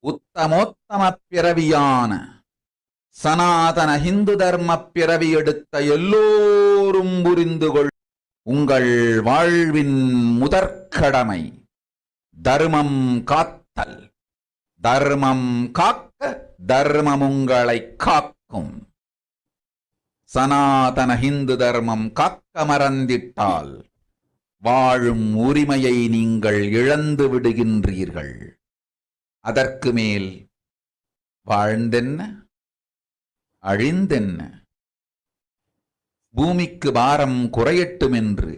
உத்தமோத்தம பிறவியான சனாதன ஹிந்து தர்ம பிறவி எடுத்த எல்லோரும் புரிந்து கொள். உங்கள் வாழ்வின் முதற்கடமை தர்மம் காத்தல். தர்மம் காக்க தர்மம் உங்களை காக்கும். சனாதன ஹிந்து தர்மம் காக்க மறந்திட்டால் வாழும் உரிமையை நீங்கள் இழந்து விடுகின்றீர்கள். அதற்கு மேல் வாழ்ந்தென்ன அழிந்தென்ன? பூமிக்கு பாரம் குறையட்டும் என்று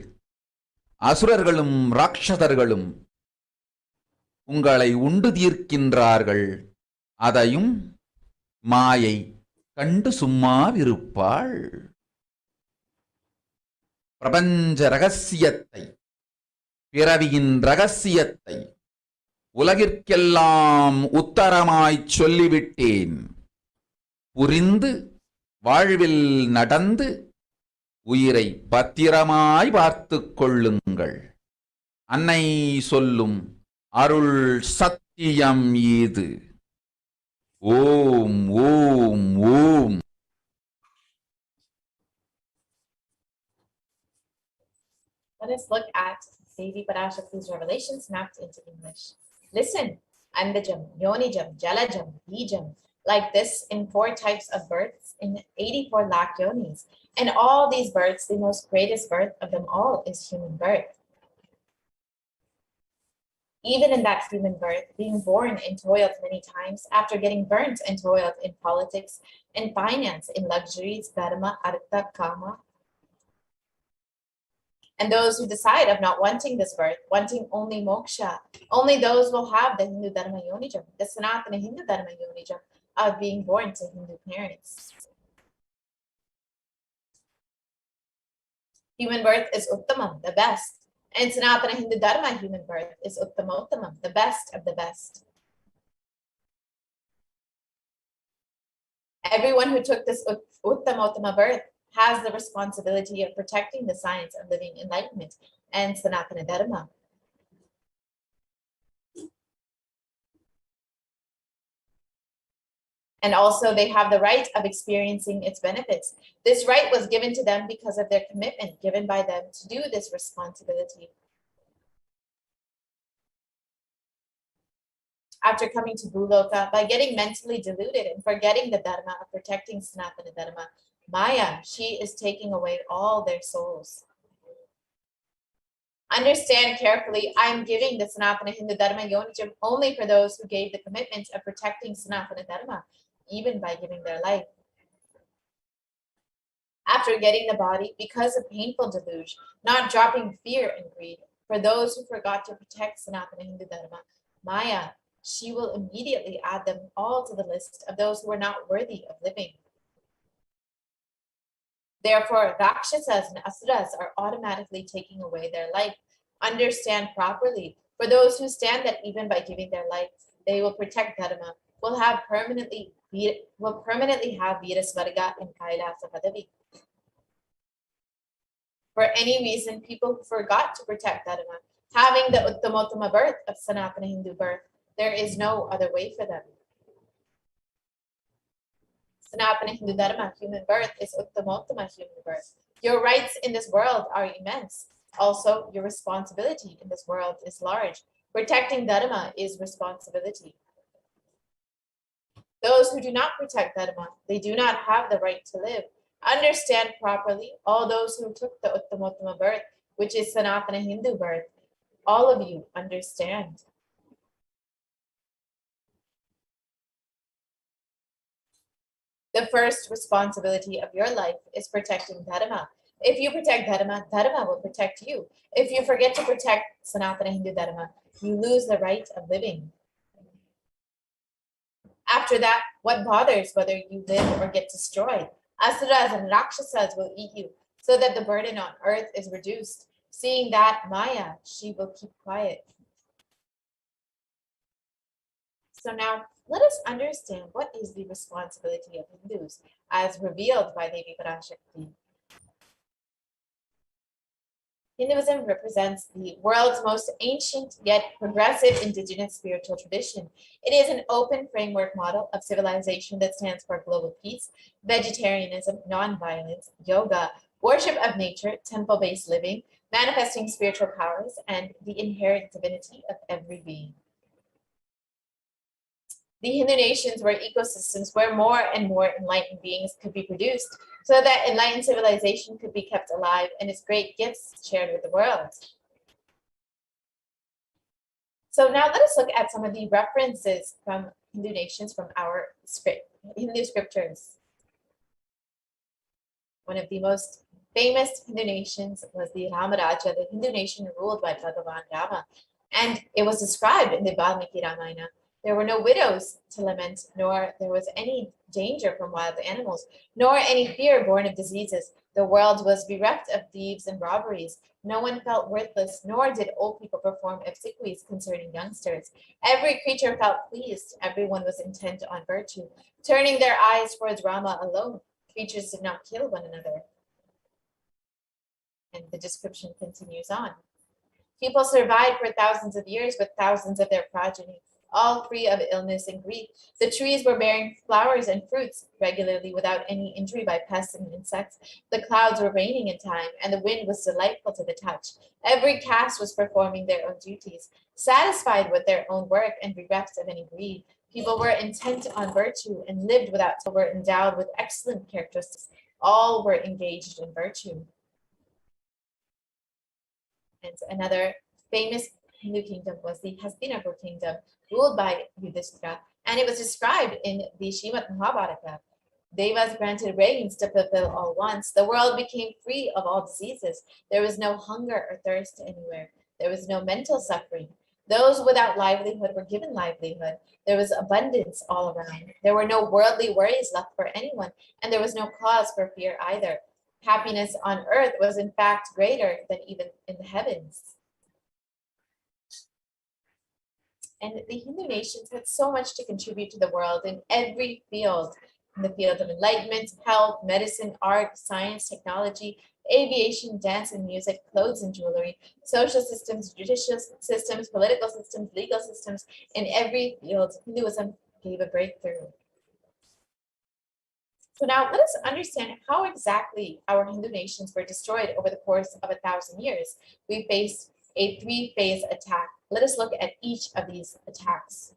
அசுரர்களும் ராட்சதர்களும் உங்களை உண்டு தீர்க்கின்றார்கள். அதையும் மாயை கண்டு சும்மாவிருப்பாள். பிரபஞ்ச ரகசியத்தை, பிறவியின் ரகசியத்தை உலகிற்கெல்லாம் உத்தரமாய்ச் சொல்லிவிட்டேன். புரிந்து வாழ்வில் நடந்து உயிரை பத்திரமாய் பார்த்துக் கொள்ளுங்கள். அன்னை சொல்லும் அருள் சத்தியம் இது. ஓம் ஓம் ஓம். Let us look at Devi Parashakti's revelations mapped into English. Listen, Andajam, Yonijam, Jalajam, Bijam, like this in 4 types of births in 84 lakh yonis. And all these births, the most greatest birth of them all is human birth. Even in that human birth, being born and toiled many times, after getting burnt and toiled in politics, in finance, in luxuries, dharma, artha, kama, and those who decide of not wanting this birth, wanting only moksha, only those will have the Hindu Dharma Yonijam, the Sanatana Hindu Dharma Yonijam of being born to Hindu parents. Human birth is Uttamam, the best, and Sanatana Hindu Dharma human birth is Uttamottamam, the best of the best. Everyone who took this Uttamottama birth has the responsibility of protecting the science of living enlightenment and Sanatana Dharma. And also they have the right of experiencing its benefits. This right was given to them because of their commitment given by them to do this responsibility. After coming to Bhuloka, by getting mentally deluded and forgetting the Dharma of protecting Sanatana Dharma, Maya, she is taking away all their souls. Understand carefully, I am giving the Sanatana Hindu Dharma Yonijam only for those who gave the commitment of protecting Sanatana Dharma, even by giving their life. After getting the body, because of painful deluge, not dropping fear and greed, for those who forgot to protect Sanatana Hindu Dharma, Maya, she will immediately add them all to the list of those who are not worthy of living. Therefore, Rakshasas and Asuras are automatically taking away their life. Understand properly, for those who stand that even by giving their life, they will protect Dharma, will permanently have Virasvarga and Kailasa Padavi. For any reason, people who forgot to protect Dharma, having the Uttamottama birth of Sanatana Hindu birth, there is no other way for them. Sanatana Hindu Dharma human birth is Uttamottama human birth. Your rights in this world are immense. Also, your responsibility in this world is large. Protecting Dharma is responsibility. Those who do not protect Dharma, they do not have the right to live. Understand properly, all those who took the Uttamottama birth, which is Sanatana Hindu birth, all of you understand. The first responsibility of your life is protecting Dharma. If you protect Dharma, Dharma will protect you. If you forget to protect Sanatana Hindu Dharma, you lose the right of living. After that, what bothers whether you live or get destroyed? Asuras and Rakshasas will eat you, so that the burden on earth is reduced. Seeing that, Maya, she will keep quiet. So now, let us understand what is the responsibility of Hindus as revealed by Devi Parashakti. Hinduism represents the world's most ancient yet progressive indigenous spiritual tradition. It is an open framework model of civilization that stands for global peace, vegetarianism, non-violence, yoga, worship of nature, temple-based living, manifesting spiritual powers, and the inherent divinity of every being. The Hindu nations were ecosystems where more and more enlightened beings could be produced, so that enlightened civilization could be kept alive and its great gifts shared with the world. So now let us look at some of the references from Hindu nations from our Hindu scriptures. One of the most famous Hindu nations was the Ramaraja, the Hindu nation ruled by Bhagavan Rama, and it was described in the Valmiki Ramayana. There were no widows to lament, nor there was any danger from wild animals, nor any fear born of diseases. The world was bereft of thieves and robberies. No one felt worthless, nor did old people perform obsequies concerning youngsters. Every creature felt pleased. Everyone was intent on virtue, turning their eyes towards Rama alone. Creatures did not kill one another. And the description continues on. People survived for thousands of years with thousands of their progeny, all free of illness and grief. The trees were bearing flowers and fruits regularly without any injury by pests and insects. The clouds were raining in time, and the wind was delightful to the touch. Every caste was performing their own duties, satisfied with their own work and bereft of any greed. People were intent on virtue and lived without, were endowed with excellent characteristics. All were engaged in virtue. And another famous Hindu kingdom was the Hastinapur kingdom, ruled by Yudhishthira, and it was described in the Srimad Mahabharata. Devas granted rains to fulfill all wants. The world became free of all diseases. There was no hunger or thirst anywhere. There was no mental suffering. Those without livelihood were given livelihood. There was abundance all around. There were no worldly worries left for anyone, and there was no cause for fear either. Happiness on earth was in fact greater than even in the heavens. And the Hindu nations had so much to contribute to the world in every field, in the field of enlightenment, health, medicine, art, science, technology, aviation, dance and music, clothes and jewelry, social systems, judicial systems, political systems, legal systems. In every field, Hinduism gave a breakthrough. So now let us understand how exactly our Hindu nations were destroyed over the course of 1,000 years. We faced a three-phase attack. Let us look at each of these attacks.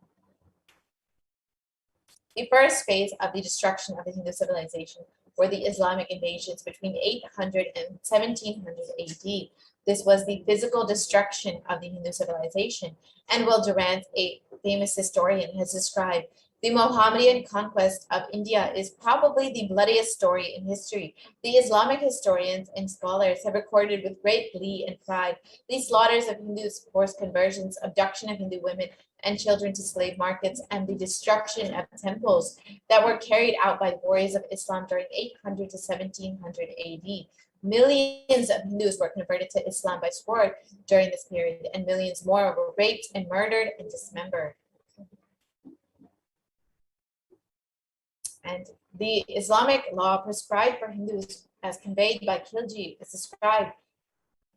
The first phase of the destruction of the Hindu civilization were the Islamic invasions between 800 and 1700 AD. This was the physical destruction of the Hindu civilization, and Will Durant, a famous historian, has described the Mohammedan conquest of India is probably the bloodiest story in history. The Islamic historians and scholars have recorded with great glee and pride these slaughters of Hindus, forced conversions, abduction of Hindu women and children to slave markets, and the destruction of temples that were carried out by warriors of Islam during 800 to 1700 AD. Millions of Hindus were converted to Islam by sword during this period, and millions more were raped and murdered and dismembered. And the Islamic law prescribed for Hindus, as conveyed by Khilji, is described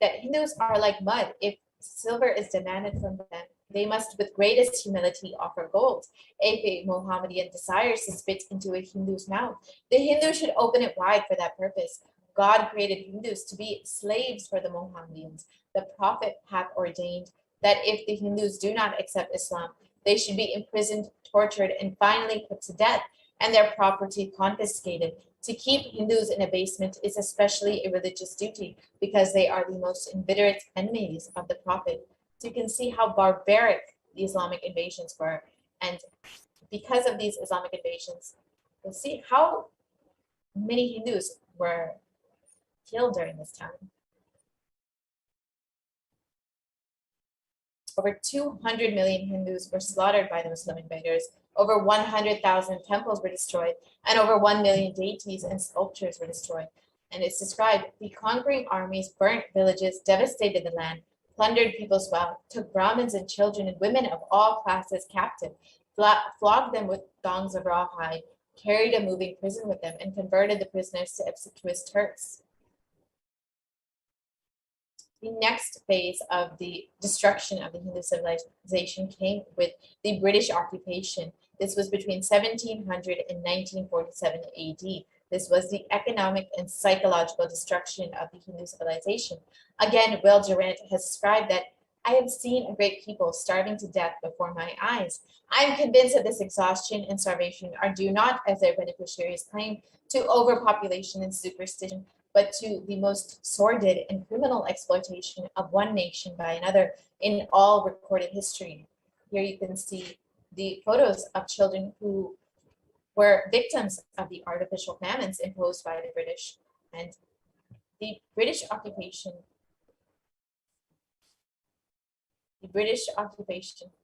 that Hindus are like mud. If silver is demanded from them, they must with greatest humility offer gold. If a Mohammedan desires to spit into a Hindu's mouth, the Hindu should open it wide for that purpose. God created Hindus to be slaves for the Mohammedans. The Prophet hath ordained that if the Hindus do not accept Islam, they should be imprisoned, tortured, and finally put to death, and their property confiscated. To keep Hindus in abasement is especially a religious duty because they are the most inveterate enemies of the Prophet. So you can see how barbaric the Islamic invasions were. And because of these Islamic invasions, you'll see how many Hindus were killed during this time. Over 200 million Hindus were slaughtered by the Muslim invaders. Over 100,000 temples were destroyed, and over 1 million deities and sculptures were destroyed. And it's described, the conquering armies burnt villages, devastated the land, plundered people's wealth, took Brahmins and children and women of all classes captive, flogged them with thongs of rawhide, carried a moving prison with them, and converted the prisoners to obsequious Turks. The next phase of the destruction of the Hindu civilization came with the British occupation. This was between 1700 and 1947 AD. This was the economic and psychological destruction of the Hindu civilization. Again, Will Durant has described that I have seen a great people starving to death before my eyes. I am convinced that this exhaustion and starvation are due not, as their beneficiaries claim, to overpopulation and superstition, but to the most sordid and criminal exploitation of one nation by another in all recorded history. Here you can see the photos of children who were victims of the artificial famines imposed by the British. And the British occupation,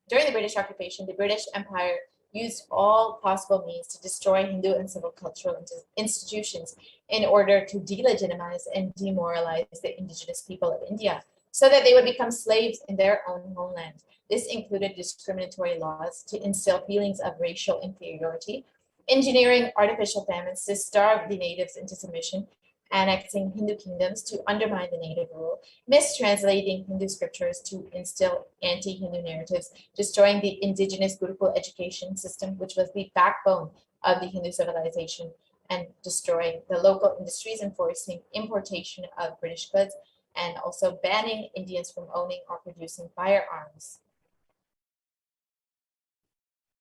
during the British occupation, the British Empire used all possible means to destroy Hindu and civil cultural institutions in order to delegitimize and demoralize the indigenous people of India so that they would become slaves in their own homeland. This included discriminatory laws to instill feelings of racial inferiority, engineering artificial famines to starve the natives into submission, annexing Hindu kingdoms to undermine the native rule, mistranslating Hindu scriptures to instill anti-Hindu narratives, destroying the indigenous Gurukul education system, which was the backbone of the Hindu civilization, and destroying the local industries, enforcing importation of British goods, and also banning Indians from owning or producing firearms.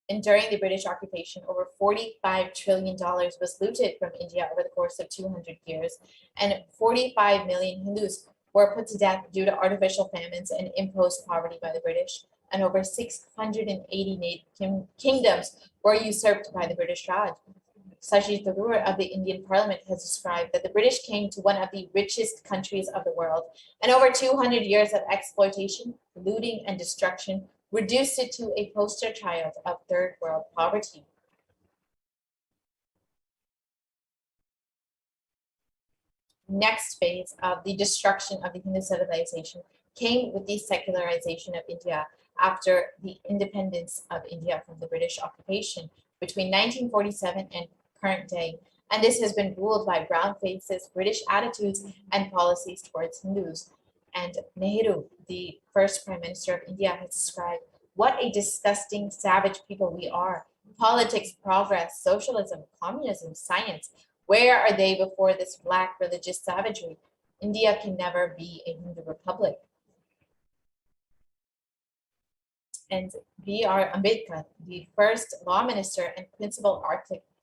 And during the British occupation, over $45 trillion was looted from India over the course of 200 years, and 45 million Hindus were put to death due to artificial famines and imposed poverty by the British, and over 680 native kingdoms were usurped by the British Raj. Sashi Thakur of the Indian Parliament has described that the British came to one of the richest countries of the world, and over 200 years of exploitation, looting, and destruction reduced it to a poster child of third world poverty. Next phase of the destruction of the Hindu civilization came with the secularization of India after the independence of India from the British occupation between 1947 and current day. And this has been ruled by brown faces, British attitudes, and policies towards Hindus. And Nehru, the first Prime Minister of India, has described what a disgusting, savage people we are. Politics, progress, socialism, communism, science. Where are they before this black religious savagery? India can never be a Hindu republic. And B.R. Ambedkar, the first law minister and principal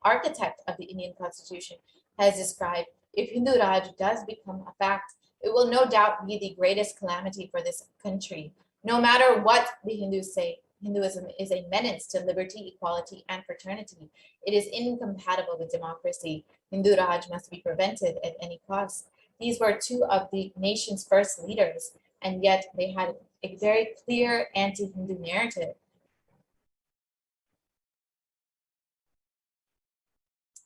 architect of the Indian Constitution, has described, if Hindu Raj does become a fact, it will no doubt be the greatest calamity for this country. No matter what the Hindus say, Hinduism is a menace to liberty, equality, and fraternity. It is incompatible with democracy. Hindu Raj must be prevented at any cost. These were two of the nation's first leaders, and yet they had a very clear anti-Hindu narrative.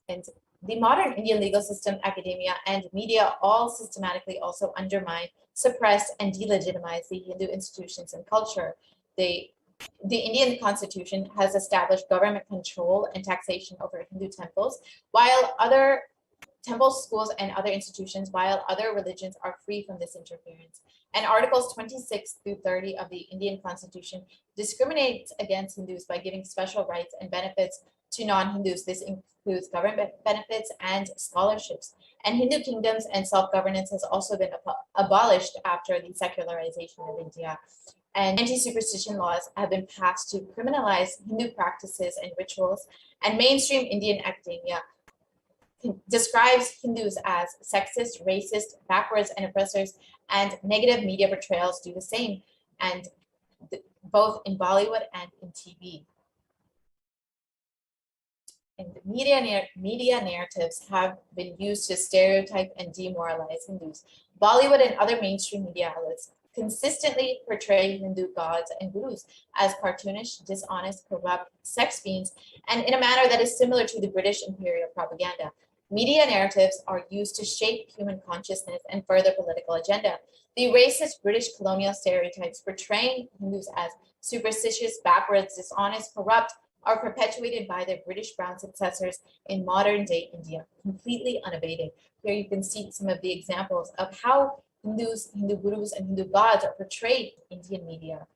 And the modern Indian legal system, academia, and media all systematically also undermine, suppress, and delegitimize the Hindu institutions and culture. The Indian Constitution has established government control and taxation over Hindu temples, while other temples, schools, and other institutions, while other religions are free from this interference. And Articles 26 through 30 of the Indian Constitution discriminates against Hindus by giving special rights and benefits to non-Hindus. This includes government benefits and scholarships. And Hindu kingdoms and self-governance has also been abolished after the secularization of India. And anti-superstition laws have been passed to criminalize Hindu practices and rituals. And mainstream Indian academia describes Hindus as sexist, racist, backwards, and oppressors, and negative media portrayals do the same, and both in Bollywood and in TV. And media narratives have been used to stereotype and demoralize Hindus. Bollywood and other mainstream media outlets consistently portray Hindu gods and gurus as cartoonish, dishonest, corrupt sex fiends, and in a manner that is similar to the British imperial propaganda. Media narratives are used to shape human consciousness and further political agenda. The racist British colonial stereotypes portraying Hindus as superstitious, backwards, dishonest, corrupt are perpetuated by their British brown successors in modern day India, completely unabated. Here you can see some of the examples of how Hindus, Hindu gurus, and Hindu gods are portrayed in Indian media.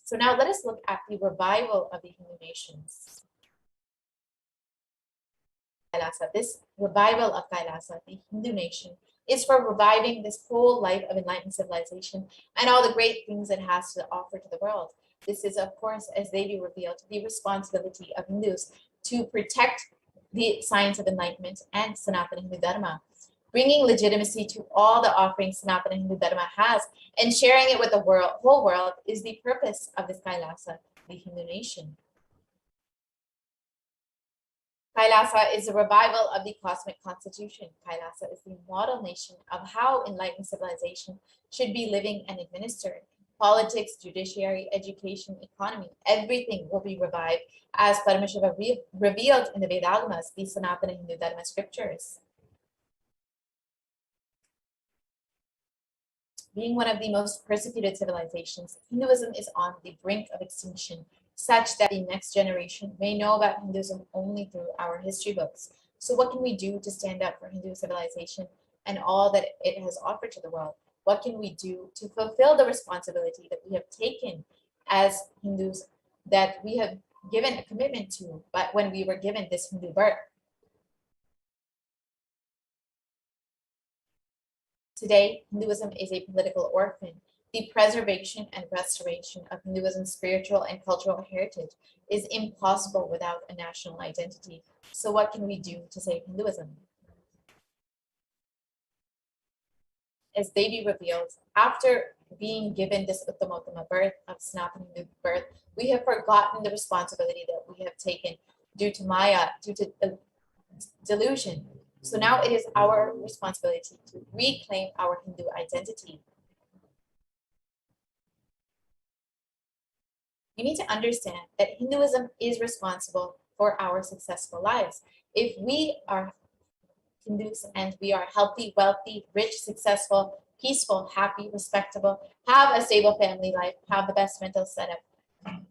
So now let us look at the revival of the Hindu nations. Kailasa. This revival of Kailasa, the Hindu nation, is for reviving this whole life of enlightened civilization and all the great things it has to offer to the world. This is, of course, as Devi revealed, the responsibility of Hindus to protect the science of enlightenment and Sanatana Hindu Dharma, bringing legitimacy to all the offerings Sanatana Hindu Dharma has and sharing it with the whole world is the purpose of this Kailasa, the Hindu nation. Kailasa is a revival of the cosmic constitution. Kailasa is the model nation of how enlightened civilization should be living and administered. Politics, judiciary, education, economy, everything will be revived as Paramashiva revealed in the Vedagamas, the Sanatana Hindu Dharma scriptures. Being one of the most persecuted civilizations, Hinduism is on the brink of extinction, such that the next generation may know about Hinduism only through our history books. So what can we do to stand up for Hindu civilization and all that it has offered to the world? What can we do to fulfill the responsibility that we have taken as Hindus, that we have given a commitment to, but when we were given this Hindu birth? Today, Hinduism is a political orphan. The preservation and restoration of Hinduism's spiritual and cultural heritage is impossible without a national identity. So what can we do to save Hinduism? As Devi revealed, after being given this Uttamottama birth of Sanatana Hindu birth, we have forgotten the responsibility that we have taken due to Maya, due to delusion. So now it is our responsibility to reclaim our Hindu identity. We need to understand that Hinduism is responsible for our successful lives. If we are Hindus and we are healthy, wealthy, rich, successful, peaceful, happy, respectable, have a stable family life, have the best mental setup,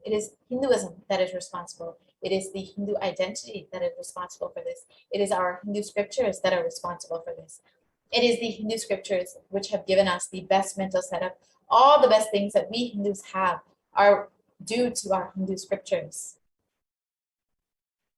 it is Hinduism that is responsible. It is the Hindu identity that is responsible for this. It is our Hindu scriptures that are responsible for this. It is the Hindu scriptures which have given us the best mental setup. All the best things that we Hindus have are due to our Hindu scriptures.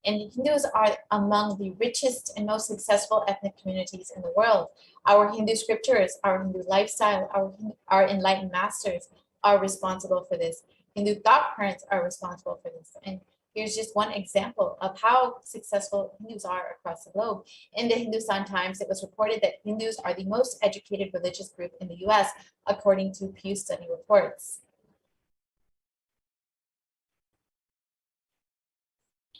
And Hindus are among the richest and most successful ethnic communities in the world. Our Hindu scriptures, our Hindu lifestyle, our enlightened masters are responsible for this. Hindu thought currents are responsible for this. And here's just one example of how successful Hindus are across the globe. In the Hindustan Times, it was reported that Hindus are the most educated religious group in the US, according to Pew study reports.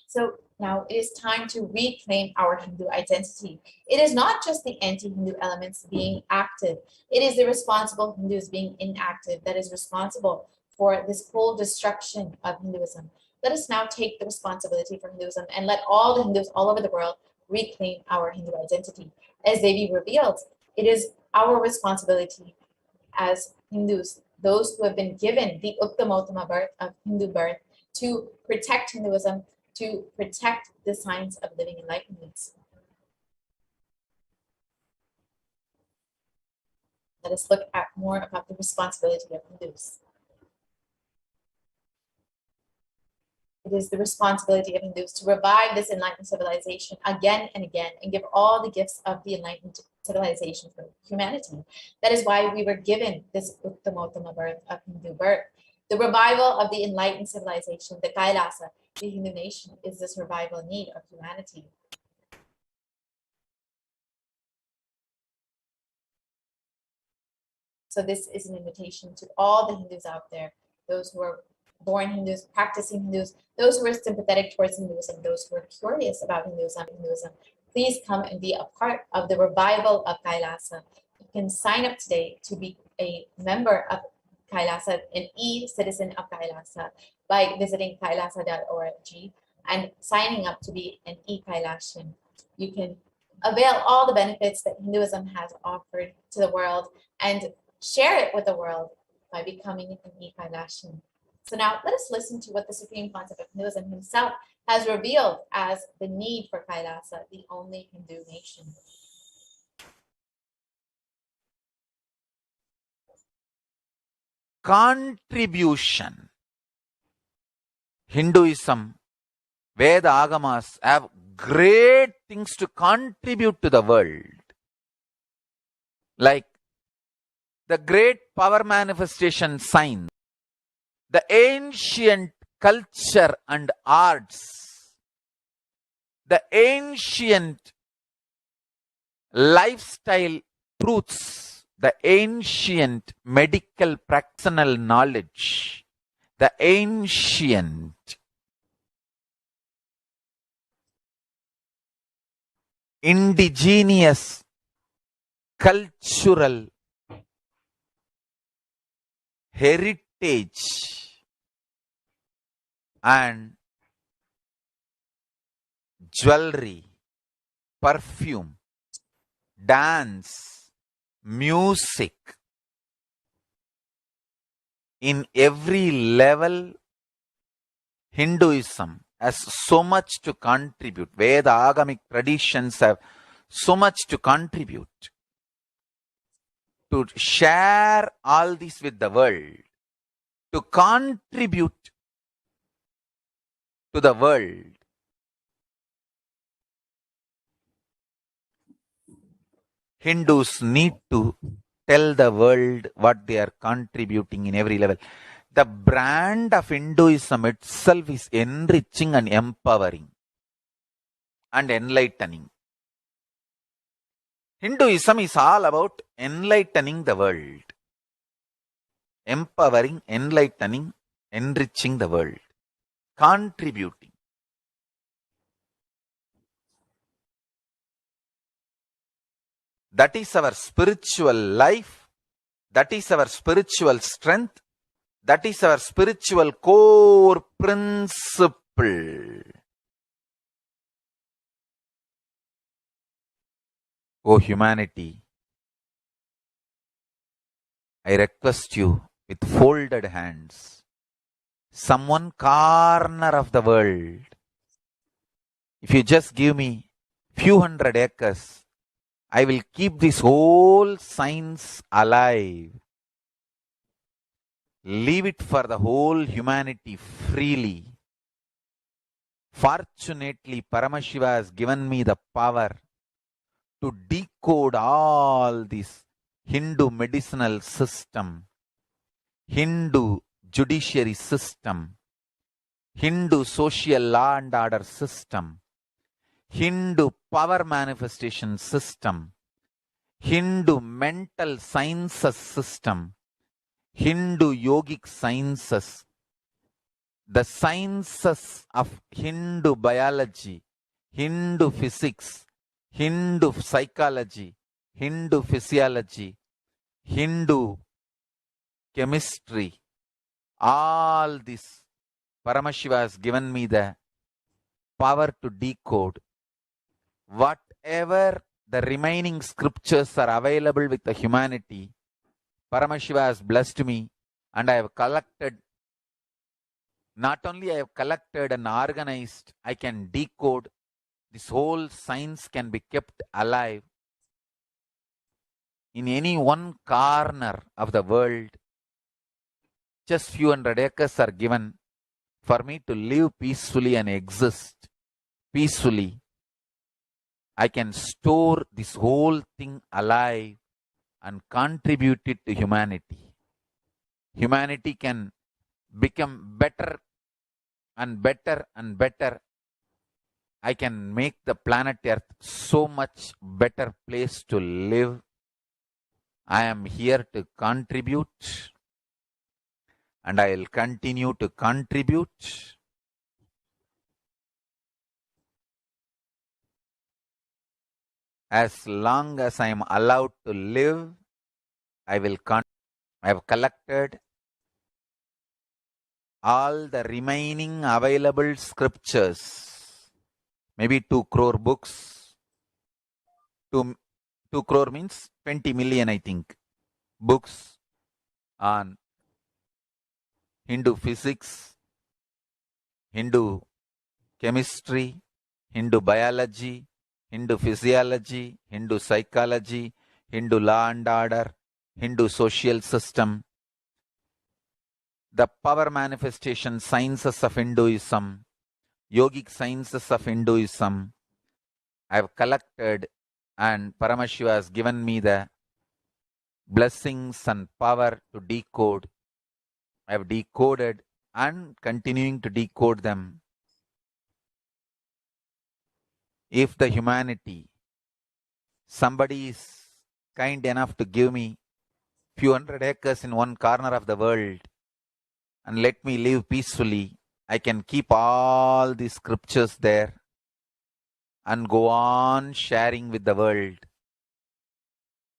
So now it is time to reclaim our Hindu identity. It is not just the anti-Hindu elements being active. It is the responsible Hindus being inactive that is responsible for this whole destruction of Hinduism. Let us now take the responsibility for Hinduism and let all the Hindus all over the world reclaim our Hindu identity. As Devi revealed, it is our responsibility as Hindus, those who have been given the Uttamottama birth of Hindu birth, to protect Hinduism, to protect the science of living enlightenment. Let us look at more about the responsibility of Hindus. It is the responsibility of Hindus to revive this enlightened civilization again and again and give all the gifts of the enlightened civilization for humanity. That is why we were given this Uttamottama birth of Hindu birth. The revival of the enlightened civilization, the Kailasa, the Hindu nation, is this revival need of humanity. So this is an invitation to all the Hindus out there, those who are born Hindus, practicing Hindus, those who are sympathetic towards Hinduism, those who are curious about Hinduism. Please come and be a part of the revival of Kailasa. You can sign up today to be a member of Kailasa, an e-citizen of Kailasa, by visiting kailasa.org and signing up to be an e-Kailashian. You can avail all the benefits that Hinduism has offered to the world and share it with the world by becoming an e-Kailashian. So now let us listen to what the Supreme Concept of Hinduism himself has revealed as the need for Kailasa, the only Hindu nation. contribution. Hinduism, Veda Agamas have great things to contribute to the world. Like the great power manifestation signs, the ancient culture and arts, the ancient lifestyle truths, the ancient medical practical knowledge, the ancient indigenous cultural heritage and jewelry, perfume, dance, music, in every level, Hinduism has so much to contribute. Veda Agamic traditions have so much to contribute. To share all this with the world, to contribute to the world. Hindus need to tell the world what they are contributing in every level. The brand of Hinduism itself is enriching and empowering and enlightening. Hinduism is all about enlightening the world, empowering, enlightening, enriching the world, contributing. That is our spiritual life. That is our spiritual strength. That is our spiritual core principle. O humanity, I request you with folded hands, some one corner of the world, if you just give me few hundred acres, I will keep this whole science alive. Leave it for the whole humanity freely. Fortunately, Paramashiva has given me the power to decode all this Hindu medicinal system, Hindu judiciary system, Hindu social law and order system, Hindu power manifestation system, Hindu mental sciences system, Hindu yogic sciences, the sciences of Hindu biology, Hindu physics, Hindu psychology, Hindu physiology, Hindu chemistry, all this Paramashiva has given me the power to decode. Whatever the remaining scriptures are available with the humanity, Paramashiva has blessed me, and I have collected, not only I have collected and organized, I can decode. This whole science can be kept alive in any one corner of the world. Just few hundred acres are given for me to live peacefully and exist peacefully. I can store this whole thing alive and contribute it to humanity. Humanity can become better and better and better. I can make the planet Earth so much better place to live. I am here to contribute, and I will continue to contribute. As long as I am allowed to live, I will I have collected all the remaining available scriptures, maybe 2 crore books. 2 crore means 20 million, I think, books on Hindu physics, Hindu chemistry, Hindu biology, Hindu physiology, Hindu psychology, Hindu law and order, Hindu social system, the power manifestation sciences of Hinduism, yogic sciences of Hinduism, I have collected, and Paramashiva has given me the blessings and power to decode. I have decoded and continuing to decode them. If the humanity, somebody is kind enough to give me few hundred acres in one corner of the world and let me live peacefully, I can keep all the scriptures there and go on sharing with the world,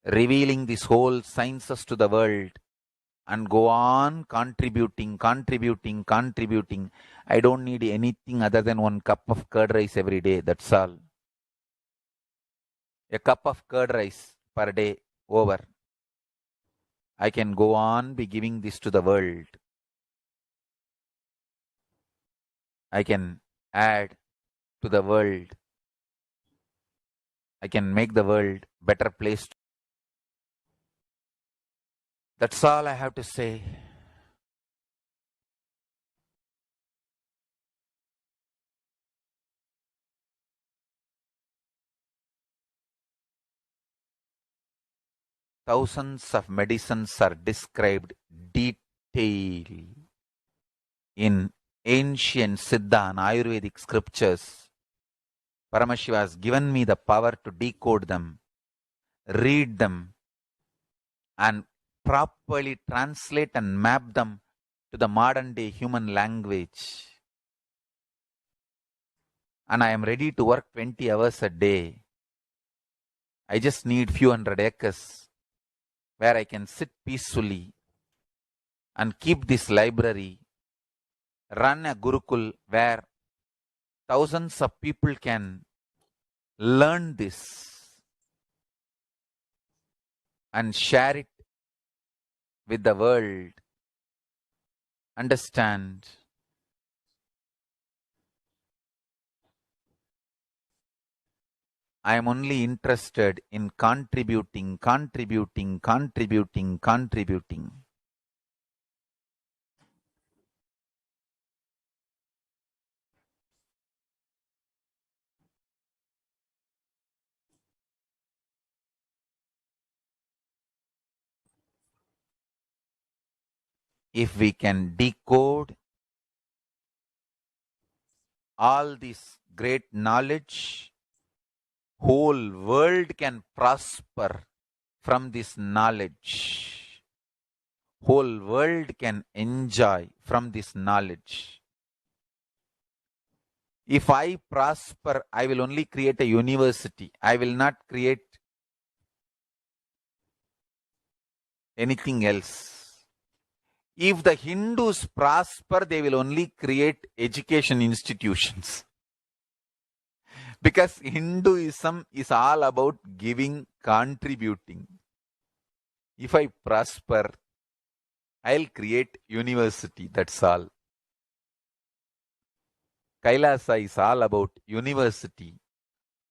revealing these whole sciences to the world, and go on contributing. I don't need anything other than one cup of curd rice every day. That's all. A cup of curd rice per day over. I can go on be giving this to the world. I can add to the world. I can make the world better place. That's all I have to say. Thousands of medicines are described detail in ancient Siddha and Ayurvedic scriptures. Paramashiva has given me the power to decode them, read them, and properly translate and map them to the modern day human language. And I am ready to work 20 hours a day. I just need few hundred acres where I can sit peacefully and keep this library, run a Gurukul where thousands of people can learn this and share it with the world. Understand? I am only interested in contributing. If we can decode all this great knowledge, whole world can prosper from this knowledge. Whole world can enjoy from this knowledge. If I prosper, I will only create a university. I will not create anything else. If the Hindus prosper, they will only create education institutions. Because Hinduism is all about giving, contributing. If I prosper, I'll create university, that's all. Kailasa is all about university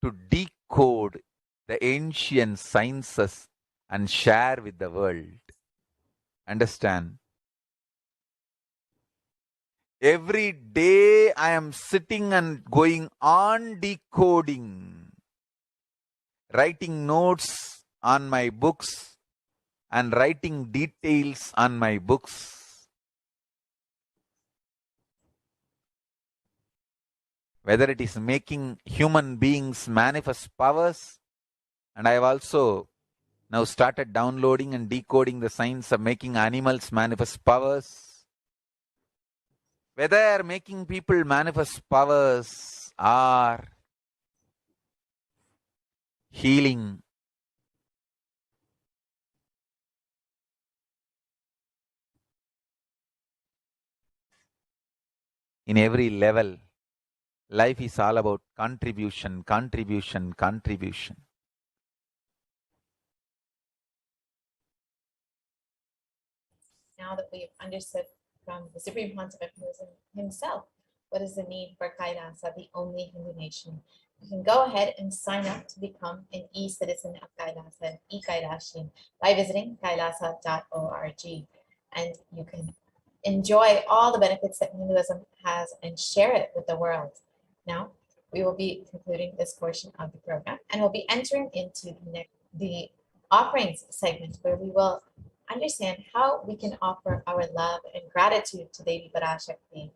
to decode the ancient sciences and share with the world. Understand? Every day I am sitting and going on decoding, writing notes on my books and writing details on my books. Whether it is making human beings manifest powers, and I have also now started downloading and decoding the science of making animals manifest powers. Whether making people manifest powers or healing, in every level, life is all about contribution. Now that we have understood from the Supreme Pontiff himself what is the need for Kailasa, the only Hindu nation, you can go ahead and sign up to become an e-citizen of Kailasa, e-Kailashin, by visiting kailasa.org. And you can enjoy all the benefits that Hinduism has and share it with the world. Now, we will be concluding this portion of the program and we'll be entering into the offerings segment where we will understand how we can offer our love and gratitude to Devi Parashakti.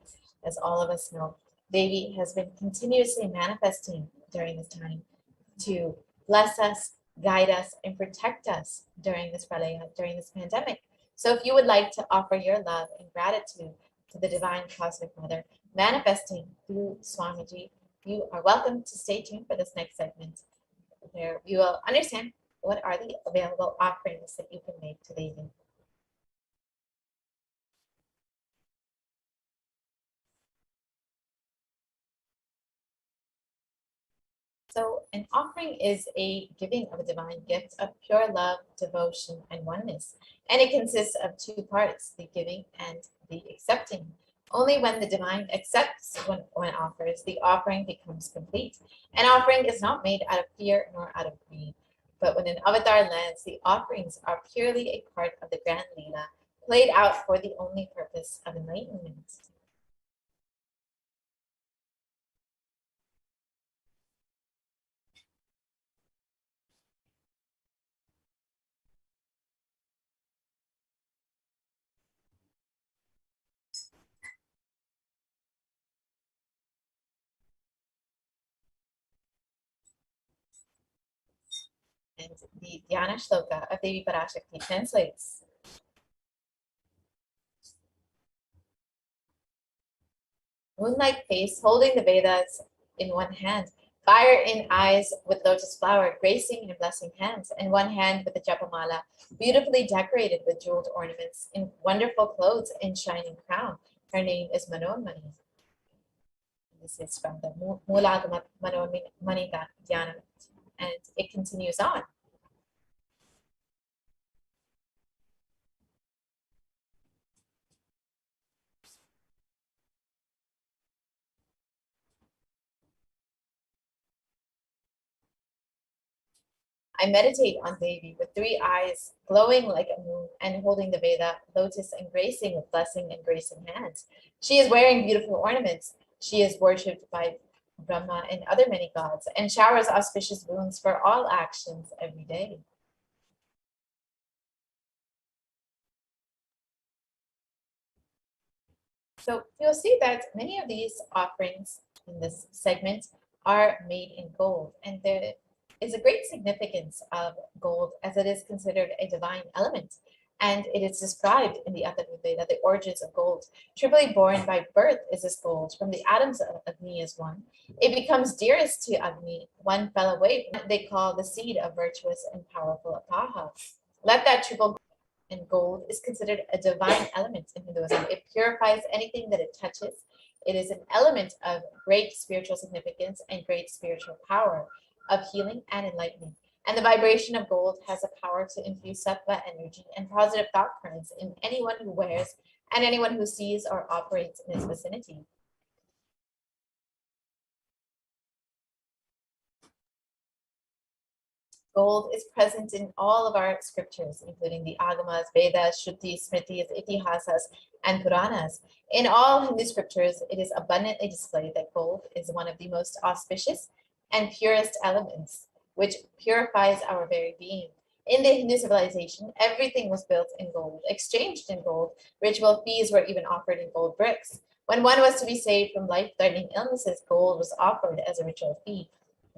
As all of us know, Devi has been continuously manifesting during this time to bless us, guide us, and protect us during this pralaya, during this pandemic. So if you would like to offer your love and gratitude to the Divine Cosmic Mother, manifesting through Swamiji, you are welcome to stay tuned for this next segment, where you will understand what are the available offerings that you can make to Devi. So an offering is a giving of a divine gift of pure love, devotion, and oneness. And it consists of two parts, the giving and the accepting. Only when the divine accepts when offers, the offering becomes complete. An offering is not made out of fear nor out of greed. But when an avatar lands, the offerings are purely a part of the grand Leela, played out for the only purpose of enlightenment. And the Dhyana Shloka of Devi Parashakti translates. Moonlight face, holding the Vedas in one hand, fire in eyes with lotus flower, gracing and blessing hands, and one hand with the japamala, beautifully decorated with jeweled ornaments, in wonderful clothes and shining crown. Her name is Manomani. This is from the Mulagama Manomani Dhyana, and it continues on. I meditate on Devi with three eyes, glowing like a moon, and holding the Veda, lotus, and gracing with blessing and gracing hands. She is wearing beautiful ornaments. She is worshipped by Brahma and other many gods, and showers auspicious boons for all actions every day. So you'll see that many of these offerings in this segment are made in gold, and there is a great significance of gold as it is considered a divine element. And it is described in the Atharva Veda, the origins of gold. Triply born by birth is this gold. From the atoms of Agni is one. It becomes dearest to Agni. One fell away. They call the seed of virtuous and powerful Apaha. Let that triple, and gold is considered a divine element in Hinduism. It purifies anything that it touches. It is an element of great spiritual significance and great spiritual power of healing and enlightenment. And the vibration of gold has a power to infuse sattva energy and positive thought currents in anyone who wears and anyone who sees or operates in its vicinity. Gold is present in all of our scriptures, including the Agamas, Vedas, Shrutis, Smritis, Itihasas, and Puranas. In all Hindu scriptures, it is abundantly displayed that gold is one of the most auspicious and purest elements, which purifies our very being. In the Hindu civilization, everything was built in gold, exchanged in gold. Ritual fees were even offered in gold bricks. When one was to be saved from life-threatening illnesses, gold was offered as a ritual fee.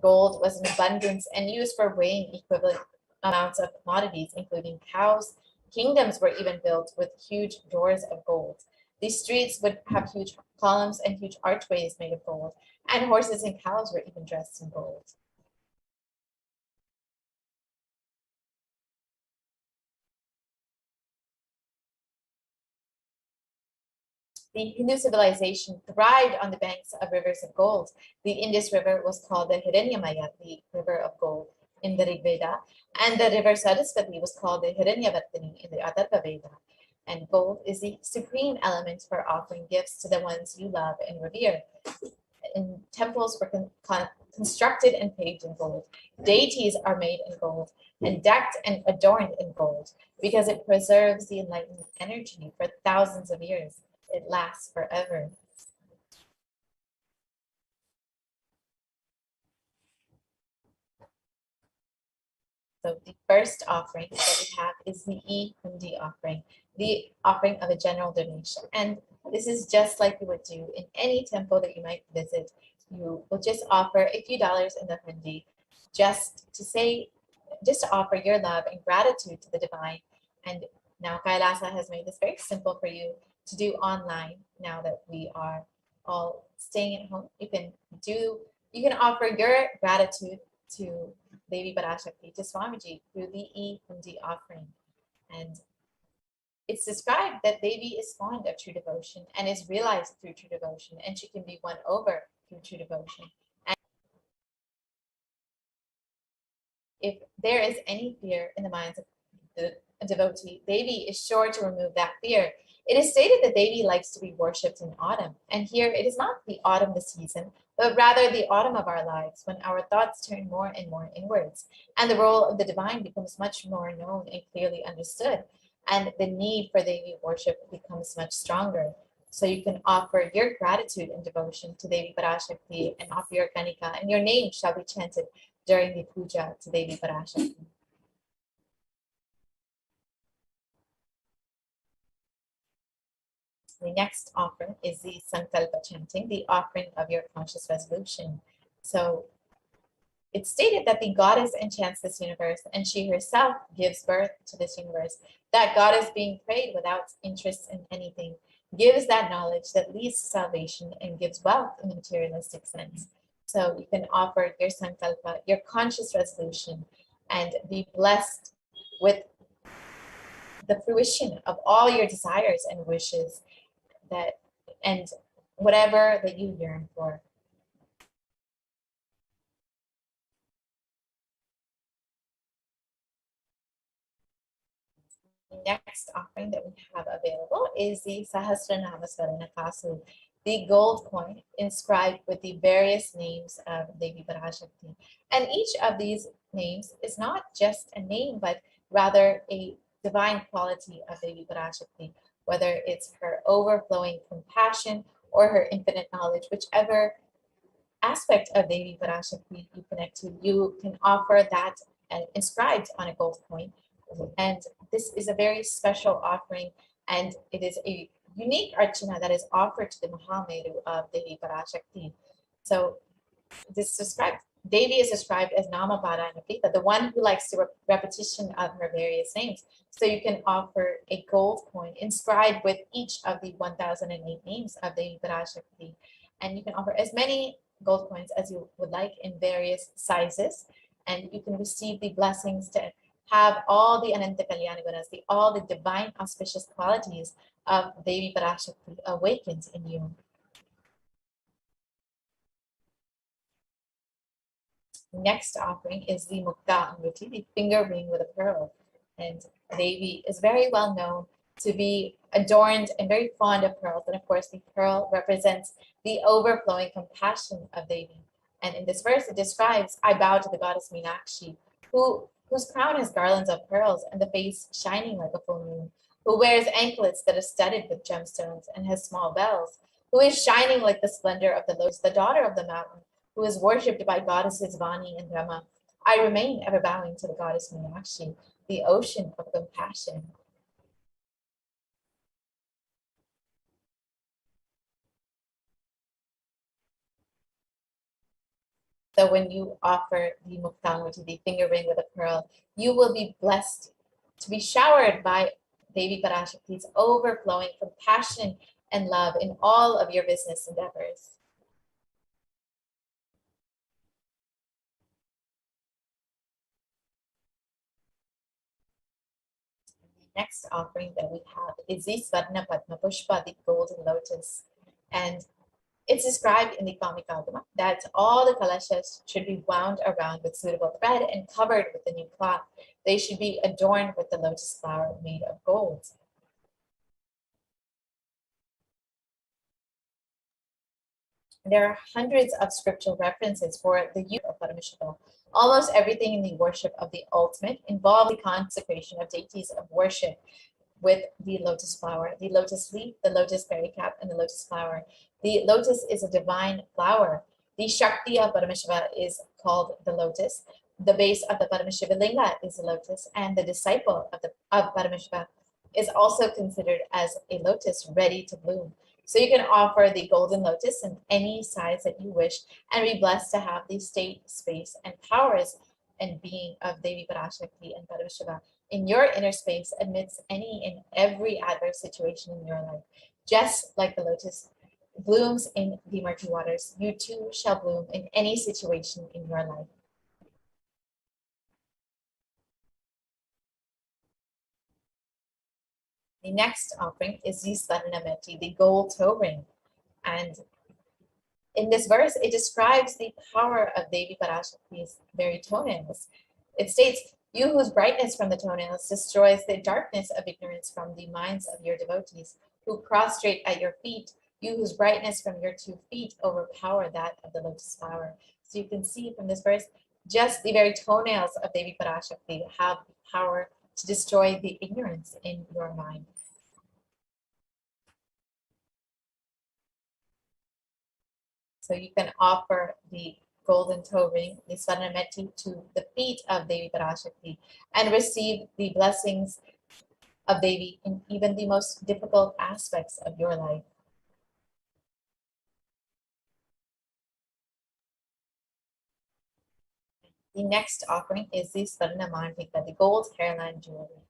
Gold was in abundance and used for weighing equivalent amounts of commodities, including cows. Kingdoms were even built with huge doors of gold. These streets would have huge columns and huge archways made of gold, and horses and cows were even dressed in gold. The Hindu civilization thrived on the banks of rivers of gold. The Indus River was called the Hiranyamaya, the river of gold, in the Rig Veda, and the river Saraswati was called the Hiranyavartini in the Atharva Veda. And gold is the supreme element for offering gifts to the ones you love and revere. in temples were constructed and paved in gold. Deities are made in gold and decked and adorned in gold because it preserves the enlightened energy for thousands of years. It lasts forever. So the first offering that we have is the E-Hundi offering, the offering of a general donation. And this is just like you would do in any temple that you might visit. You will just offer a few dollars in the hundi just to offer your love and gratitude to the divine. And now Kailasa has made this very simple for you to do online now that we are all staying at home. You can offer your gratitude to Devi Parashakti, to Swamiji through the E-Hundi offering. And it's described that Devi is fond of true devotion and is realized through true devotion, and she can be won over through true devotion. And if there is any fear in the minds of the devotee, Devi is sure to remove that fear. It is stated that Devi likes to be worshipped in autumn, and here it is not the autumn the season, but rather the autumn of our lives, when our thoughts turn more and more inwards, and the role of the divine becomes much more known and clearly understood, and the need for Devi worship becomes much stronger. So you can offer your gratitude and devotion to Devi Parashakti and offer your kanika, and your name shall be chanted during the puja to Devi Parashakti. The next offering is the Sankalpa chanting, the offering of your conscious resolution. So it's stated that the goddess enchants this universe and she herself gives birth to this universe. That goddess being prayed without interest in anything gives that knowledge that leads to salvation and gives wealth in the materialistic sense. So you can offer your Sankalpa, your conscious resolution, and be blessed with the fruition of all your desires and wishes and whatever that you yearn for. The next offering that we have available is the Sahasranama Swarana Kasu, the gold coin inscribed with the various names of Devi Parashakti. And each of these names is not just a name, but rather a divine quality of Devi Parashakti, whether it's her overflowing compassion or her infinite knowledge, whichever aspect of Devi Parashakti you connect to, you can offer that inscribed on a gold coin. And this is a very special offering, and it is a unique archana that is offered to the Mahameru of Devi Parashakti. So this described, Devi is described as Namaparayana, the one who likes the repetition of her various names. So you can offer a gold coin inscribed with each of the 1008 names of Devi Parashakti. And you can offer as many gold coins as you would like in various sizes. And you can receive the blessings to have all the Ananta Kalyana Gunas, all the divine auspicious qualities of Devi Parashakti awakened in you. Next offering is the Mukta Amruti, the finger ring with a pearl. And Devi is very well known to be adorned and very fond of pearls. And of course, the pearl represents the overflowing compassion of Devi. And in this verse, it describes, I bow to the goddess Meenakshi, whose crown has garlands of pearls and the face shining like a full moon, who wears anklets that are studded with gemstones and has small bells, who is shining like the splendor of the lotus, the daughter of the mountain, who is worshipped by goddesses Vani and Rama. I remain ever bowing to the goddess Meenakshi, the ocean of compassion. So when you offer the Muktanguti, the finger ring with a pearl, you will be blessed to be showered by Devi Parashakti's overflowing compassion and love in all of your business endeavors. The next offering that we have is the Swarna Padma Pushpa, the golden lotus. And it's described in the Kamikagama that all the kalashas should be wound around with suitable thread and covered with a new cloth. They should be adorned with the lotus flower made of gold. There are hundreds of scriptural references for the use of Paramashivoham. Almost everything in the worship of the ultimate involves the consecration of deities of worship with the lotus flower, the lotus leaf, the lotus berry cap, and the lotus flower. The lotus is a divine flower. The Shakti of Paramashiva is called the lotus. The base of the Paramashiva Linga is the lotus, and the disciple of Paramashiva is also considered as a lotus ready to bloom. So you can offer the golden lotus in any size that you wish and be blessed to have the state, space, and powers and being of Devi Parashakti and Paramashiva in your inner space amidst any and every adverse situation in your life. Just like the lotus blooms in the murky waters, you too shall bloom in any situation in your life. The next offering is the Swarnameti, the gold toe ring. And in this verse, it describes the power of Devi Parashakti's very toenails. It states, "You whose brightness from the toenails destroys the darkness of ignorance from the minds of your devotees, who prostrate at your feet, you whose brightness from your 2 feet overpower that of the lotus flower." So you can see from this verse, just the very toenails of Devi Parashakti have the power to destroy the ignorance in your mind. So you can offer the golden toe ring, the Swarnameti, to the feet of Devi Parashakti and receive the blessings of Devi in even the most difficult aspects of your life. The next offering is the Swarna Mantika, the gold hairline jewelry.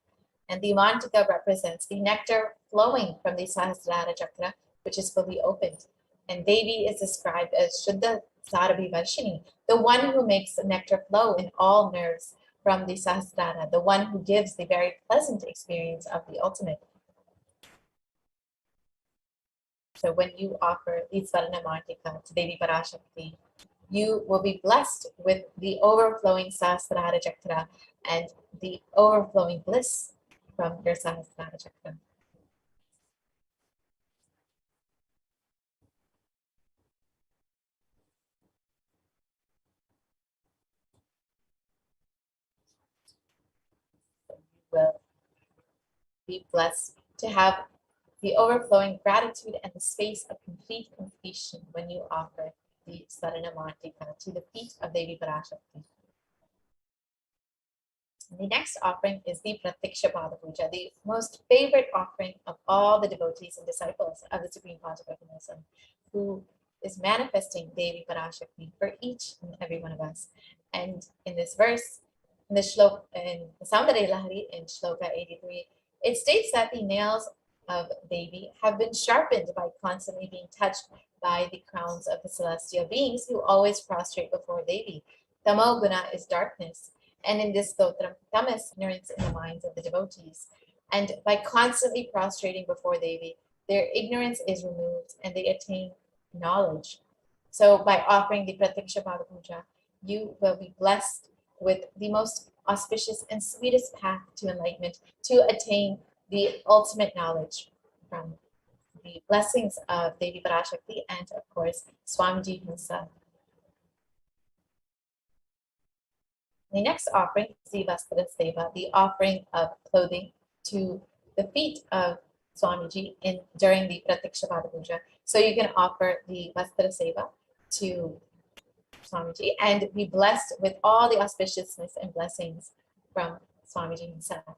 And the Mantika represents the nectar flowing from the Sahasrara Chakra, which is fully opened. And Devi is described as Shuddha Sarabhi Varshini, the one who makes the nectar flow in all nerves from the Sahasrara, the one who gives the very pleasant experience of the ultimate. So when you offer the Swarna Mantika to Devi Parashakti, you will be blessed with the overflowing Sahasrara Chakra and the overflowing bliss from your Sahasrara Chakra. Will be blessed to have the overflowing gratitude and the space of complete completion when you offer the Swarna Mantika to the feet of Devi Parashakti. The next offering is the Pratiksha Pada Puja, the most favorite offering of all the devotees and disciples of the Supreme Panchabrahmanism, who is manifesting Devi Parashakti for each and every one of us. And in this verse, in the Shloka, in the Saundara Lahari in Shloka 83, it states that the nails of Devi have been sharpened by constantly being touched by the crowns of the celestial beings who always prostrate before Devi. Tamo Guna is darkness. And in this stotram, tamas, ignorance in the minds of the devotees. And by constantly prostrating before Devi, their ignorance is removed and they attain knowledge. So by offering the Pratiksha Pada Puja, you will be blessed with the most auspicious and sweetest path to enlightenment to attain the ultimate knowledge from the blessings of Devi Parashakti and, of course, Swamiji himself. The next offering is the Vastra Seva, the offering of clothing to the feet of Swamiji during the Pratiksha Pada Puja. So you can offer the Vastra Seva to Swamiji and be blessed with all the auspiciousness and blessings from Swamiji himself.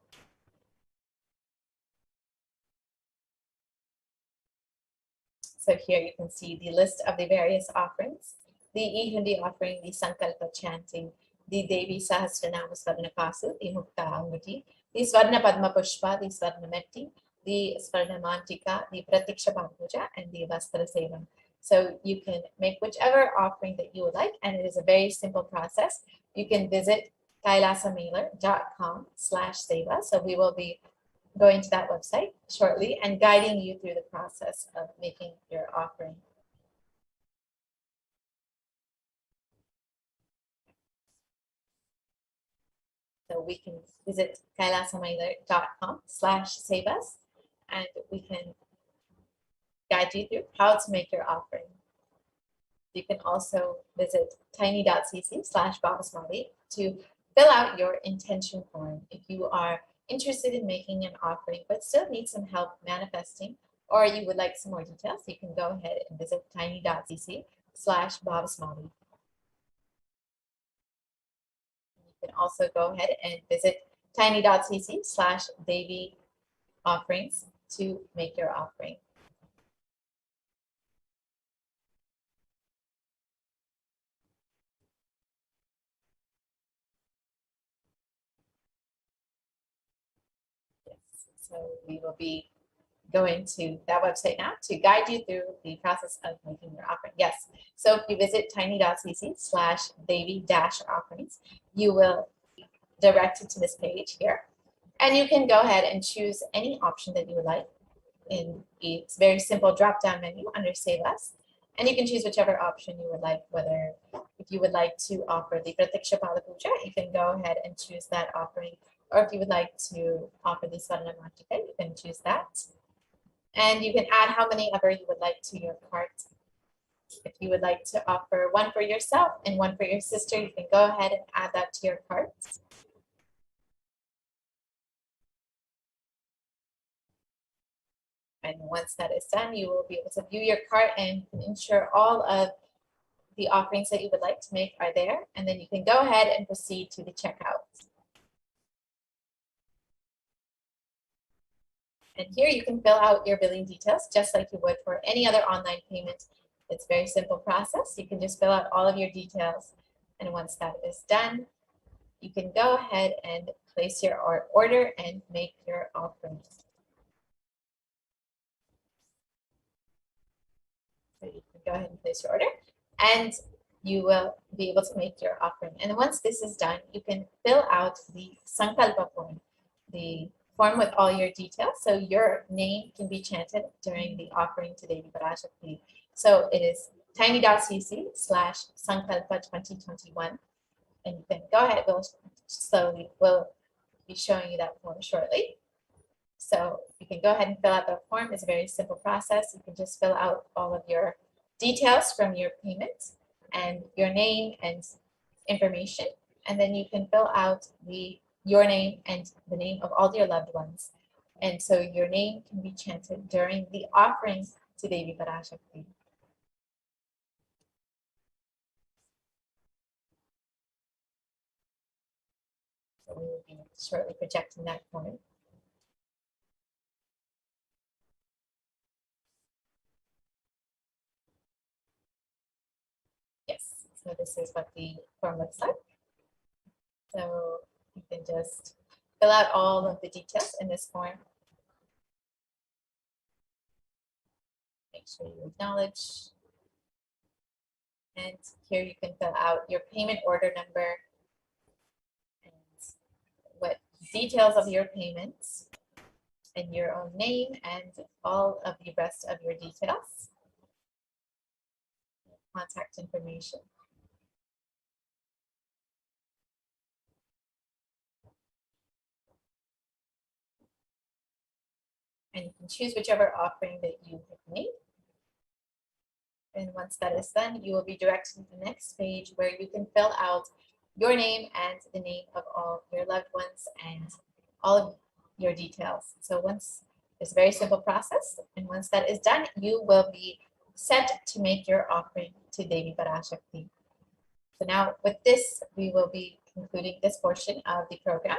So here you can see the list of the various offerings. The Ihandi offering, the Sankalpa chanting, the Devi Sahasranama Swarna Kasu, the Mukta Anguti, the Swarna Padma Pushpa, the Swarna Metti, the Swarna Mantika, the Pratiksha Pada Puja, and the Vastra Seva. So you can make whichever offering that you would like, and it is a very simple process. You can visit kailasamailer.com/seva. So we will be going to that website shortly and guiding you through the process of making your offering. So we can visit kailasamailer.com/savas and we can guide you through how to make your offering. You can also visit tiny.cc/babasmali to fill out your intention form if you are interested in making an offering but still need some help manifesting, or you would like some more details. You can go ahead and visit tiny.cc/babasmali. You can also go ahead and visit tiny.cc/Devi offerings to make your offering. Yes, so we will be going to that website now to guide you through the process of making your offering. Yes, so if you visit tiny.cc/Devi-offerings, you will be directed to this page here. And you can go ahead and choose any option that you would like in a very simple drop-down menu under Say Less. And you can choose whichever option you would like, whether if you would like to offer the Pratiksha Pala Puja, you can go ahead and choose that offering. Or if you would like to offer the Swarna Martika, you can choose that. And you can add how many ever you would like to your cart. If you would like to offer one for yourself and one for your sister, you can go ahead and add that to your cart. And once that is done, you will be able to view your cart and ensure all of the offerings that you would like to make are there. And then you can go ahead and proceed to the checkout. And here you can fill out your billing details just like you would for any other online payment. It's a very simple process. You can just fill out all of your details. And once that is done, you can go ahead and place your order and make your offering. So you can go ahead and place your order and you will be able to make your offering. And once this is done, you can fill out the Sankalpa form, the form with all your details. So your name can be chanted during the offering to Devi Parashakti. So it is tiny.cc/Sankalpa2021. And you can go ahead, we'll be showing you that form shortly. So you can go ahead and fill out the form. It's a very simple process. You can just fill out all of your details from your payment and your name and information. And then you can fill out your name and the name of all your loved ones. And so your name can be chanted during the offering to Devi Parashakti. So we will be shortly projecting that form. Yes, so this is what the form looks like. So you can just fill out all of the details in this form. Make sure you acknowledge. And here you can fill out your payment order number and what details of your payments and your own name and all of the rest of your details. Contact information. And you can choose whichever offering that you have made. And once that is done, you will be directed to the next page where you can fill out your name and the name of all your loved ones and all of your details. So once it's a very simple process, and once that is done, you will be set to make your offering to Devi Parashakti. So now with this, we will be concluding this portion of the program,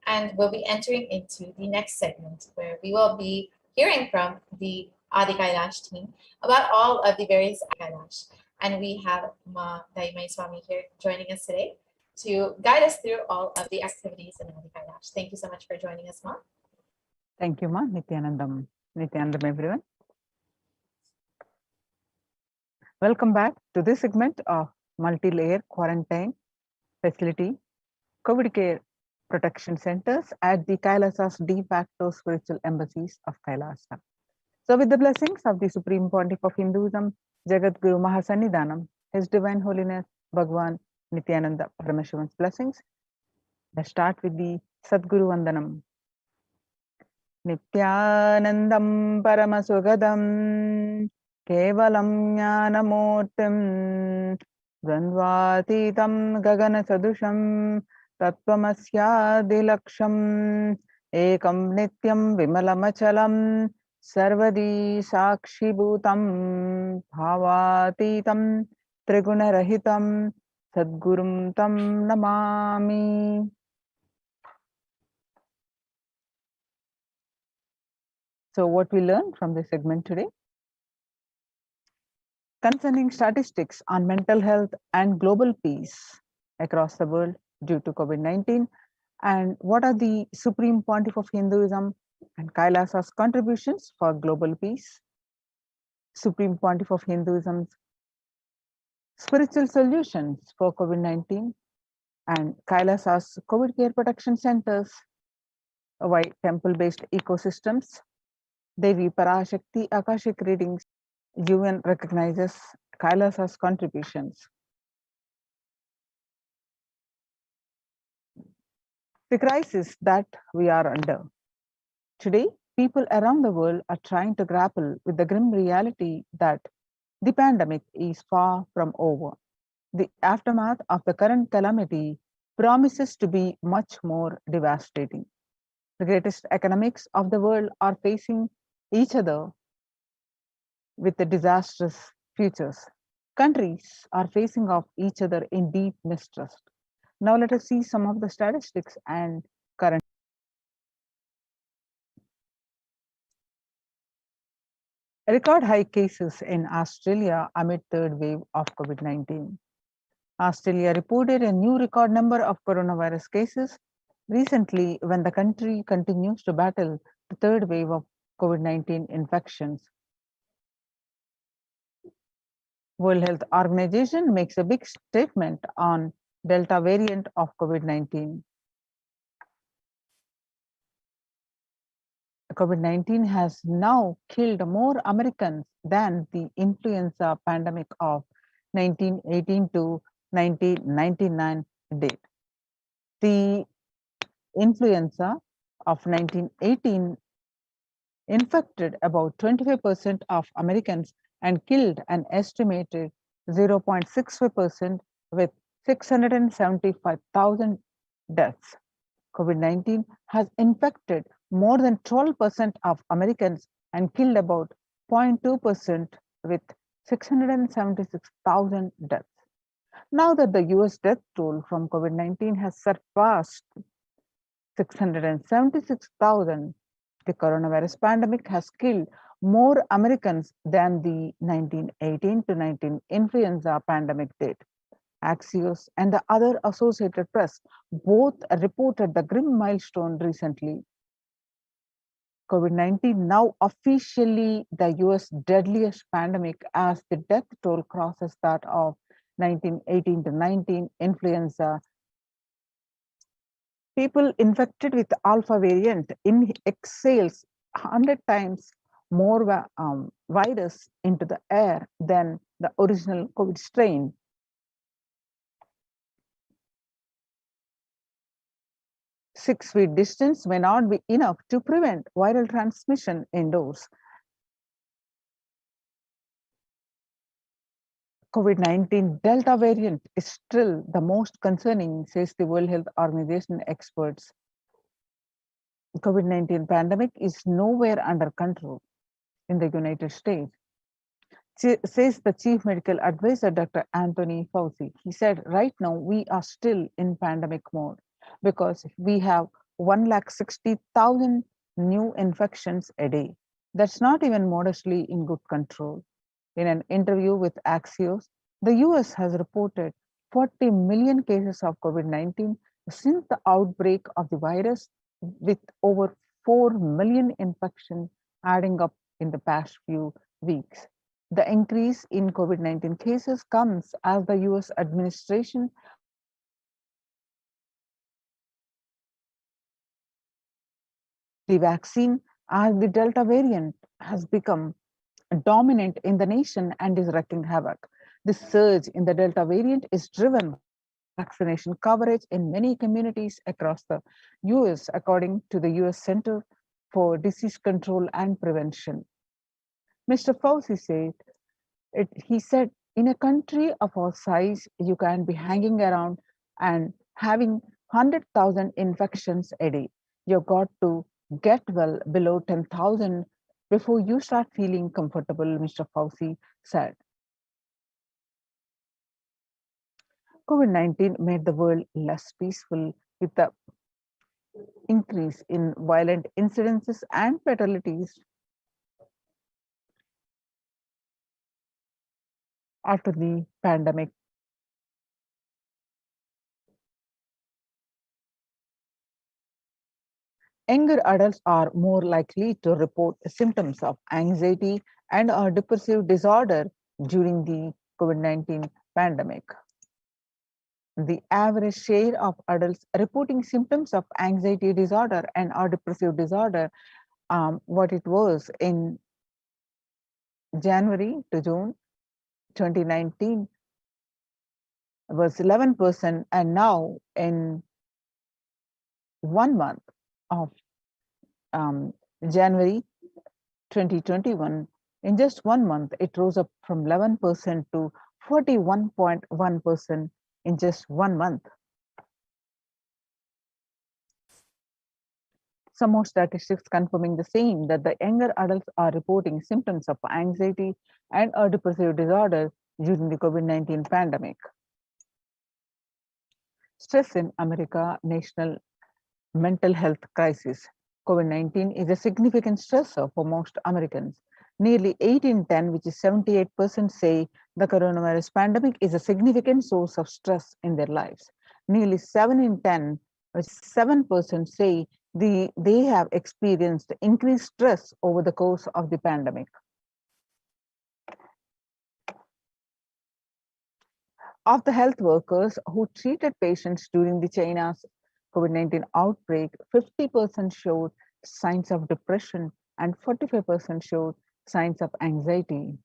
and we'll be entering into the next segment where we will be hearing from the Adi Kailash team about all of the various Kailash. And we have Ma Daimai Swami here joining us today to guide us through all of the activities in Adi Kailash. Thank you so much for joining us, Ma. Thank you, Ma. Nithyanandam, everyone. Welcome back to this segment of multi-layer quarantine facility COVID care protection centers at the Kailasa's de facto spiritual embassies of Kailasa. So with the blessings of the Supreme Pontiff of Hinduism, Jagat Guru Mahasannidhanam, His Divine Holiness Bhagwan Nithyananda Paramashivan's blessings, let's start with the Sadguru Vandanam. Nithyanandam Paramasogadam केवलं ज्ञानमूर्तिं द्वन्द्वातीतं गगनसदृशं तत्त्वमस्यादिलक्ष्यम् एकं नित्यं विमलमचलं सर्वदी साक्षिभूतं भावातीतं त्रिगुणरहितं सद्गुरुं तं Namami. So what we learned from this segment today? Concerning statistics on mental health and global peace across the world due to COVID-19, and what are the Supreme Pontiff of Hinduism and Kailasa's contributions for global peace, Supreme Pontiff of Hinduism's spiritual solutions for COVID-19, and Kailasa's COVID care protection centers, why temple-based ecosystems, Devi Parashakti Akashic readings. UN recognizes Kailasa's contributions. The crisis that we are under. Today, people around the world are trying to grapple with the grim reality that the pandemic is far from over. The aftermath of the current calamity promises to be much more devastating. The greatest economics of the world are facing each other with the disastrous futures. Countries are facing off each other in deep mistrust. Now let us see some of the statistics and current. Record high cases in Australia amid third wave of COVID-19. Australia reported a new record number of coronavirus cases recently when the country continues to battle the third wave of COVID-19 infections. World Health Organization makes a big statement on Delta variant of COVID-19. COVID-19 has now killed more Americans than the influenza pandemic of 1918 to 1999 did. The influenza of 1918 infected about 25% of Americans and killed an estimated 0.65% with 675,000 deaths. COVID-19 has infected more than 12% of Americans and killed about 0.2% with 676,000 deaths. Now that the US death toll from COVID-19 has surpassed 676,000, the coronavirus pandemic has killed more Americans than the 1918 to 19 influenza pandemic did. Axios and the other Associated Press both reported the grim milestone recently. COVID-19 now officially the US deadliest pandemic as the death toll crosses that of 1918 to 19 influenza. People infected with alpha variant exhales 100 times more virus into the air than the original COVID strain. Six-feet distance may not be enough to prevent viral transmission indoors. COVID-19 Delta variant is still the most concerning, says the World Health Organization experts. COVID-19 pandemic is nowhere under control in the United States, says the Chief Medical Advisor, Dr. Anthony Fauci. He said, right now we are still in pandemic mode because we have 160,000 new infections a day. That's not even modestly in good control. In an interview with Axios, the US has reported 40 million cases of COVID-19 since the outbreak of the virus, with over 4 million infections adding up in the past few weeks. The increase in COVID-19 cases comes as the US administration the vaccine as the Delta variant has become dominant in the nation and is wreaking havoc. This surge in the Delta variant is driven by vaccination coverage in many communities across the US, according to the US Center for Disease Control and Prevention. Mr. Fauci said He said, in a country of our size, you can be hanging around and having 100,000 infections a day. You've got to get well below 10,000 before you start feeling comfortable, Mr. Fauci said. COVID-19 made the world less peaceful with the increase in violent incidences and fatalities after the pandemic. Younger adults are more likely to report symptoms of anxiety and or depressive disorder during the COVID-19 pandemic. The average share of adults reporting symptoms of anxiety disorder and or depressive disorder, what it was in January to June 2019 was 11%, and now in 1 month of January 2021, in just 1 month, it rose up from 11% to 41.1% in just 1 month. Some more statistics confirming the same, that the younger adults are reporting symptoms of anxiety and or depressive disorder during the COVID-19 pandemic. Stress in America, national mental health crisis. COVID-19 is a significant stressor for most Americans. Nearly 8 in 10, which is 78%, say the coronavirus pandemic is a significant source of stress in their lives. Nearly 7 in 10, which is 7%, say they have experienced increased stress over the course of the pandemic. Of the health workers who treated patients during the China's COVID-19 outbreak, 50% showed signs of depression and 45% showed signs of anxiety.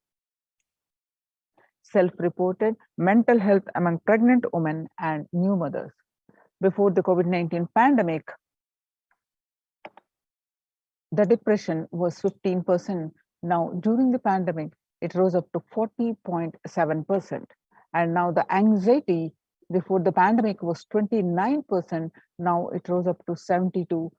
Self-reported mental health among pregnant women and new mothers. Before the COVID-19 pandemic, the depression was 15%. Now, during the pandemic, it rose up to 40.7%. And now the anxiety before the pandemic was 29%. Now it rose up to 72%.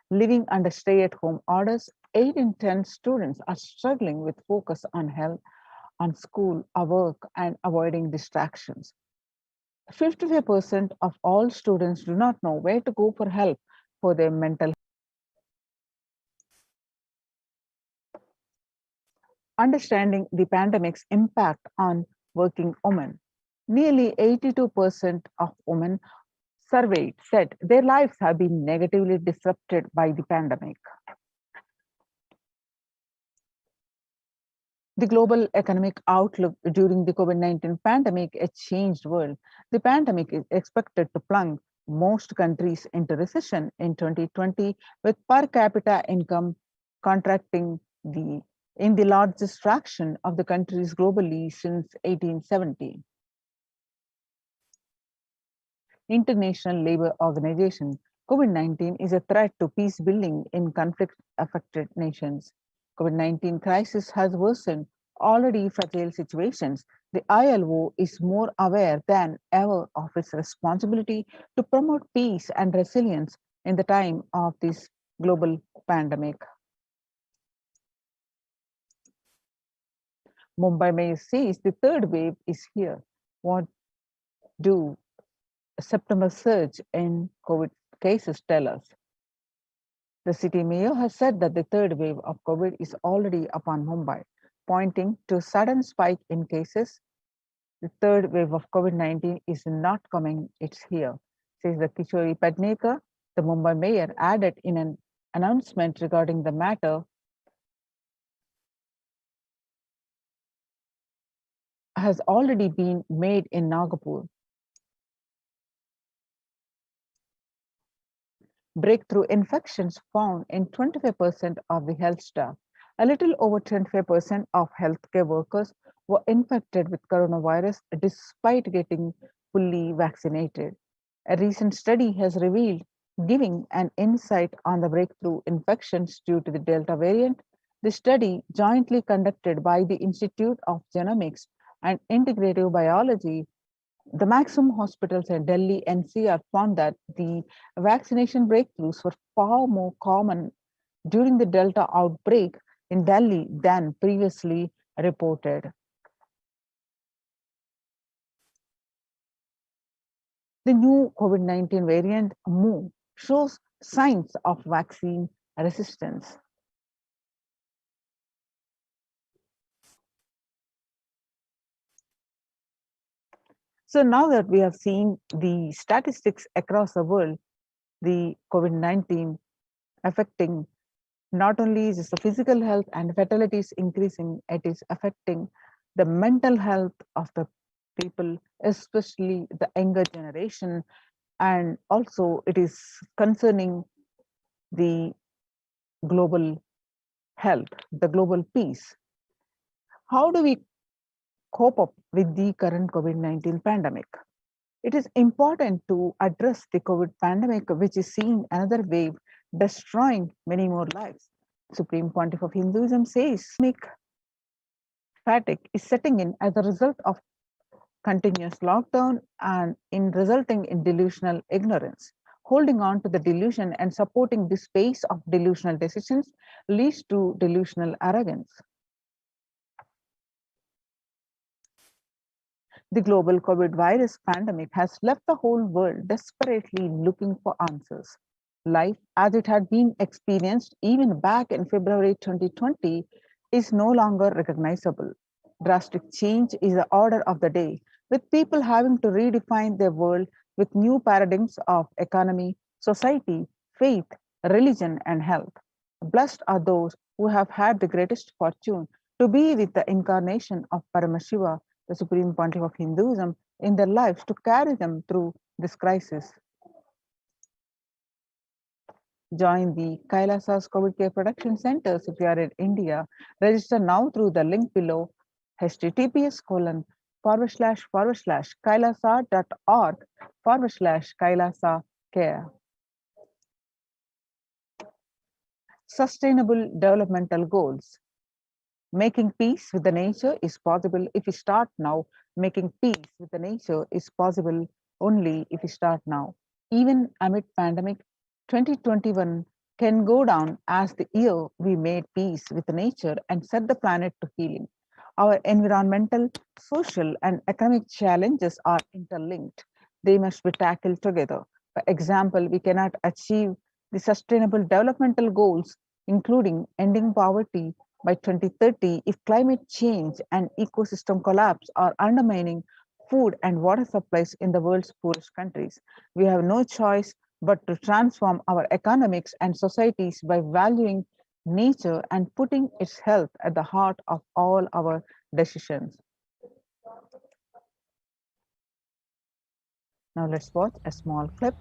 Living under stay-at-home orders, 8 in 10 students are struggling with focus on health, on school, or work, and avoiding distractions. 55% of all students do not know where to go for help for their mental health. Understanding the pandemic's impact on working women. Nearly 82% of women surveyed said their lives have been negatively disrupted by the pandemic. The global economic outlook during the COVID-19 pandemic, a changed world. The pandemic is expected to plunge most countries into recession in 2020, with per capita income contracting in the largest fraction of the countries globally since 1870. International Labour Organization, COVID-19 is a threat to peace building in conflict-affected nations. COVID-19 crisis has worsened already fragile situations. The ILO is more aware than ever of its responsibility to promote peace and resilience in the time of this global pandemic. Mumbai Mayor says the third wave is here. What do September surge in COVID cases tell us? The city mayor has said that the third wave of COVID is already upon Mumbai, pointing to a sudden spike in cases. The third wave of COVID-19 is not coming, it's here, says the Kishori Padnekar. The Mumbai mayor added in an announcement regarding the matter has already been made in Nagpur. Breakthrough infections found in 25% of the health staff. A little over 25% of healthcare workers were infected with coronavirus despite getting fully vaccinated. A recent study has revealed giving an insight on the breakthrough infections due to the Delta variant. The study, jointly conducted by the Institute of Genomics and Integrative Biology, the Maximum hospitals in Delhi NCR, found that the vaccination breakthroughs were far more common during the Delta outbreak in Delhi than previously reported. The new COVID-19 variant Mu shows signs of vaccine resistance. So now that we have seen the statistics across the world, the COVID-19 affecting not only just the physical health and fatalities increasing, it is affecting the mental health of the people, especially the younger generation, and also it is concerning the global health, the global peace. How do we cope up with the current COVID-19 pandemic? It is important to address the COVID pandemic, which is seeing another wave destroying many more lives. Supreme Pontiff of Hinduism says fatigue is setting in as a result of continuous lockdown and in resulting in delusional ignorance. Holding on to the delusion and supporting this pace of delusional decisions leads to delusional arrogance. The global COVID virus pandemic has left the whole world desperately looking for answers. Life, as it had been experienced even back in February 2020, is no longer recognizable. Drastic change is the order of the day, with people having to redefine their world with new paradigms of economy, society, faith, religion, and health. Blessed are those who have had the greatest fortune to be with the incarnation of Paramashiva, the Supreme Pontiff of Hinduism, in their lives to carry them through this crisis. Join the Kailasa's COVID Care Production Centers if you are in India. Register now through the link below, https://kailasa.org/kailasa care. Sustainable developmental goals. Making peace with the nature is possible if we start now. Making peace with the nature is possible only if we start now. Even amid pandemic, 2021 can go down as the year we made peace with nature and set the planet to healing. Our environmental, social, and economic challenges are interlinked. They must be tackled together. For example, we cannot achieve the sustainable developmental goals, including ending poverty, by 2030 if climate change and ecosystem collapse are undermining food and water supplies in the world's poorest countries. We have no choice but to transform our economics and societies by valuing nature and putting its health at the heart of all our decisions. Now let's watch a small clip.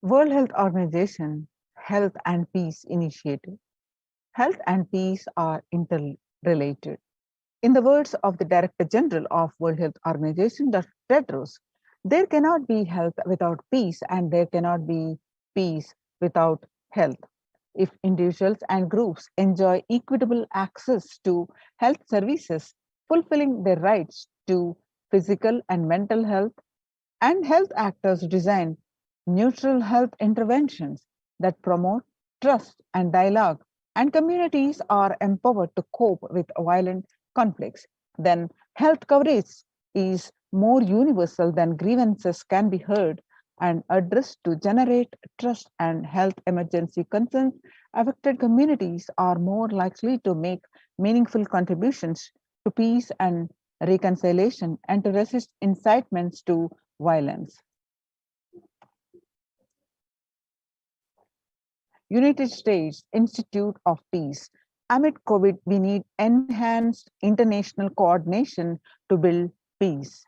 World Health Organization Health and Peace Initiative. Health and peace are interrelated. In the words of the Director General of World Health Organization, Dr. Tedros, there cannot be health without peace, and there cannot be peace without health. If individuals and groups enjoy equitable access to health services, fulfilling their rights to physical and mental health, and health actors design neutral health interventions that promote trust and dialogue, and communities are empowered to cope with violent conflicts, then health coverage is more universal than grievances can be heard and addressed to generate trust, and health emergency concerns. Affected communities are more likely to make meaningful contributions to peace and reconciliation and to resist incitements to violence. United States Institute of Peace. Amid COVID, we need enhanced international coordination to build peace.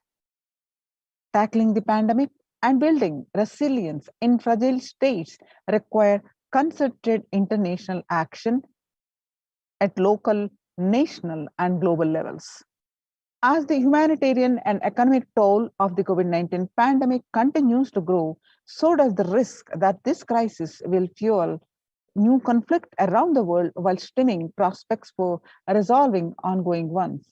Tackling the pandemic and building resilience in fragile states require concerted international action at local, national, and global levels. As the humanitarian and economic toll of the COVID-19 pandemic continues to grow, so does the risk that this crisis will fuel new conflict around the world while stemming prospects for resolving ongoing ones.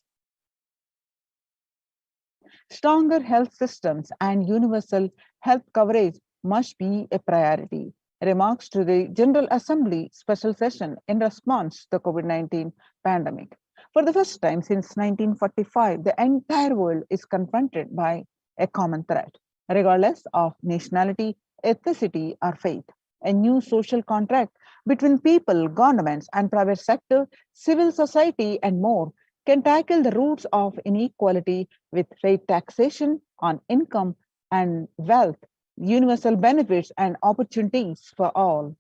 Stronger health systems and universal health coverage must be a priority. Remarks to the General Assembly special session in response to the COVID-19 pandemic. For the first time since 1945, the entire world is confronted by a common threat, regardless of nationality, ethnicity, or faith. A new social contract between people, governments, and private sector, civil society, and more can tackle the roots of inequality with fair taxation on income and wealth, universal benefits, and opportunities for all.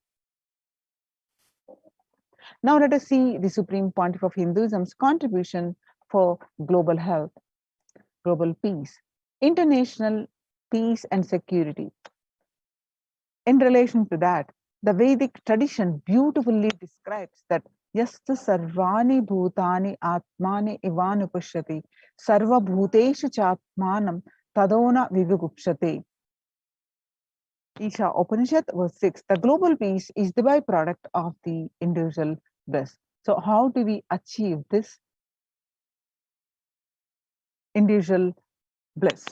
Now let us see the Supreme Pontiff of Hinduism's contribution for global health, global peace, international peace and security. In relation to that, the Vedic tradition beautifully describes that Yasta sarvani bhutani atmani ivanupashyati sarva bhuteshu chatmanam tadona vivigupshate. Isha Upanishad verse 6, the global peace is the byproduct of the individual bliss. So how do we achieve this individual bliss?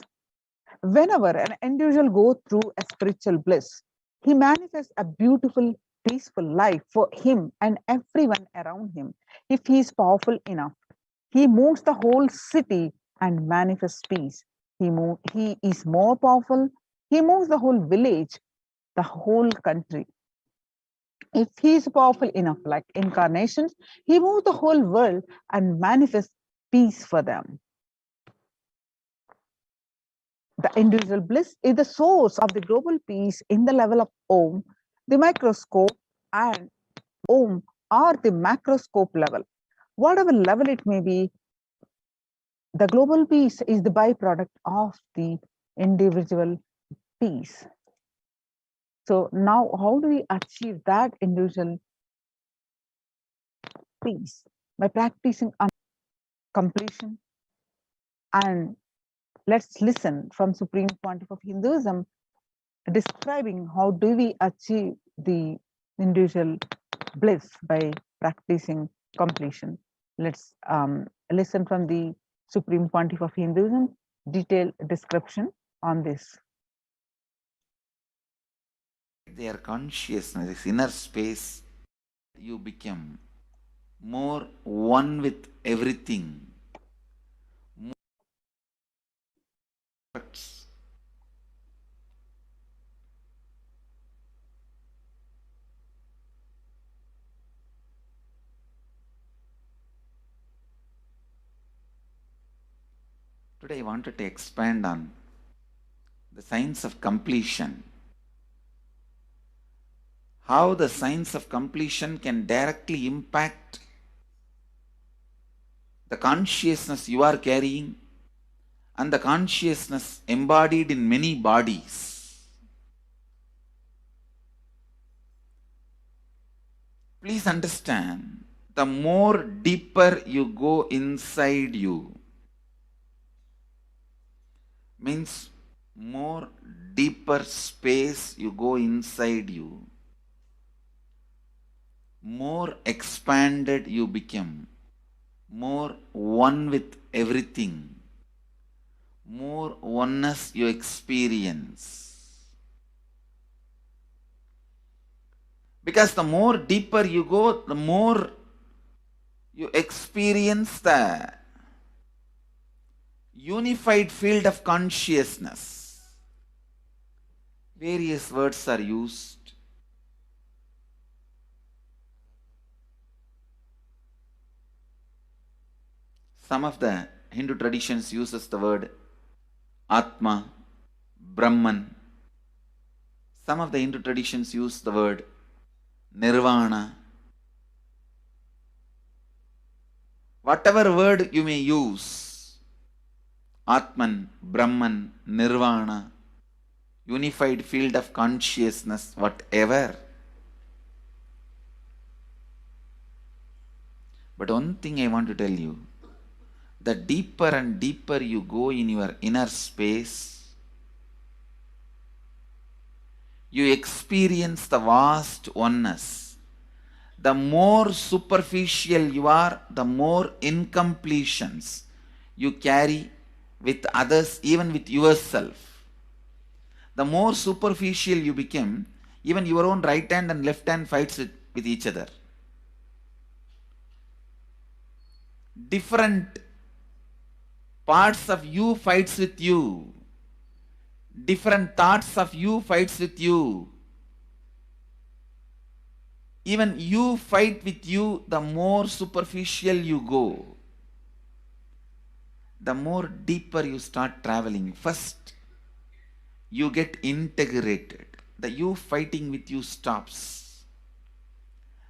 Whenever an individual goes through a spiritual bliss, he manifests a beautiful, peaceful life for him and everyone around him. If he is powerful enough, he moves the whole city and manifests peace. He is more powerful, he moves the whole village, the whole country. If he is powerful enough, like incarnations, he moves the whole world and manifests peace for them. The individual bliss is the source of the global peace in the level of Om, the microscope, and Om or the macroscope level. Whatever level it may be, the global peace is the byproduct of the individual peace. So now how do we achieve that individual peace? By practicing completion. And let's listen from Supreme Pontiff of Hinduism describing how do we achieve the individual bliss by practicing completion. Let's listen from the Supreme Pontiff of Hinduism, detailed description on this. Their consciousness, this inner space, you become more one with everything. Today I wanted to expand on the science of completion. How the science of completion can directly impact the consciousness you are carrying and the consciousness embodied in many bodies. Please understand, the more deeper you go inside you, means more deeper space you go inside you, more expanded you become, more one with everything, more oneness you experience. Because the more deeper you go, the more you experience the unified field of consciousness. Various words are used. Some of the Hindu traditions uses the word Atma, Brahman. Some of the Hindu traditions use the word Nirvana. Whatever word you may use, Atman, Brahman, Nirvana, unified field of consciousness, whatever. But one thing I want to tell you, the deeper and deeper you go in your inner space, you experience the vast oneness. The more superficial you are, the more incompletions you carry with others, even with yourself. The more superficial you become, even your own right hand and left hand fights with each other. Different parts of you fights with you. Different thoughts of you fights with you. Even you fight with you, the more superficial you go, the more deeper you start traveling. First, you get integrated. The you fighting with you stops.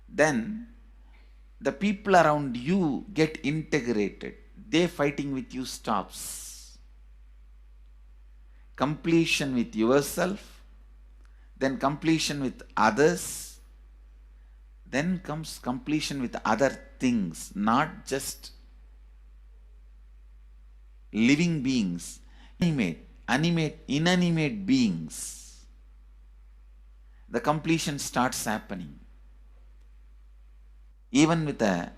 Then, the people around you get integrated. They fighting with you stops. Completion with yourself, then completion with others, then comes completion with other things, not just living beings, inanimate beings. The completion starts happening. Even with the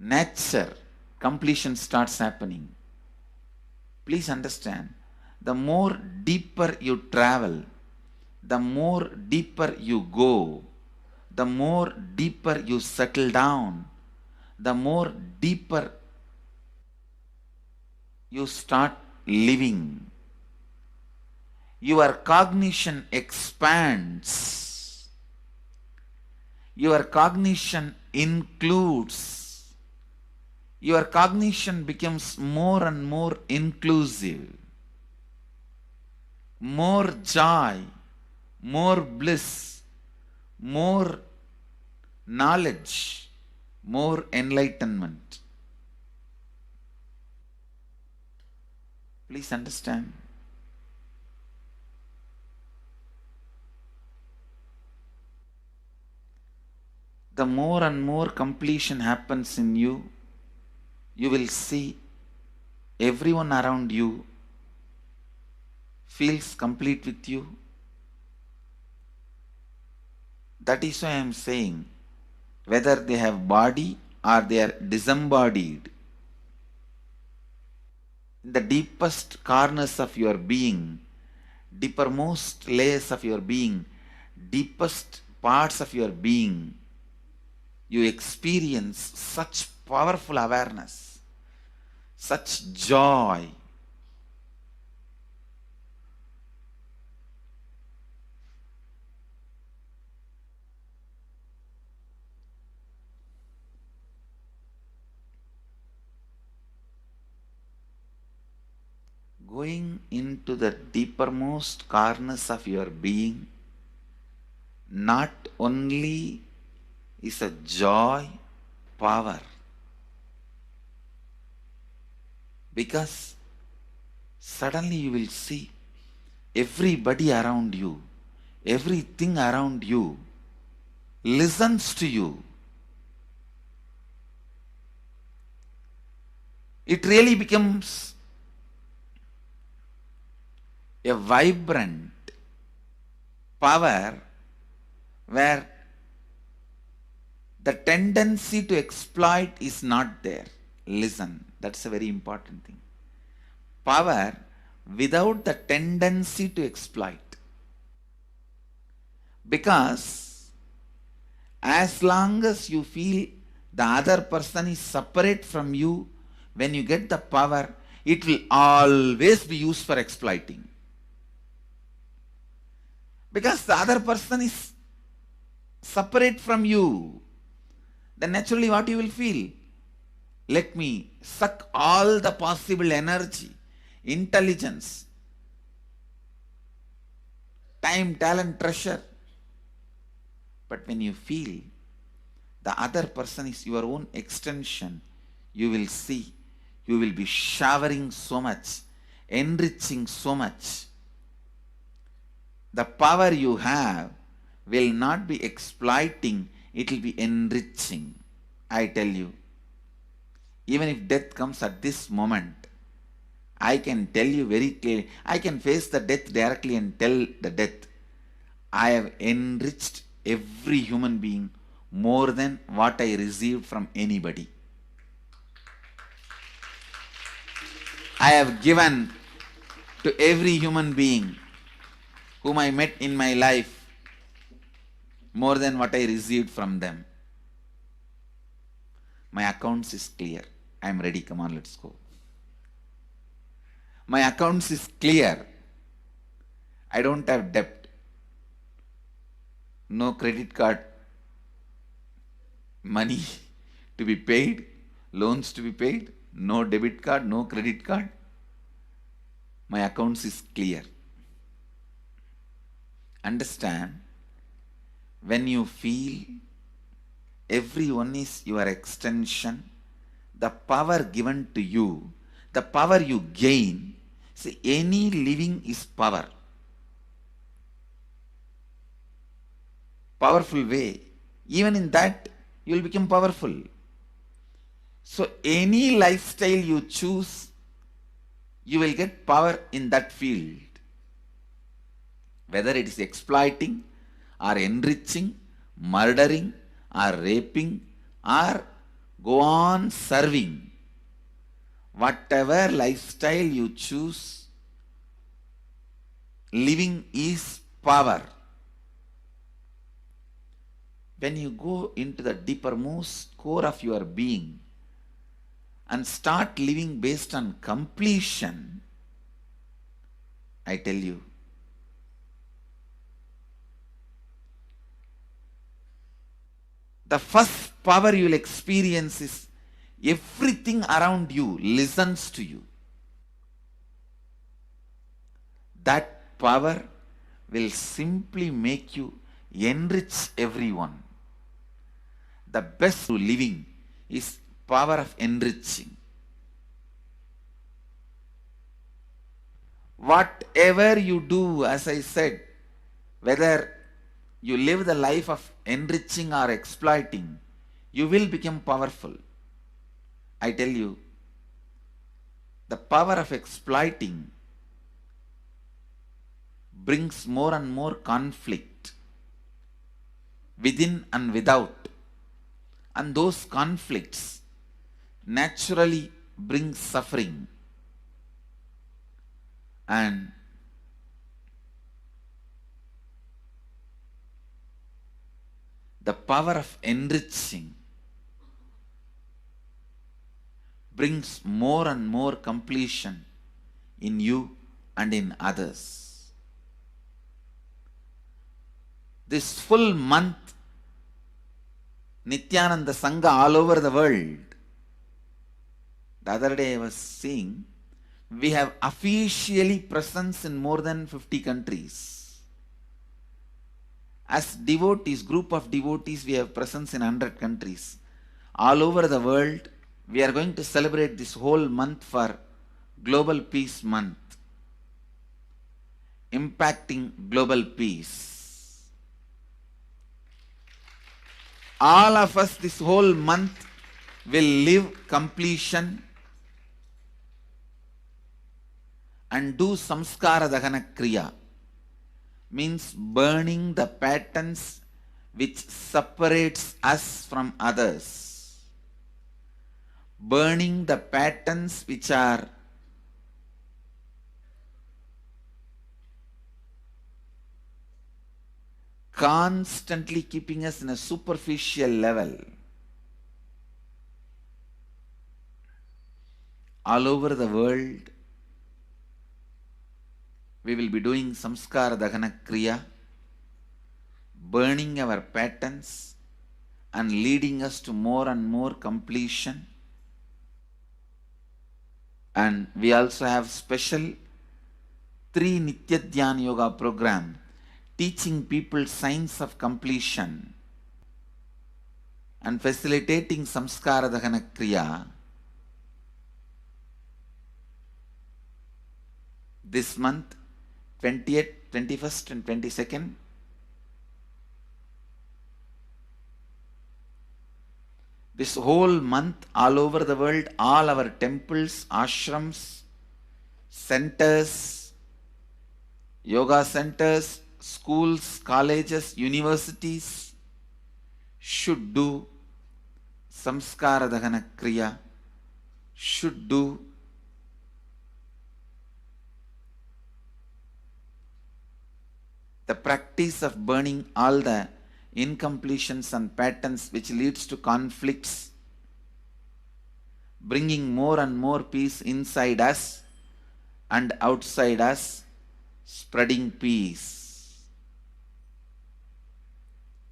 nature, completion starts happening. Please understand, the more deeper you travel, the more deeper you go, the more deeper you settle down, the more deeper you start living. Your cognition expands. Your cognition includes. Your cognition becomes more and more inclusive. More joy, more bliss, more knowledge, more enlightenment. Please understand. The more and more completion happens in you, you will see everyone around you feels complete with you. That is why I am saying, whether they have body or they are disembodied, in the deepest corners of your being, deepermost layers of your being, deepest parts of your being, you experience such powerful awareness, such joy. Going into the deepermost corners of your being not only is a joy, power, because suddenly you will see everybody around you, everything around you listens to you. it really becomes a vibrant power where the tendency to exploit is not there. Listen, that's a very important thing. Power without the tendency to exploit. Because as long as you feel the other person is separate from you, when you get the power, it will always be used for exploiting. Because the other person is separate from you, then naturally what you will feel? Let me suck all the possible energy, intelligence, time, talent, treasure. But when you feel the other person is your own extension, you will see, you will be showering so much, enriching so much. The power you have will not be exploiting, it will be enriching. I tell you, even if death comes at this moment, I can tell you very clearly, I can face the death directly and tell the death, I have enriched every human being more than what I received from anybody. I have given to every human being whom I met in my life more than what I received from them. My accounts is clear. I am ready. Come on, let's go. My accounts is clear. I don't have debt. No credit card money to be paid, loans to be paid, no debit card, no credit card. My accounts is clear. Understand, when you feel everyone is your extension, the power given to you, the power you gain, see, any living is power. Powerful way. Even in that, you will become powerful. So any lifestyle you choose, you will get power in that field. Whether it is exploiting or enriching, murdering or raping or go on serving. Whatever lifestyle you choose, living is power. When you go into the deepermost core of your being and start living based on completion, I tell you, the first power you will experience is everything around you listens to you. That power will simply make you enrich everyone. The best living is power of enriching. Whatever you do, as I said, whether you live the life of enriching or exploiting, you will become powerful. I tell you, the power of exploiting brings more and more conflict within and without. And those conflicts naturally bring suffering. And the power of enriching brings more and more completion in you and in others. This full month, Nithyananda Sangha all over the world. The other day I was seeing, we have officially presence in more than 50 countries. As devotees, group of devotees, we have presence in 100 countries. All over the world, we are going to celebrate this whole month for Global Peace Month, impacting global peace. All of us this whole month will live completion, and do samskara dahana kriya, means burning the patterns which separates us from others, burning the patterns which are constantly keeping us in a superficial level. All over the world, we will be doing samskara dahana kriya, burning our patterns and leading us to more and more completion. And we also have special 3 Nitya Dhyana Yoga program teaching people signs of completion and facilitating samskara dahana kriya. This month, 20th, 21st and 22nd, this whole month, all over the world, all our temples, ashrams, centers, yoga centers, schools, colleges, universities should do samskara dahana kriya, should do the practice of burning all the incompletions and patterns which leads to conflicts, bringing more and more peace inside us and outside us, spreading peace.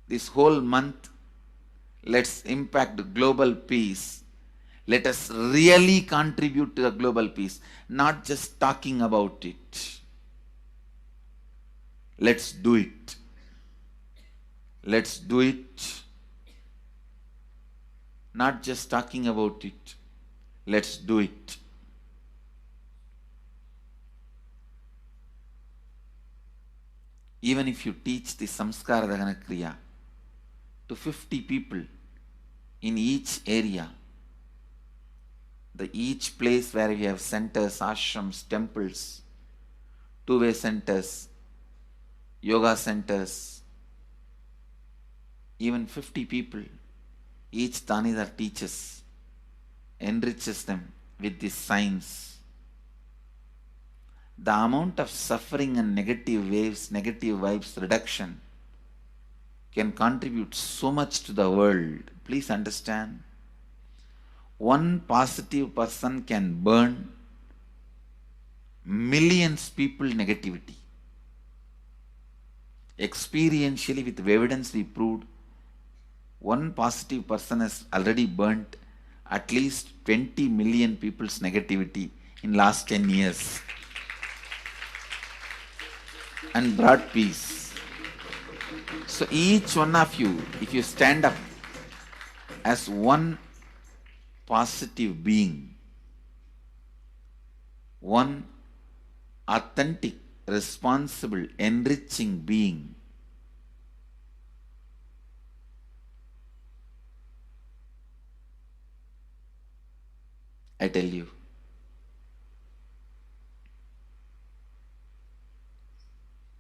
This whole month, let's impact global peace. Let us really contribute to the global peace, not just talking about it. Let's do it. Let's do it. Not just talking about it. Let's do it. Even if you teach the samskara dahana kriya to 50 people in each area, each place where we have centers, ashrams, temples, two-way centers, yoga centers, even 50 people, each Tanidhar teaches, enriches them with these signs. The amount of suffering and negative waves, negative vibes reduction can contribute so much to the world. Please understand. One positive person can burn millions people negativity. Experientially, with evidence we proved, one positive person has already burnt at least 20 million people's negativity in last 10 years and brought peace. So each one of you, if you stand up as one positive being, one authentic, responsible, enriching being, I tell you,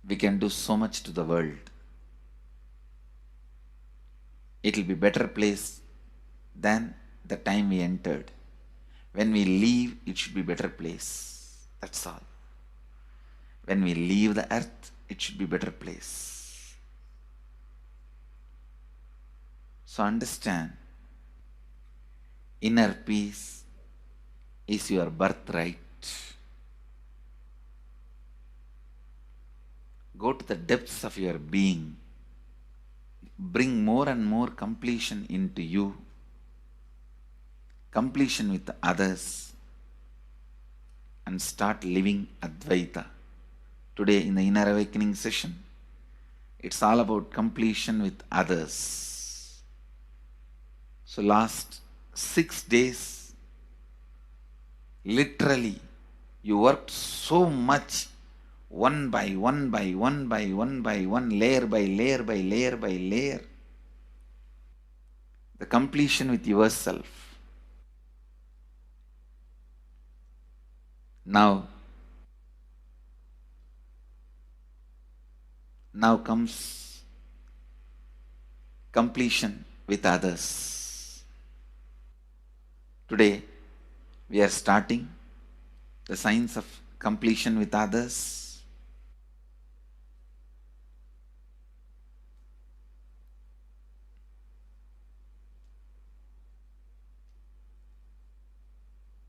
we can do so much to the world. It will be a better place than the time we entered. When we leave, it should be a better place. That's all. When we leave the earth, it should be a better place. So understand, inner peace is your birthright. Go to the depths of your being. Bring more and more completion into you. Completion with others. And start living Advaita. Today in the Inner Awakening session, it's all about completion with others. So last 6 days, literally, you worked so much, one by one by one by one by one, layer by layer by layer by layer. The completion with yourself. Now, Now comes completion with others. Today we are starting the science of completion with others.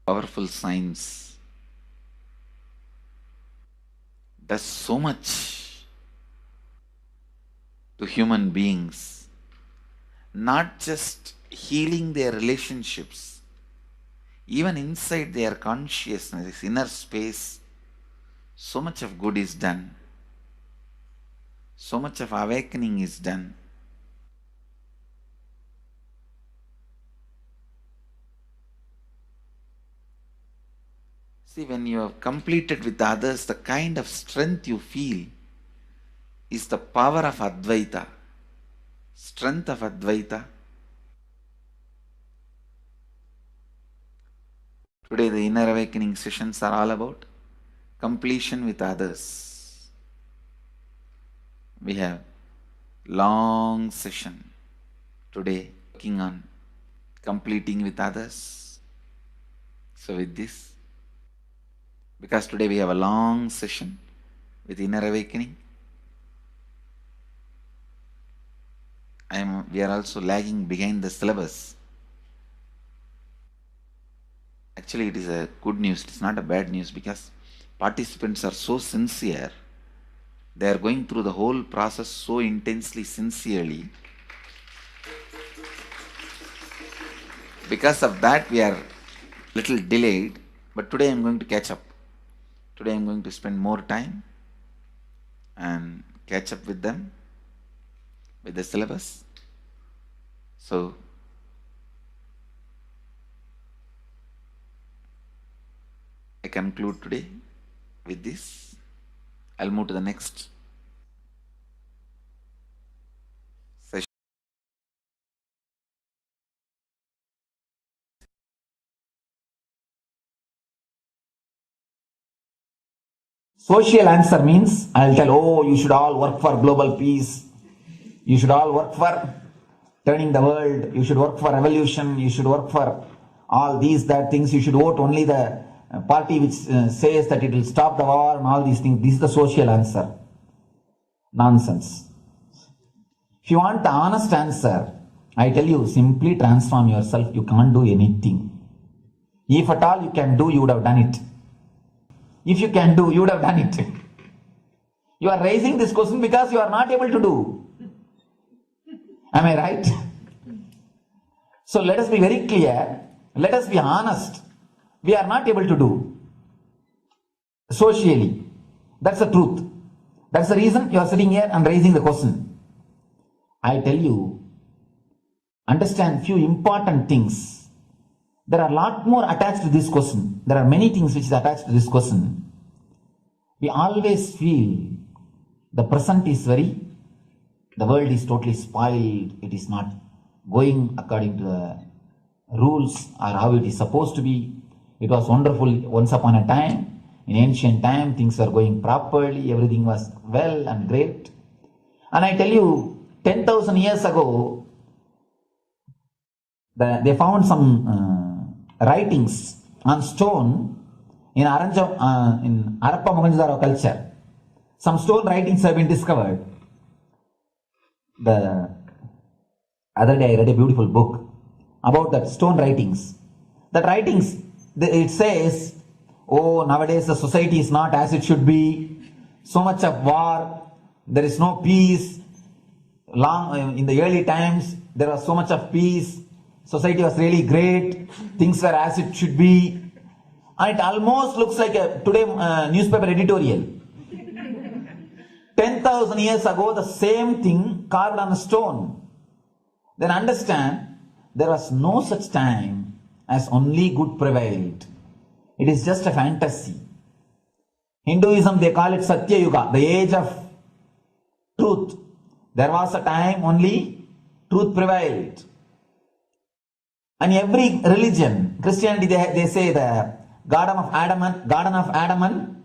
Powerful science does so much to human beings, not just healing their relationships, even inside their consciousness, inner space, so much of good is done, so much of awakening is done. See, when you have completed with others, the kind of strength you feel is the power of Advaita, strength of Advaita. Today the inner awakening sessions are all about completion with others. We have long session today working on completing with others. So with this, because today we have a long session with inner awakening, we are also lagging behind the syllabus. Actually, it is a good news, it's not a bad news, because participants are so sincere. They are going through the whole process so intensely, sincerely. Because of that, we are little delayed, but today I am going to catch up. Today I am going to spend more time and catch up with them, with the syllabus. So, I conclude today with this. I'll move to the next session. Social answer means I'll tell, oh, you should all work for global peace. You should all work for turning the world. You should work for revolution. You should work for all these, that things. You should vote only the party which says that it will stop the war and all these things. This is the social answer. Nonsense. If you want the honest answer, I tell you, simply transform yourself. You can't do anything. If at all you can do, you would have done it. If you can do, you would have done it. You are raising this question because you are not able to do. Am I right? So let us be very clear. Let us be honest. We are not able to do socially. That's the truth. That's the reason you are sitting here and raising the question. I tell you, understand few important things. There are a lot more attached to this question. There are many things which is attached to this question. We always feel the present is the world is totally spoiled. It is not going according to the rules or how it is supposed to be. It was wonderful once upon a time. In ancient time, things were going properly. Everything was well and great. And I tell you, 10,000 years ago, they found some writings on stone in Harappa Mohenjo-daro culture. Some stone writings have been discovered. The other day I read a beautiful book about that stone writings. That writings, it says, oh, nowadays the society is not as it should be. So much of war, there is no peace. In the early times, there was so much of peace. Society was really great. Things were as it should be. And it almost looks like a today newspaper editorial. 10,000 years ago, the same thing carved on a stone. Then understand, there was no such time as only good prevailed. It is just a fantasy. Hinduism, they call it Satya Yuga, the age of truth. There was a time only truth prevailed. And every religion, Christianity, they say the Garden of Adam and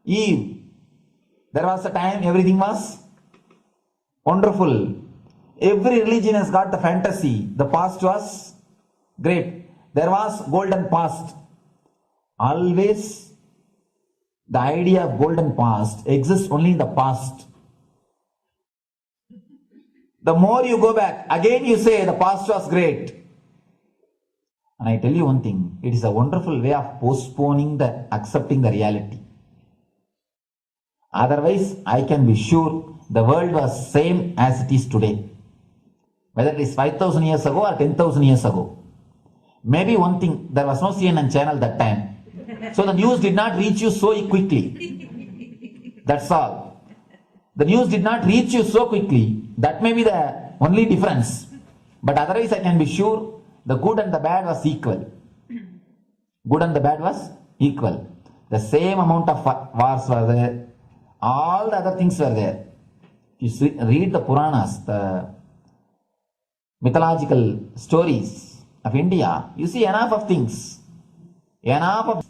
Eve. There was a time everything was wonderful. Every religion has got the fantasy. The past was great. There was golden past. Always the idea of golden past exists only in the past. The more you go back, again you say the past was great. And I tell you one thing, it is a wonderful way of postponing accepting the reality. Otherwise, I can be sure the world was same as it is today. Whether it is 5,000 years ago or 10,000 years ago. Maybe one thing, there was no CNN channel that time. So the news did not reach you so quickly. That's all. The news did not reach you so quickly. That may be the only difference. But otherwise, I can be sure the good and the bad was equal. Good and the bad was equal. The same amount of wars were there. All the other things were there. You read the Puranas, the mythological stories of India, you see enough of things. Enough of.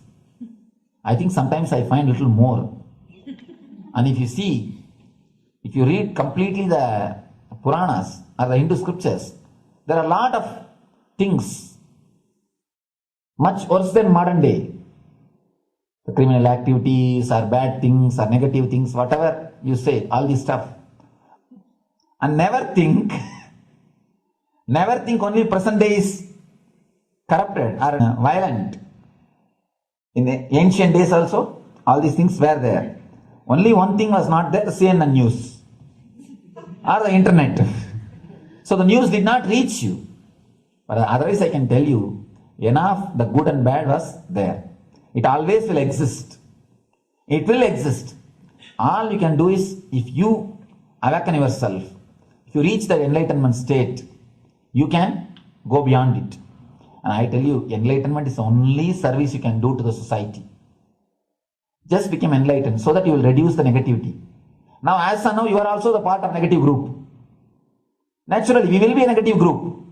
I think sometimes I find a little more. And if you read completely the Puranas or the Hindu scriptures, there are a lot of things much worse than modern day. The criminal activities or bad things or negative things, whatever you say, all this stuff. And never think only present day is corrupted or violent. In the ancient days also, all these things were there. Only one thing was not there, the CNN news or the internet. So the news did not reach you. But otherwise I can tell you, enough the good and bad was there. It always will exist. It will exist. All you can do is, if you awaken yourself, if you reach the enlightenment state, you can go beyond it. And I tell you, enlightenment is the only service you can do to the society. Just become enlightened so that you will reduce the negativity. Now, as of now, you are also the part of negative group. Naturally, we will be a negative group.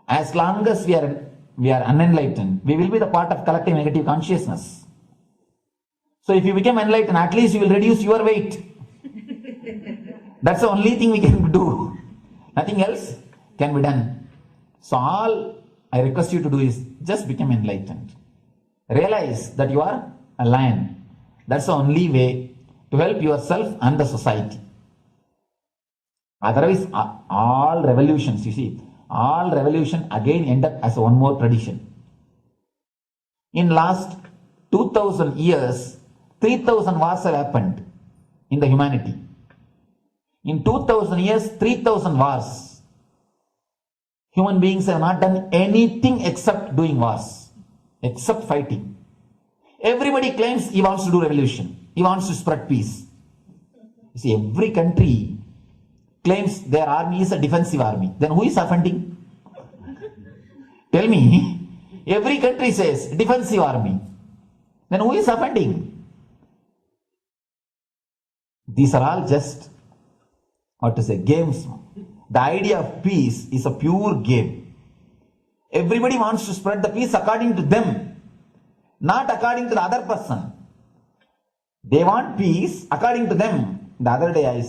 As long as we are unenlightened, we will be the part of collective negative consciousness. So if you become enlightened, at least you will reduce your weight. That's the only thing we can do. Nothing else can be done. So all I request you to do is just become enlightened. Realize that you are a lion. That's the only way to help yourself and the society. Otherwise, all revolutions, you see, all revolution again end up as one more tradition. In last 2000 years, 3000 wars have happened in the humanity. In 2000 years, 3000 wars. Human beings have not done anything except doing wars, except fighting. Everybody claims he wants to do revolution. He wants to spread peace. You see, every country claims their army is a defensive army. Then who is offending? Tell me. Every country says defensive army. Then who is offending? These are all just, games. The idea of peace is a pure game. Everybody wants to spread the peace according to them, not according to the other person. They want peace according to them. The other day I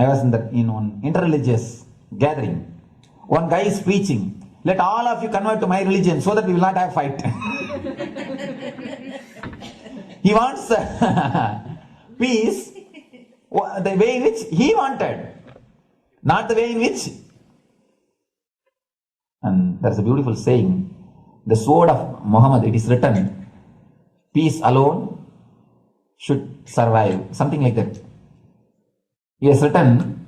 was in one interreligious gathering. One guy is preaching, let all of you convert to my religion so that we will not have fight. He wants peace the way in which he wanted, not the way in which. And there's a beautiful saying, the sword of Muhammad, it is written, peace alone should survive, something like that. He has written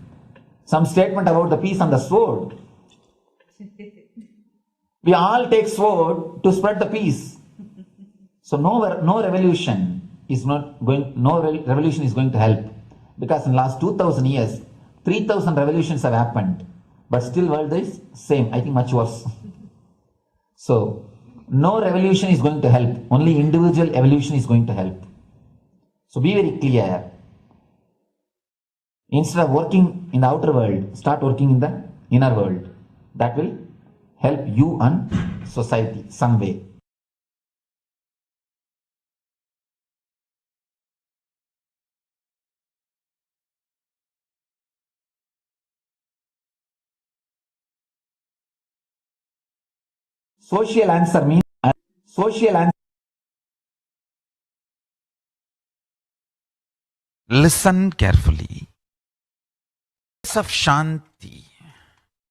some statement about the peace on the sword. We all take sword to spread the peace. So no revolution is going to help, because in the last 2000 years, 3000 revolutions have happened, but still world is same, I think much worse. So no revolution is going to help, only individual evolution is going to help. So be very clear. Instead of working in the outer world, start working in the inner world. That will help you and society some way. Social answer means social answer. Listen carefully. Space of Shanti,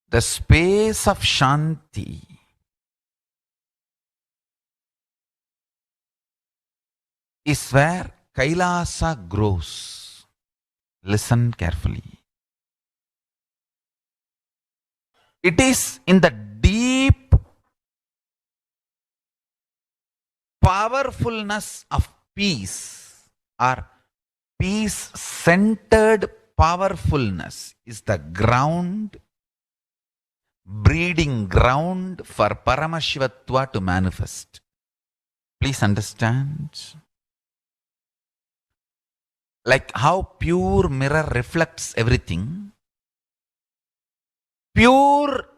the space of Shanti is where Kailasa grows. Listen carefully. It is in the deep powerfulness of peace, or peace-centered powerfulness is the ground, breeding ground for Paramashivatva to manifest. Please understand. Like how pure mirror reflects everything, pure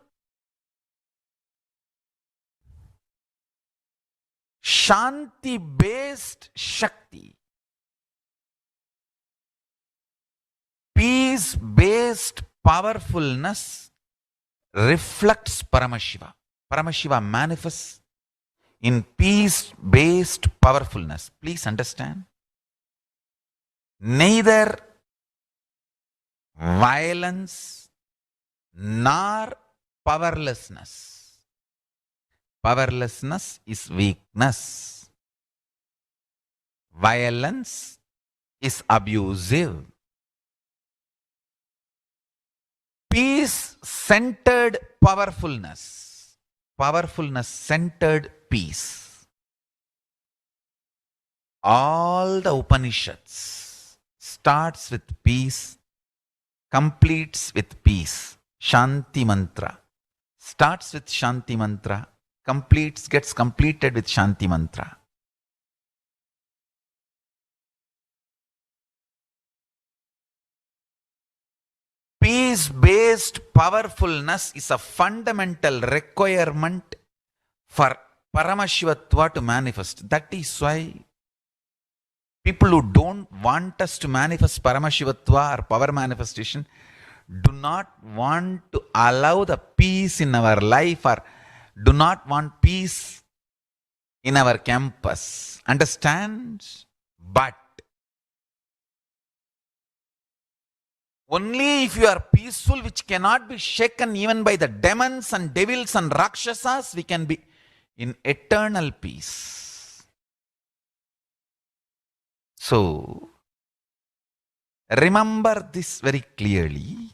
Shanti-based Shakti, peace-based powerfulness reflects Paramashiva. Paramashiva manifests in peace-based powerfulness. Please understand. Neither violence nor powerlessness. Powerlessness is weakness. Violence is abusive. Peace-centered powerfulness. Powerfulness-centered peace. All the Upanishads starts with peace, completes with peace. Shanti mantra. Starts with Shanti mantra, gets completed with Shanti mantra. Peace-based powerfulness is a fundamental requirement for Paramashivatva to manifest. That is why people who don't want us to manifest Paramashivatva or power manifestation do not want to allow the peace in our life, or do not want peace in our campus. Understand? But only if you are peaceful, which cannot be shaken even by the demons and devils and rakshasas, we can be in eternal peace. So, remember this very clearly.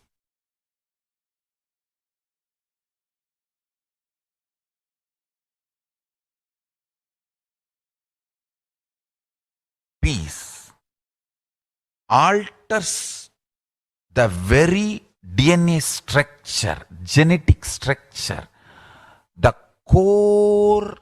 Peace alters the very DNA structure, genetic structure, the core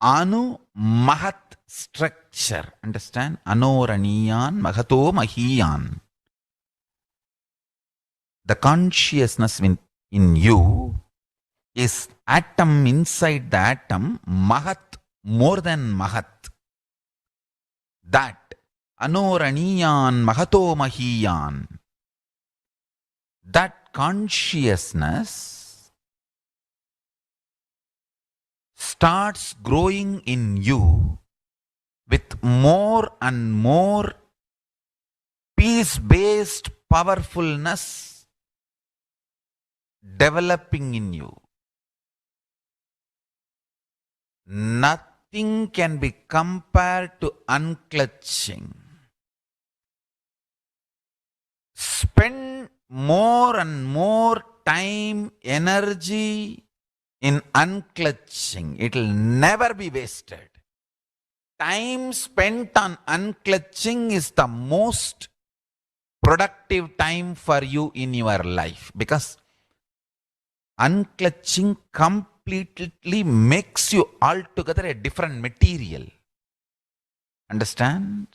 Anu Mahat structure. Understand? Anoraniyan Mahato Mahiyan. The consciousness in you is atom inside the atom, Mahat, more than Mahat. That Anoraniyan Mahato Mahiyan. That consciousness starts growing in you with more and more peace-based powerfulness developing in you. Nothing can be compared to unclutching. Spend more and more time, energy in unclutching. It will never be wasted. Time spent on unclutching is the most productive time for you in your life, because unclutching completely makes you altogether a different material. Understand?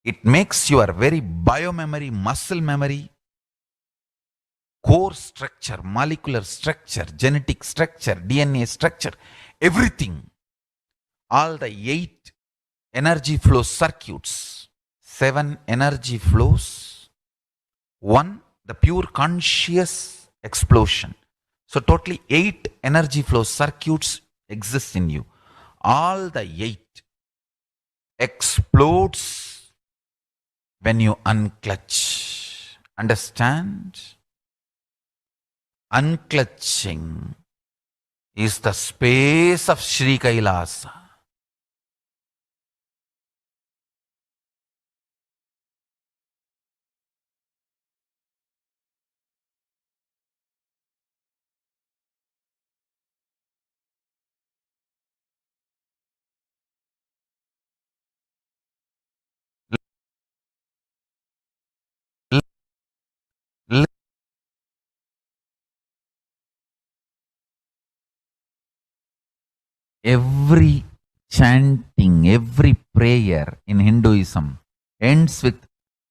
It makes your very biomemory, muscle memory, core structure, molecular structure, genetic structure, DNA structure, everything, all the 8 energy flow circuits 7 energy flows. 1, the pure conscious explosion. So totally 8 energy flow circuits exist in you. All the 8 explodes when you unclutch. Understand? Unclutching is the space of Sri Kailasa. Every chanting, every prayer in Hinduism ends with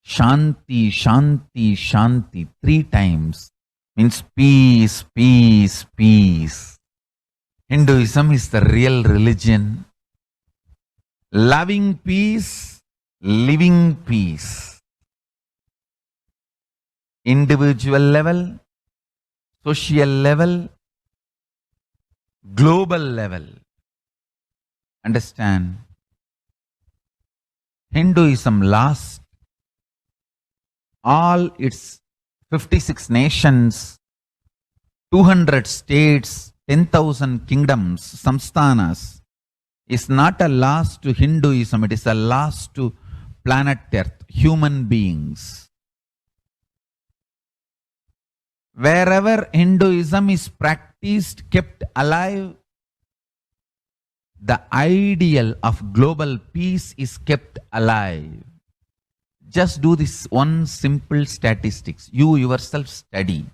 Shanti, Shanti, Shanti 3 times. Means peace, peace, peace. Hinduism is the real religion. Loving peace, living peace. Individual level, social level, global level. Understand? Hinduism lost all its 56 nations, 200 states, 10,000 kingdoms, samsthanas, is not a loss to Hinduism, it is a loss to planet Earth, human beings. Wherever Hinduism is practiced, kept alive, the ideal of global peace is kept alive. Just do this one simple statistics. You yourself study.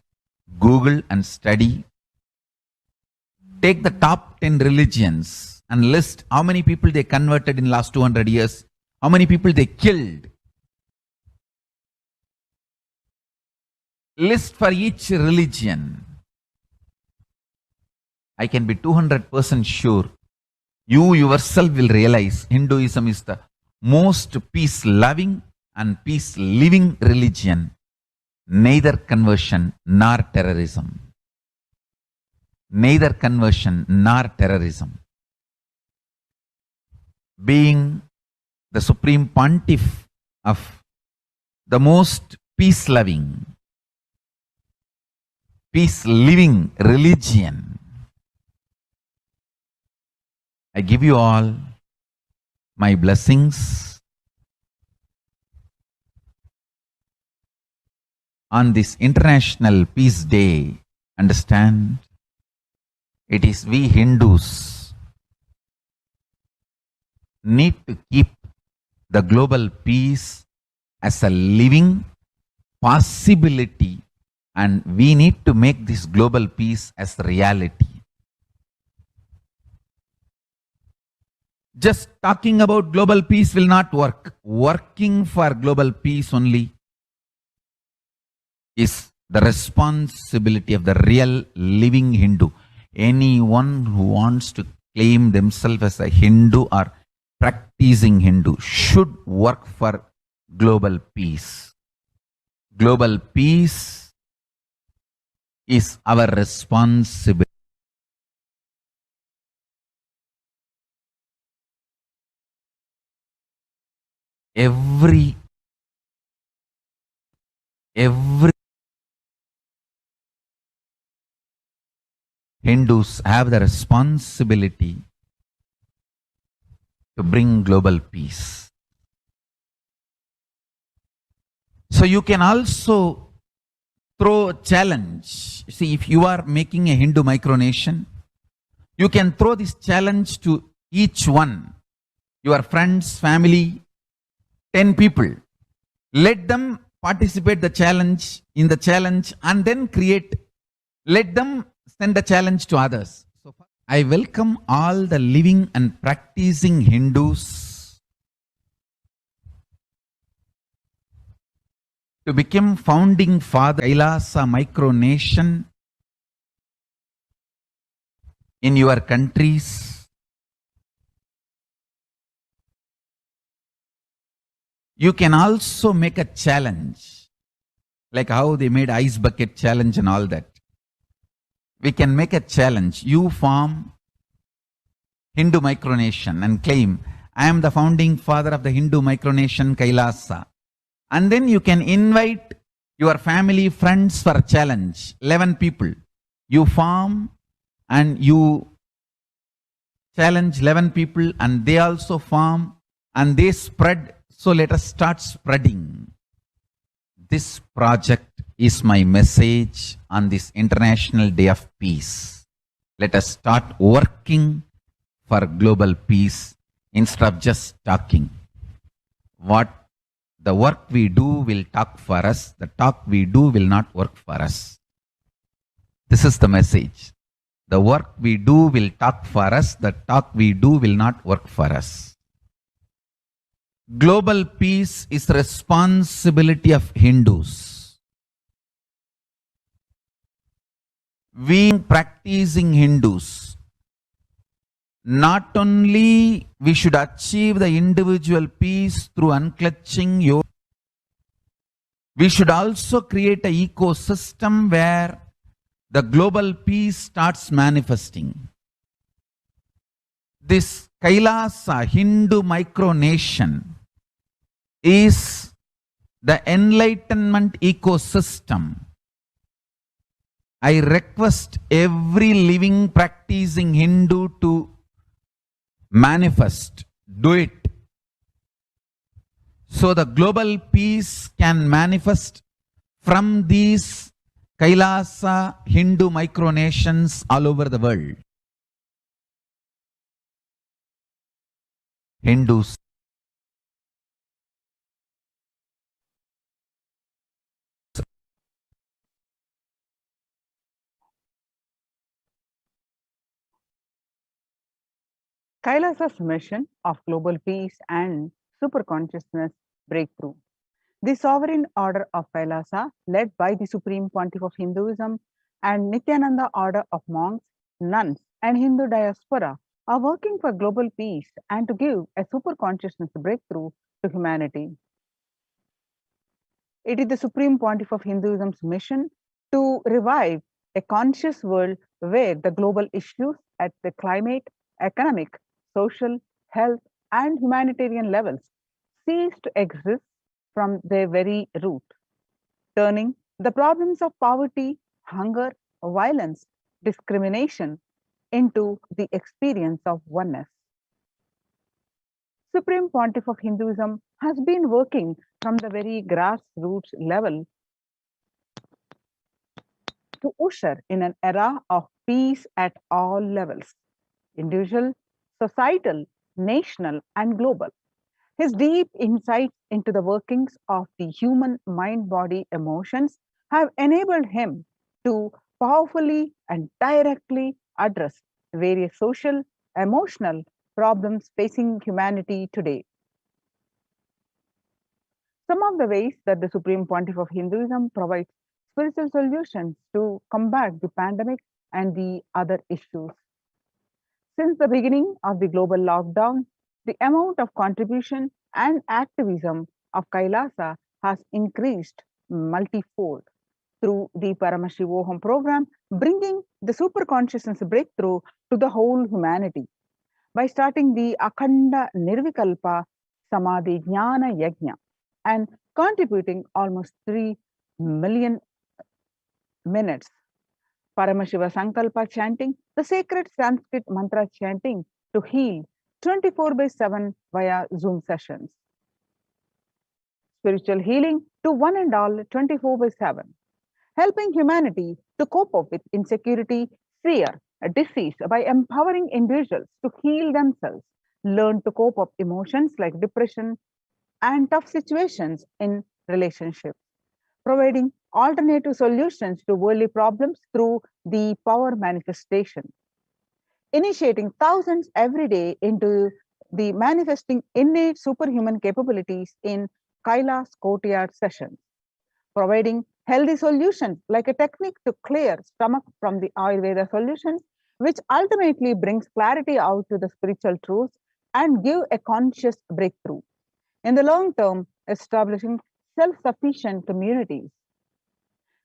Google and study. Take the top 10 religions and list how many people they converted in last 200 years, how many people they killed. List for each religion. I can be 200% sure. You yourself will realize Hinduism is the most peace-loving and peace-living religion. Neither conversion nor terrorism. Neither conversion nor terrorism. Being the supreme pontiff of the most peace-loving, peace-living religion, I give you all my blessings on this International Peace Day. Understand? It is we Hindus need to keep the global peace as a living possibility, and we need to make this global peace as reality. Just talking about global peace will not work. Working for global peace only is the responsibility of the real living Hindu. Anyone who wants to claim themselves as a Hindu or practicing Hindu should work for global peace. Global peace is our responsibility. Every Hindus have the responsibility to bring global peace. So you can also throw a challenge. See, if you are making a Hindu micronation, you can throw this challenge to each one, your friends, family, 10 people. Let them participate in the challenge and then let them send the challenge to others. So I welcome all the living and practicing Hindus to become founding father Kailasa micronation in your countries. You can also make a challenge, like how they made ice bucket challenge and all that. We can make a challenge. You form Hindu micronation and claim, I am the founding father of the Hindu micronation Kailasa. And then you can invite your family, friends for a challenge. 11 people. You form and you challenge 11 people and they also form and they spread. So let us start spreading. This project is my message on this International Day of Peace. Let us start working for global peace instead of just talking. The work we do will talk for us. The talk we do will not work for us. This is the message. The work we do will talk for us. The talk we do will not work for us. Global peace is the responsibility of Hindus. We practicing Hindus, not only we should achieve the individual peace through unclutching yoga, we should also create an ecosystem where the global peace starts manifesting. This Kailasa Hindu micronation is the enlightenment ecosystem. I request every living practicing Hindu to manifest, do it. So the global peace can manifest from these Kailasa Hindu micronations all over the world. Hindus. Kailasa's mission of global peace and superconsciousness breakthrough. The sovereign order of Kailasa, led by the Supreme Pontiff of Hinduism and Nithyananda order of monks, nuns, and Hindu diaspora, are working for global peace and to give a superconsciousness breakthrough to humanity. It is the Supreme Pontiff of Hinduism's mission to revive a conscious world where the global issues at the climate, economic, social, health, and humanitarian levels cease to exist from their very root, turning the problems of poverty, hunger, violence, discrimination into the experience of oneness. Supreme Pontiff of Hinduism has been working from the very grassroots level to usher in an era of peace at all levels, individual, societal, national, and global. His deep insights into the workings of the human mind, body, emotions have enabled him to powerfully and directly address various social, emotional problems facing humanity today. Some of the ways that the Supreme Pontiff of Hinduism provides spiritual solutions to combat the pandemic and the other issues. Since the beginning of the global lockdown, the amount of contribution and activism of Kailasa has increased multifold through the Paramashivoham program, bringing the super consciousness breakthrough to the whole humanity. By starting the Akhanda Nirvikalpa Samadhi Jnana Yajna and contributing almost 3 million minutes Paramashiva Sankalpa chanting, the sacred Sanskrit mantra chanting to heal 24/7 via Zoom sessions. Spiritual healing to one and all 24/7. Helping humanity to cope up with insecurity, fear, disease by empowering individuals to heal themselves, learn to cope up emotions like depression and tough situations in relationships, providing alternative solutions to worldly problems through the power manifestation, initiating thousands every day into the manifesting innate superhuman capabilities in Kailas courtyard sessions, providing healthy solutions like a technique to clear stomach from the Ayurveda solutions, which ultimately brings clarity out to the spiritual truths and give a conscious breakthrough. In the long term, establishing self-sufficient communities,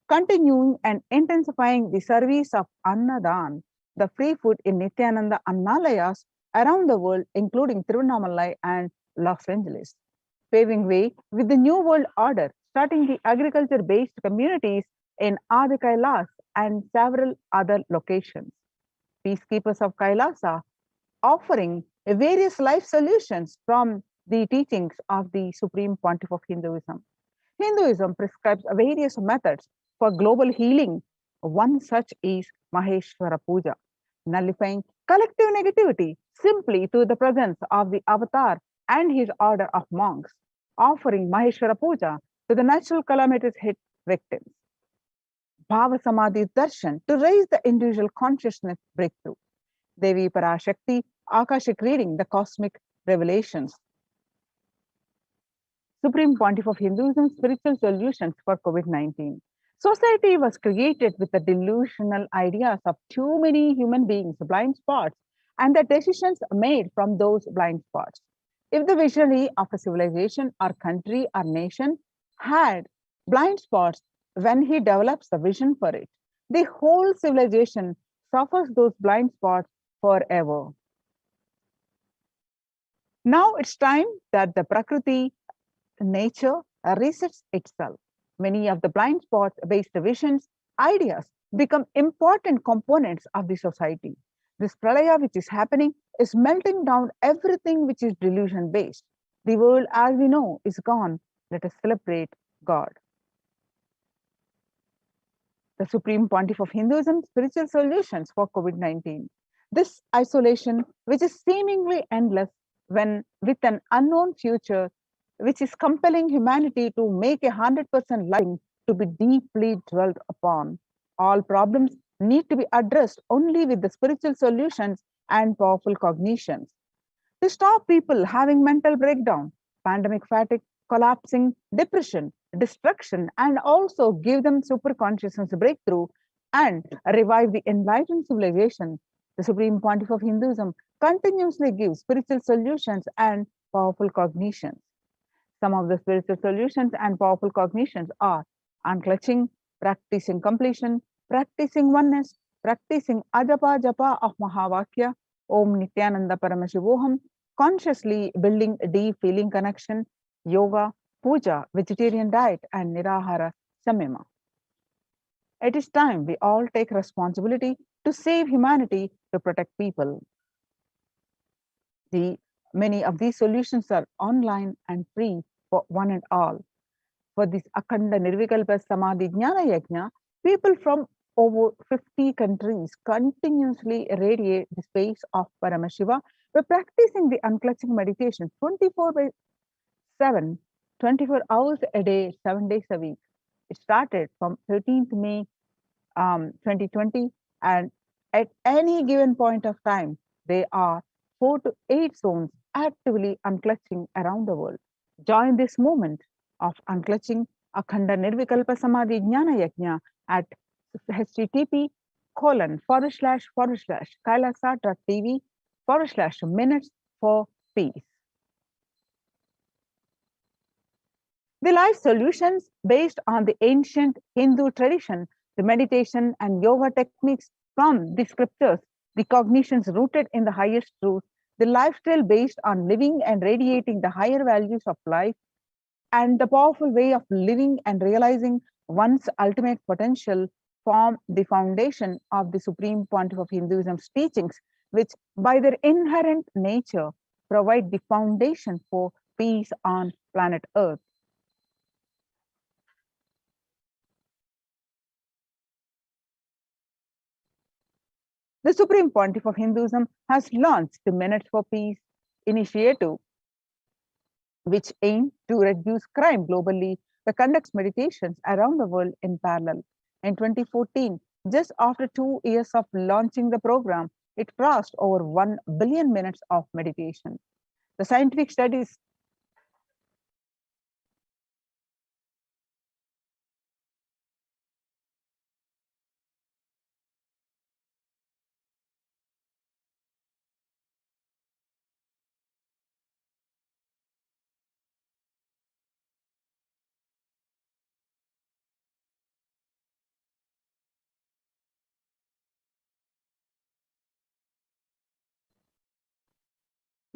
continuing and intensifying the service of Annadan, the free food in Nithyananda Annalayas around the world, including Tiruvannamalai and Los Angeles, paving way with the New World Order, starting the agriculture-based communities in Adi Kailas and several other locations. Peacekeepers of Kailasa offering various life solutions from the teachings of the Supreme Pontiff of Hinduism. Hinduism prescribes various methods for global healing. One such is Maheshwara Puja, nullifying collective negativity simply through the presence of the avatar and his order of monks, offering Maheshwara Puja to the natural calamities hit victims. Bhava Samadhi Darshan to raise the individual consciousness breakthrough. Devi Parashakti, Akashic reading, the cosmic revelations. Supreme Pontiff of Hinduism, spiritual solutions for COVID-19. Society was created with the delusional ideas of too many human beings, blind spots, and the decisions made from those blind spots. If the visionary of a civilization or country or nation had blind spots when he develops the vision for it, the whole civilization suffers those blind spots forever. Now it's time that the Prakriti, nature, resets itself. Many of the blind spot-based visions, ideas become important components of the society. This pralaya which is happening is melting down everything which is delusion-based. The world as we know is gone. Let us celebrate God. The Supreme Pontiff of Hinduism, spiritual solutions for COVID-19. This isolation, which is seemingly endless, when with an unknown future, which is compelling humanity to make 100% life to be deeply dwelt upon. All problems need to be addressed only with the spiritual solutions and powerful cognitions. To stop people having mental breakdown, pandemic fatigue, collapsing, depression, destruction, and also give them super consciousness breakthrough and revive the enlightened civilization, the Supreme Pontiff of Hinduism continuously gives spiritual solutions and powerful cognitions. Some of the spiritual solutions and powerful cognitions are unclutching, practicing completion, practicing oneness, practicing ajapa japa of Mahavakya, Om Nithyananda Paramashivoham, consciously building a deep feeling connection, yoga, puja, vegetarian diet, and nirahara samyama. It is time we all take responsibility to save humanity, to protect people. Many of these solutions are online and free for one and all. For this Akhanda Nirvikalpa Samadhi Jnana Yajna, people from over 50 countries continuously radiate the space of Paramashiva by practicing the unclutching meditation 24/7, 24 hours a day, 7 days a week. It started from 13th May 2020, and at any given point of time, there are 4 to 8 zones actively unclutching around the world. Join this movement of unclutching Akhanda Nirvikalpa Samadhi Jnana Yajna at http://kailasa.tv/minutes for peace. The life solutions based on the ancient Hindu tradition, the meditation and yoga techniques from the scriptures, the cognitions rooted in the highest truth, the lifestyle based on living and radiating the higher values of life, and the powerful way of living and realizing one's ultimate potential form the foundation of the Supreme Pontiff of Hinduism's teachings, which by their inherent nature provide the foundation for peace on planet Earth. The Supreme Pontiff of Hinduism has launched the Minutes for Peace initiative, which aims to reduce crime globally by conducts meditations around the world in parallel. In 2014, just after 2 years of launching the program, it crossed over 1 billion minutes of meditation. The scientific studies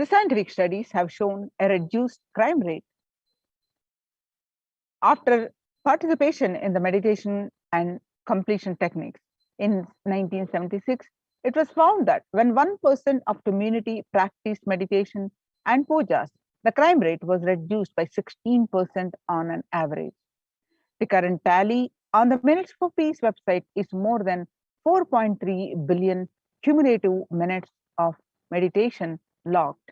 The scientific studies have shown a reduced crime rate. After participation in the meditation and completion techniques in 1976, it was found that when 1% of community practiced meditation and pujas, the crime rate was reduced by 16% on an average. The current tally on the Minutes for Peace website is more than 4.3 billion cumulative minutes of meditation logged,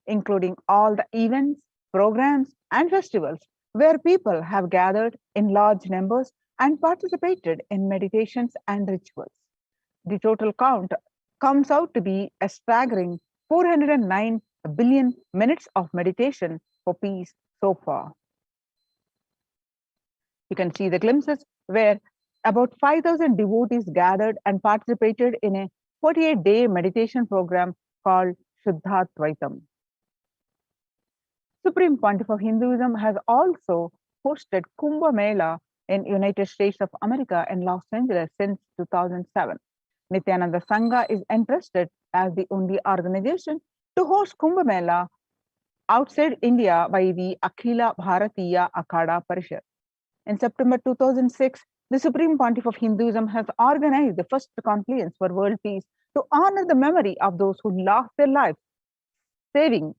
including all the events, programs, and festivals where people have gathered in large numbers and participated in meditations and rituals. The total count comes out to be a staggering 409 billion minutes of meditation for peace so far. You can see the glimpses where about 5,000 devotees gathered and participated in a 48-day meditation program called Shuddhatvaitam. Supreme Pontiff of Hinduism has also hosted Kumbh Mela in United States of America in Los Angeles since 2007. Nithyananda Sangha is entrusted as the only organization to host Kumbh Mela outside India by the Akhila Bharatiya Akhada Parishad. In September 2006, the Supreme Pontiff of Hinduism has organized the first conference for world peace to honor the memory of those who lost their lives saving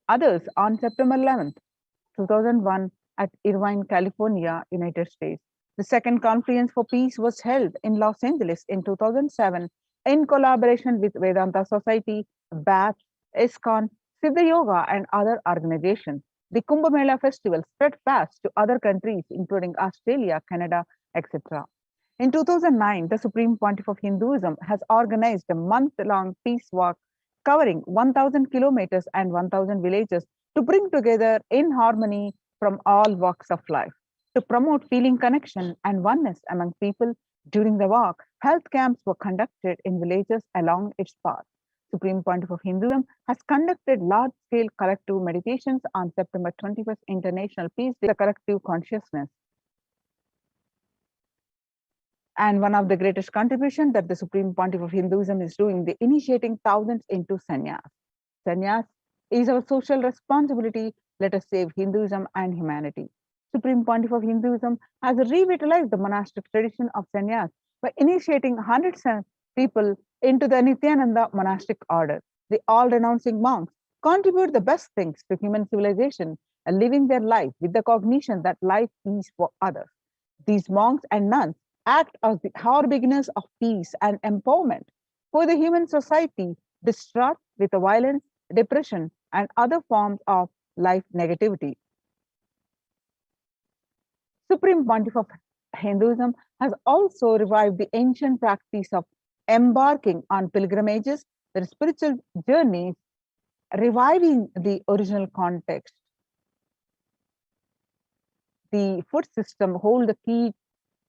others on September 11th, 2001 at Irvine, California, United States. The second Conference for Peace was held in Los Angeles in 2007 in collaboration with Vedanta Society, BAPS, ISKCON, Siddha Yoga, and other organizations. The Kumbh Mela festival spread fast to other countries, including Australia, Canada, etc. In 2009, the Supreme Pontiff of Hinduism has organized a month-long peace walk covering 1,000 kilometers and 1,000 villages to bring together in harmony from all walks of life. To promote feeling connection and oneness among people during the walk, health camps were conducted in villages along its path. Supreme Pontiff of Hinduism has conducted large-scale collective meditations on September 21st International Peace Day, the collective consciousness. And one of the greatest contributions that the Supreme Pontiff of Hinduism is doing, the initiating thousands into sannyas. Sannyas is our social responsibility. Let us save Hinduism and humanity. Supreme Pontiff of Hinduism has revitalized the monastic tradition of sannyas by initiating hundreds of people into the Nithyananda monastic order. The all-renouncing monks contribute the best things to human civilization and living their life with the cognition that life is for others. These monks and nuns act as the harbingers of peace and empowerment for the human society distraught with the violence, depression, and other forms of life negativity. Supreme Pontiff of Hinduism has also revived the ancient practice of embarking on pilgrimages, the spiritual journeys, reviving the original context. The food system hold the key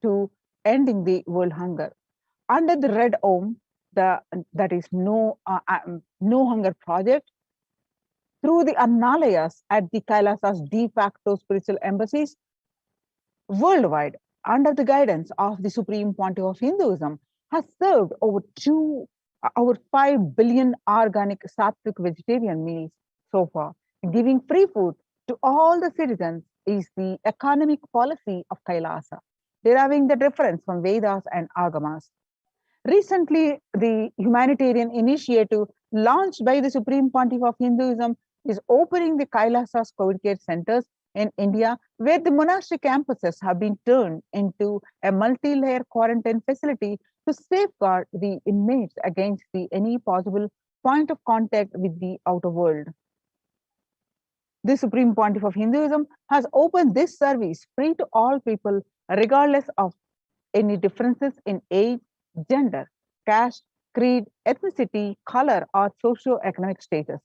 to ending the world hunger. Under the Red Om, that is No Hunger Project, through the Annalayas at the Kailasa's de facto spiritual embassies worldwide, under the guidance of the Supreme Pontiff of Hinduism, has served over 5 billion organic sattvic vegetarian meals so far. Giving free food to all the citizens is the economic policy of Kailasa, deriving the difference from Vedas and Agamas. Recently, the humanitarian initiative launched by the Supreme Pontiff of Hinduism is opening the Kailasa's COVID care centers in India, where the monastic campuses have been turned into a multi-layer quarantine facility to safeguard the inmates against any possible point of contact with the outer world. The Supreme Pontiff of Hinduism has opened this service free to all people, regardless of any differences in age, gender, caste, creed, ethnicity, color, or socio-economic status.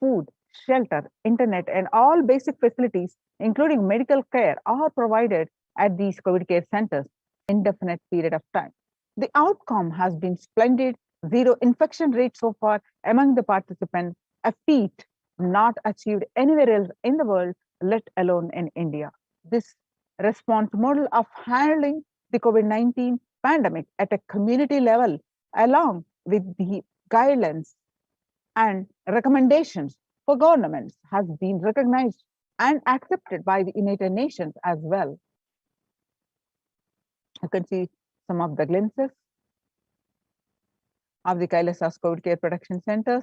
Food, shelter, internet, and all basic facilities, including medical care, are provided at these COVID care centers for an indefinite period of time. The outcome has been splendid. Zero infection rate so far among the participants, a feat not achieved anywhere else in the world, let alone in India. This response model of handling the COVID-19 pandemic at a community level, along with the guidelines and recommendations for governments has been recognized and accepted by the United Nations as well. You can see some of the glimpses of the Kailasas COVID Care Protection Centers.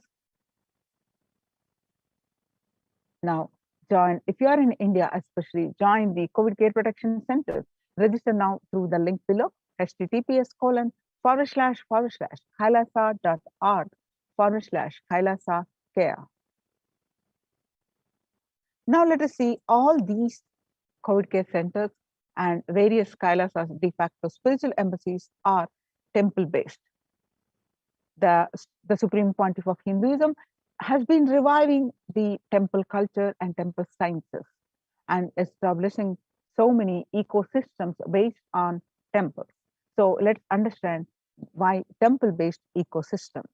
Now, if you are in India, especially, join the COVID Care Protection Centers. Register now through the link below, https://kailasa.org/kailasa care. Now let us see all these COVID care centers and various Kailasas de facto spiritual embassies are temple-based. The Supreme Pontiff of Hinduism has been reviving the temple culture and temple sciences and establishing so many ecosystems based on temples. So let's understand why temple-based ecosystems.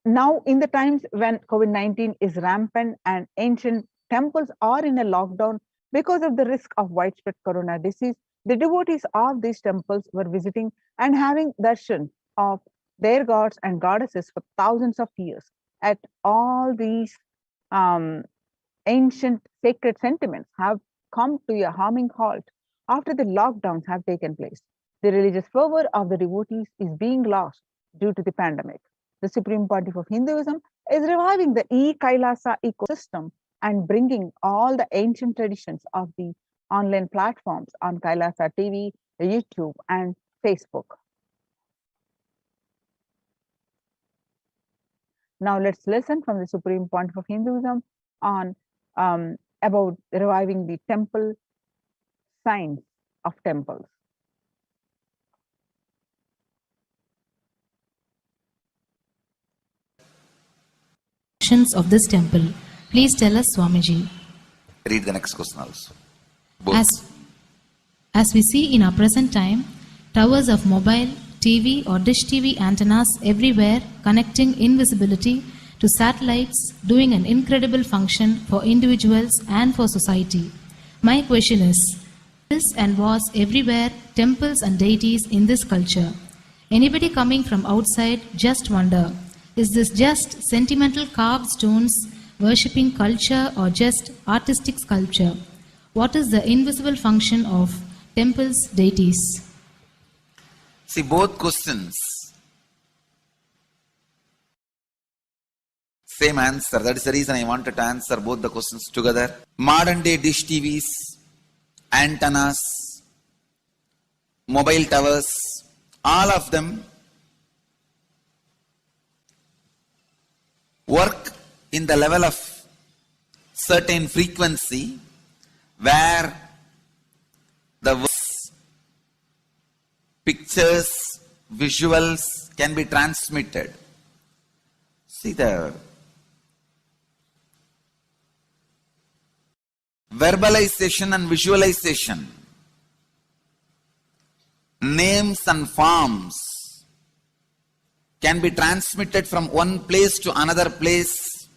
Now, in the times when COVID-19 is rampant and ancient temples are in a lockdown because of the risk of widespread corona disease, the devotees of these temples were visiting and having darshan of their gods and goddesses for thousands of years. At all these ancient sacred sentiments have come to a harming halt after the lockdowns have taken place. The religious fervor of the devotees is being lost due to the pandemic. The Supreme Pontiff of Hinduism is reviving the e-Kailasa ecosystem and bringing all the ancient traditions of the online platforms on Kailasa TV, YouTube, and Facebook. Now let's listen from the Supreme Pontiff of Hinduism on about reviving the temple science of temples. Of this temple. Please tell us, Swamiji. Read the next question also. Both. As we see in our present time, towers of mobile, TV or dish TV antennas everywhere connecting invisibility to satellites, doing an incredible function for individuals and for society. My question is and was everywhere temples and deities in this culture. Anybody coming from outside just wonder, is this just sentimental carved stones, worshipping culture or just artistic sculpture? What is the invisible function of temples, deities? See, both questions, same answer. That is the reason I wanted to answer both the questions together. Modern day dish TVs, antennas, mobile towers, all of them work in the level of certain frequency where the pictures, visuals can be transmitted. See, the verbalization and visualization, names and forms can be transmitted from one place to another place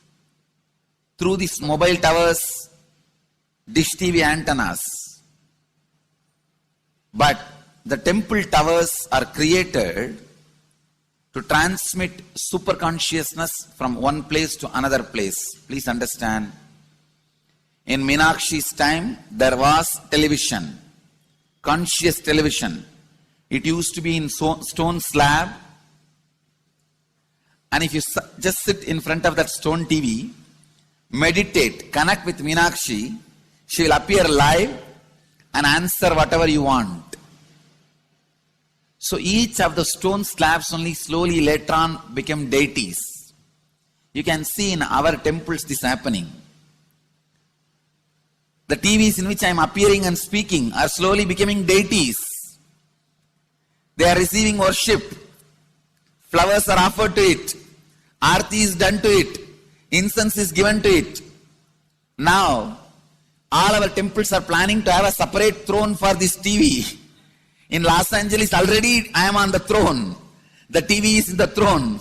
through these mobile towers, dish TV antennas. But the temple towers are created to transmit super consciousness from one place to another place. Please understand. In Meenakshi's time, there was television, conscious television. It used to be in stone slab. And if you just sit in front of that stone TV, meditate, connect with Meenakshi, she will appear live and answer whatever you want. So each of the stone slabs only slowly later on became deities. You can see in our temples this happening. The TVs in which I am appearing and speaking are slowly becoming deities. They are receiving worship. Flowers are offered to it. Aarti is done to it. Incense is given to it. Now, all our temples are planning to have a separate throne for this TV. In Los Angeles, already I am on the throne. The TV is in the throne.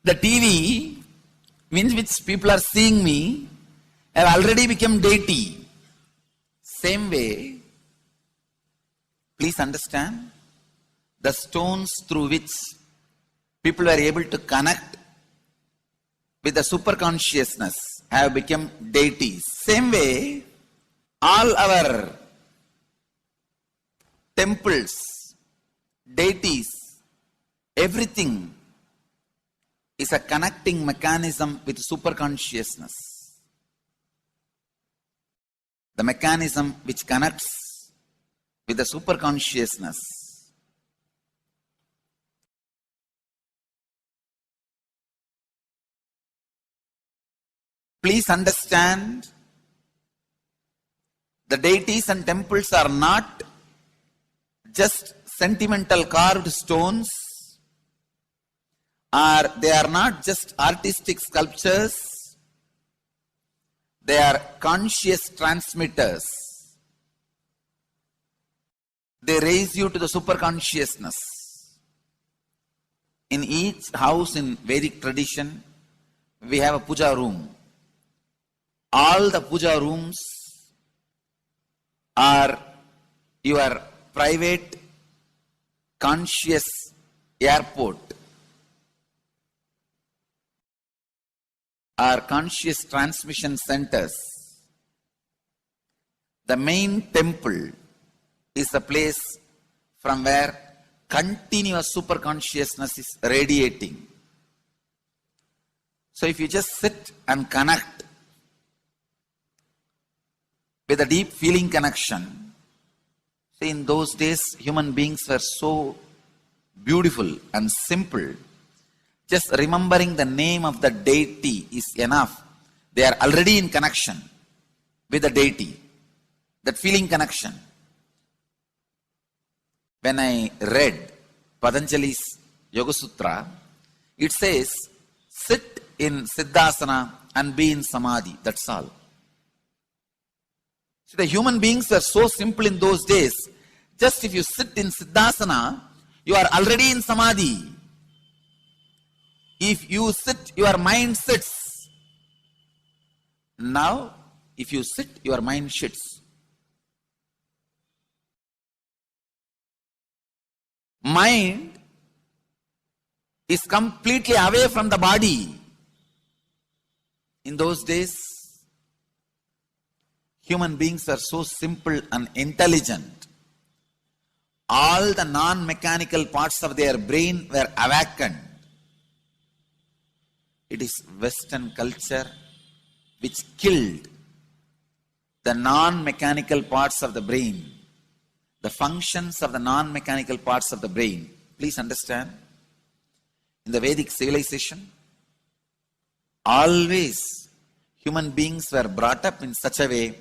The TV, in which people are seeing me, have already become deity. Same way, please understand, the stones through which people were able to connect with the super consciousness, have become deities. Same way, all our temples, deities, everything is a connecting mechanism with super consciousness. The mechanism which connects with the super consciousness. Please understand, the deities and temples are not just sentimental carved stones, or they are not just artistic sculptures, they are conscious transmitters. They raise you to the super consciousness. In each house in Vedic tradition, we have a puja room. All the puja rooms are your private conscious airport, are conscious transmission centers. The main temple is the place from where continuous super consciousness is radiating. So if you just sit and connect with a deep feeling connection, see, in those days human beings were so beautiful and simple. Just remembering the name of the deity is enough. They are already in connection with the deity. That feeling connection. When I read Patanjali's Yoga Sutra, it says, sit in Siddhasana and be in Samadhi. That's all. See, the human beings were so simple in those days. Just if you sit in Siddhasana, you are already in Samadhi. If you sit, your mind sits. Now, if you sit, your mind sits. Mind is completely away from the body. In those days, human beings are so simple and intelligent. All the non-mechanical parts of their brain were awakened. It is Western culture which killed the non-mechanical parts of the brain, the functions of the non-mechanical parts of the brain. Please understand, in the Vedic civilization, always human beings were brought up in such a way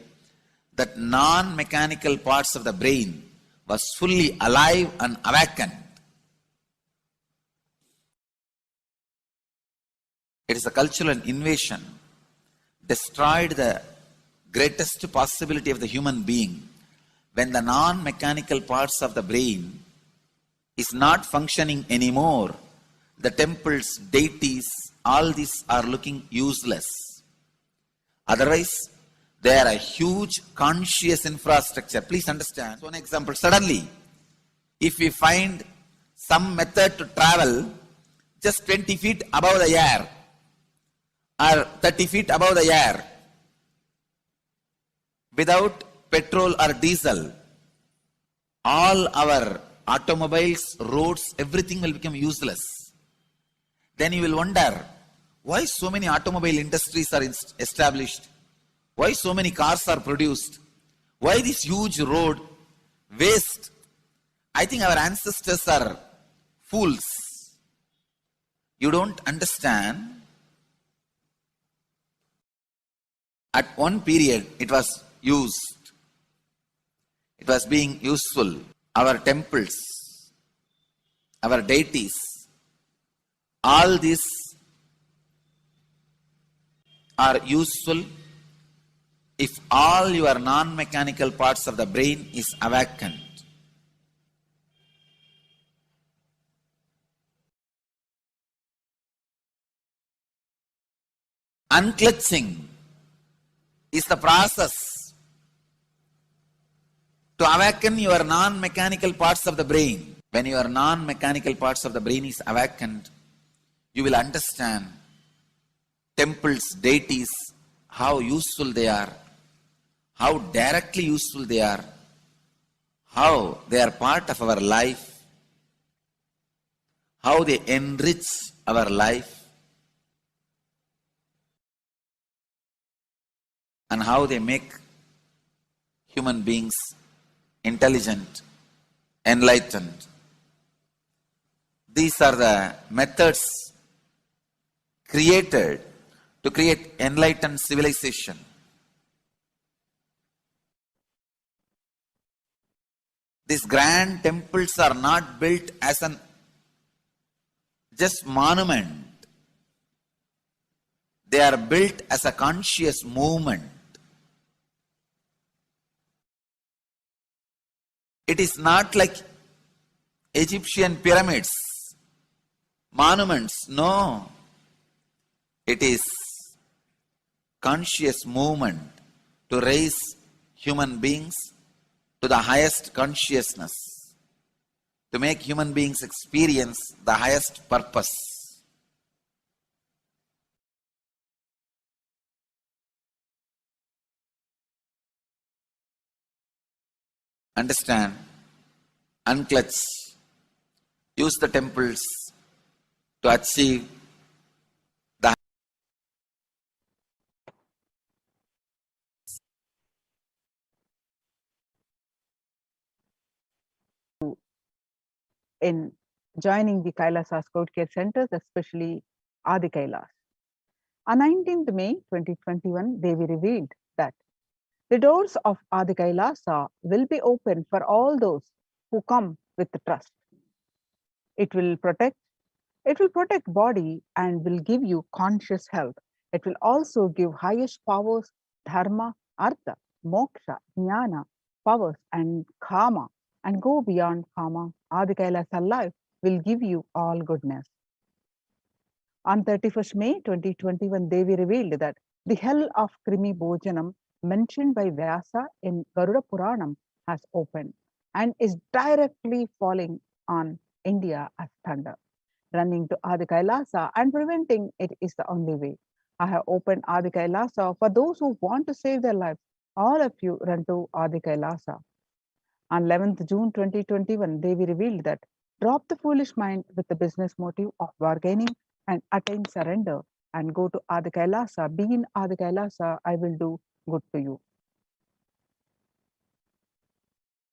that non-mechanical parts of the brain was fully alive and awakened. It is a cultural invasion, destroyed the greatest possibility of the human being when the non-mechanical parts of the brain is not functioning anymore. The temples, deities, all these are looking useless. Otherwise, they are a huge conscious infrastructure. Please understand. So, one example, suddenly, if we find some method to travel just 20 feet above the air, or 30 feet above the air, without petrol or diesel, all our automobiles, roads, everything will become useless. Then you will wonder, why so many automobile industries are established? Why so many cars are produced? Why this huge road waste? I think our ancestors are fools. You don't understand. At one period, it was used. It was being useful. Our temples, our deities, all these are useful if all your non-mechanical parts of the brain is awakened. Unclutching is the process to awaken your non-mechanical parts of the brain. When your non-mechanical parts of the brain is awakened, you will understand temples, deities, how useful they are, how directly useful they are, how they are part of our life, how they enrich our life, and how they make human beings intelligent, enlightened. These are the methods created to create enlightened civilization. These grand temples are not built as an just monument. They are built as a conscious movement. It is not like Egyptian pyramids, monuments. No. It is conscious movement to raise human beings to the highest consciousness, to make human beings experience the highest purpose. Understand, unclutch, use the temples to achieve the in joining the Kailasa Scout Care Centers, especially Adi Kailas. On 19th May 2021, Devi revealed that the doors of Adi Kailasa will be open for all those who come with the trust. It will protect body and will give you conscious health. It will also give highest powers, dharma, artha, moksha, jnana, powers, and karma, and go beyond karma. Adi Kailasa life will give you all goodness. On 31st May 2021, Devi revealed that the hell of Krimi Bhojanam mentioned by Vyasa in Garuda Puranam has opened and is directly falling on India as thunder. Running to Adi Kailasa and preventing it is the only way. I have opened Adi Kailasa for those who want to save their lives. All of you run to Adi Kailasa. On 11th June 2021, Devi revealed that drop the foolish mind with the business motive of bargaining and attain surrender and go to Adi Kailasa. Be in Adi Kailasa, I will do good to you.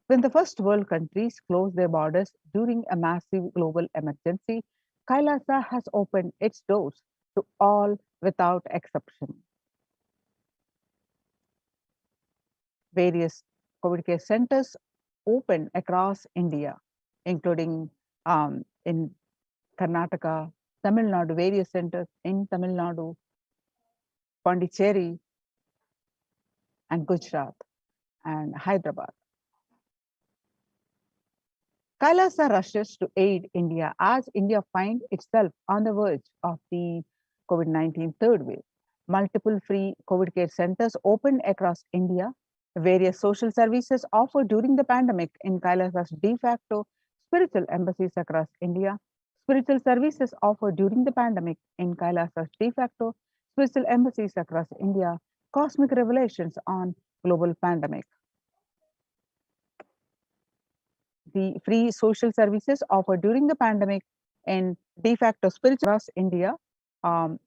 When the first world countries closed their borders during a massive global emergency, Kailasa has opened its doors to all without exception. Various COVID care centers open across India, including in Karnataka, Tamil Nadu, various centers in Tamil Nadu, Pondicherry, and Gujarat, and Hyderabad. Kailasa rushes to aid India as India finds itself on the verge of the COVID-19 third wave. Multiple free COVID care centers opened across India. Various social services offered during the pandemic in Kailasa's de facto spiritual embassies across India. Spiritual services offered during the pandemic in Kailasa's de facto spiritual embassies across India. Cosmic revelations on global pandemic. The free social services offered during the pandemic in de facto spiritual across India are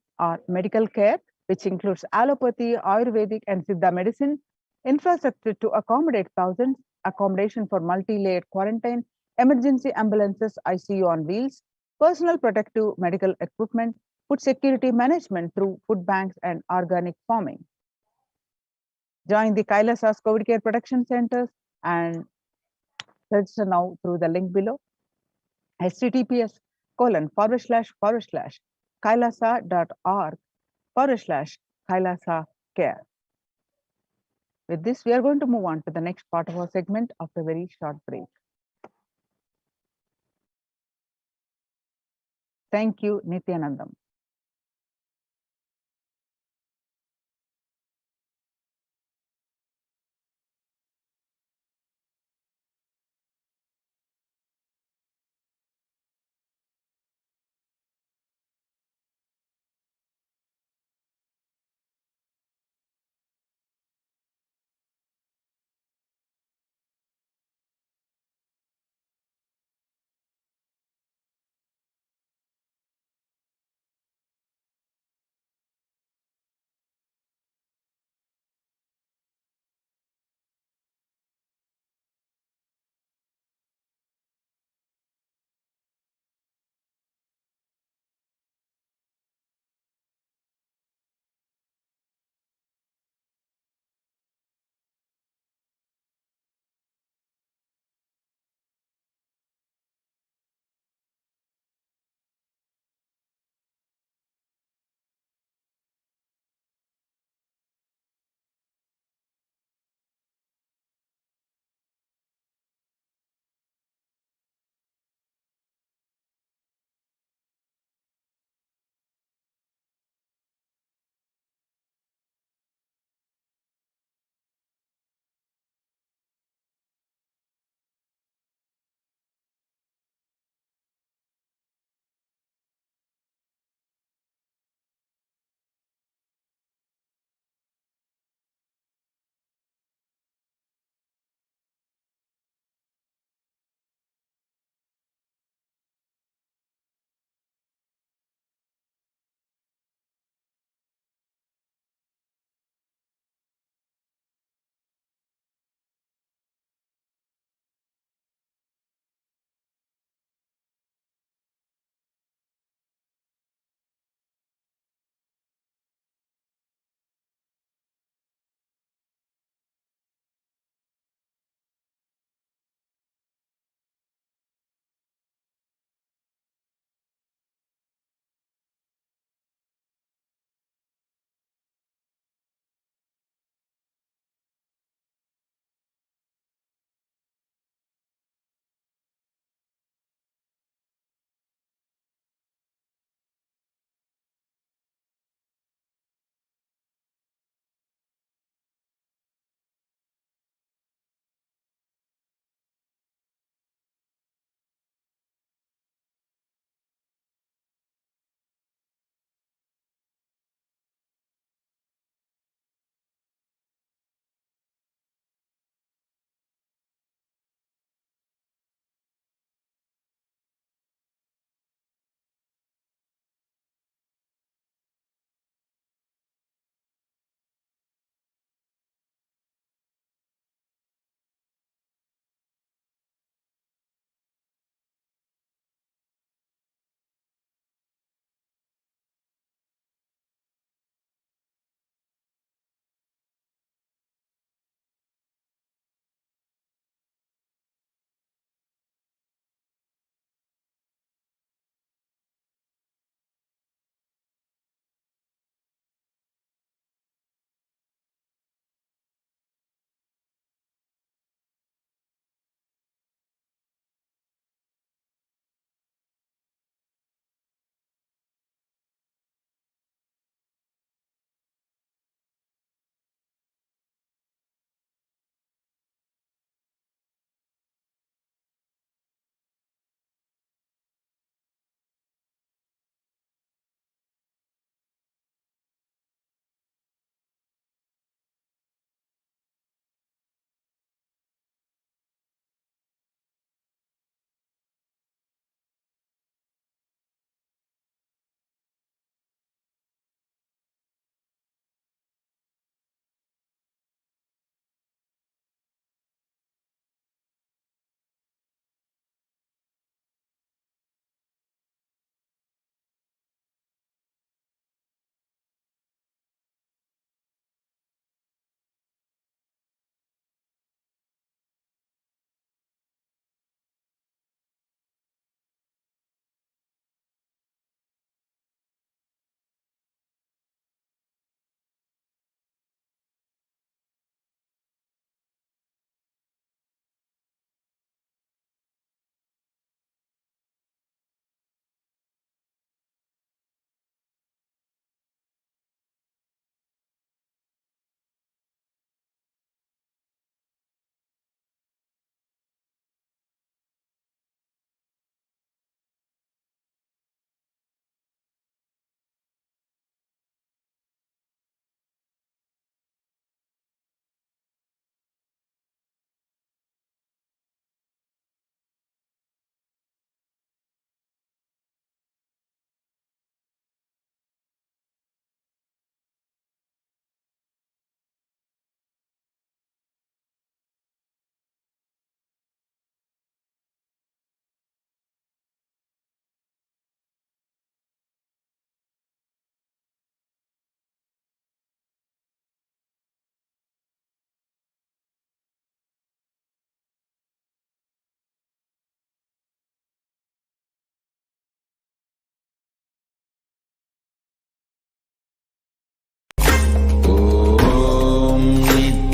medical care, which includes allopathy, Ayurvedic, and Siddha medicine, infrastructure to accommodate thousands, accommodation for multi-layered quarantine, emergency ambulances, ICU on wheels, personal protective medical equipment, food security management through food banks and organic farming. Join the Kailasa's COVID care protection centers and register now through the link below. https://kailasa.org/kailasa care. With this, we are going to move on to the next part of our segment after a very short break. Thank you, Nithyanandam.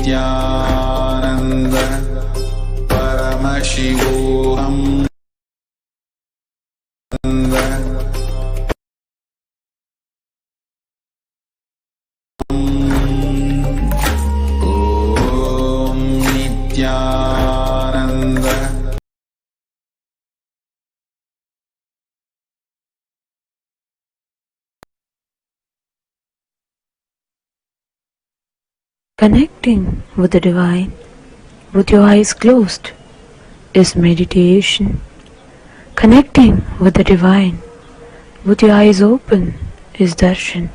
Nithyananda Paramashivoham. Om Nithyananda. Connecting with the divine with your eyes closed is meditation. Connecting with the divine with your eyes open is darshan.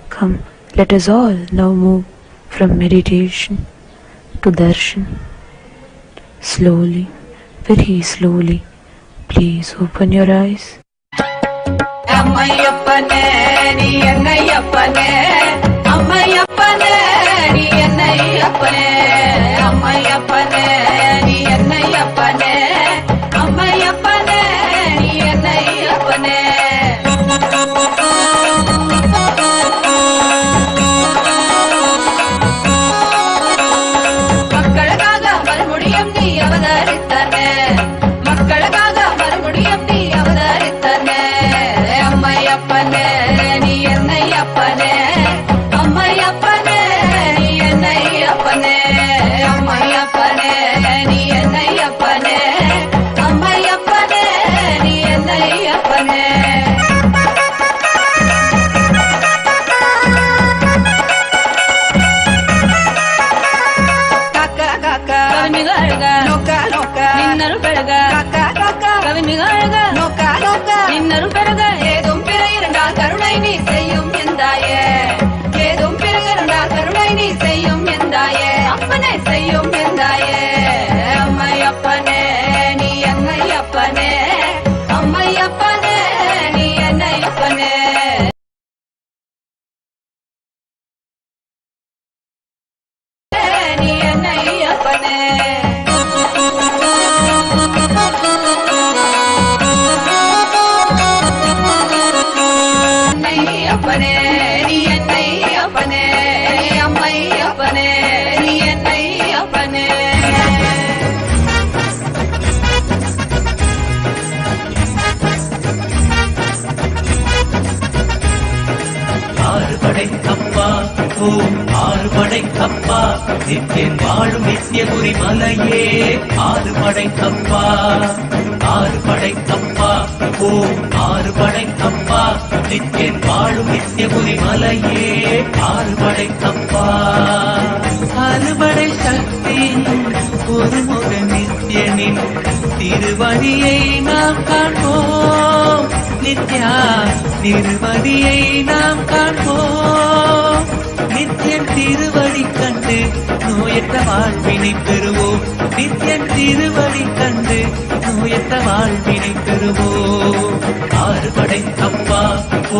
Come, let us all now move from meditation to darshan. Slowly, very slowly, please open your eyes. அம்மையப்பனே நீ என்னையப்பனே அம்மையப்பனே நீ என்னையப்பனே அம்மையப்பனே நீ என்னையப்பனே அம்மையப்பனே நீ என்னையப்பனே மக்களுக்காக மறுபடியும் நீ அவதரித்தனே மக்களுக்காக மறுபடியும் நீ அவதரித்தனே அம்மையப்பனே நீ என்னையப்பனே அம்மையப்பனே நீ என்னையப்பனே அம்மையப்பனே நீ என்னையப்பனே அம்மையப்பனே நீ என்னையப்பனே நின்னரும் பெருக நின்னரும் பெருக ஏதும் பிற இருந்தால் கருணை நீ செய்யும் எந்தாயே ஏதும் பிற இருந்தால் கருணை நீ செய்யும் எந்தாயே அப்பனே செய்யும் எந்தாயே அம்மையப்பனே நீ என்னையப்பனே அம்மையப்பனே நீ என்னையப்பனே நீ என்னையப்பனே அப்பனே நீ என்னை அப்பனே அம்மை அப்பனே நீ என்னை அப்பனே ஆறுபடைக்கப்பா ஓம் ஆறுபடைக்கப்பா நித்தியன் வாழும் நித்தியபுரி மலையே ஆறுபடைக்கப்பா ஆறுபடைக்கப்பா ஓம் ஆறுபடைக்கப்பா நித்தியன் வாழும் நித்தியபுரி மலையே ஆறுபடைக்கப்பா அறுபடை சக்தி ஒருமுக நித்தியனின் திருவடியை நாம் காண்போம் நித்யா திருவடியை நாம் காண்போம் நித்தியன் திருவடி கண்டு நோயற்ற வாழ்வினை பெறுவோம் நித்தியன் திருவடி கண்டு நோயற்ற வாழ்வினை பெறுவோம் ஆறுபடைக்கப்பா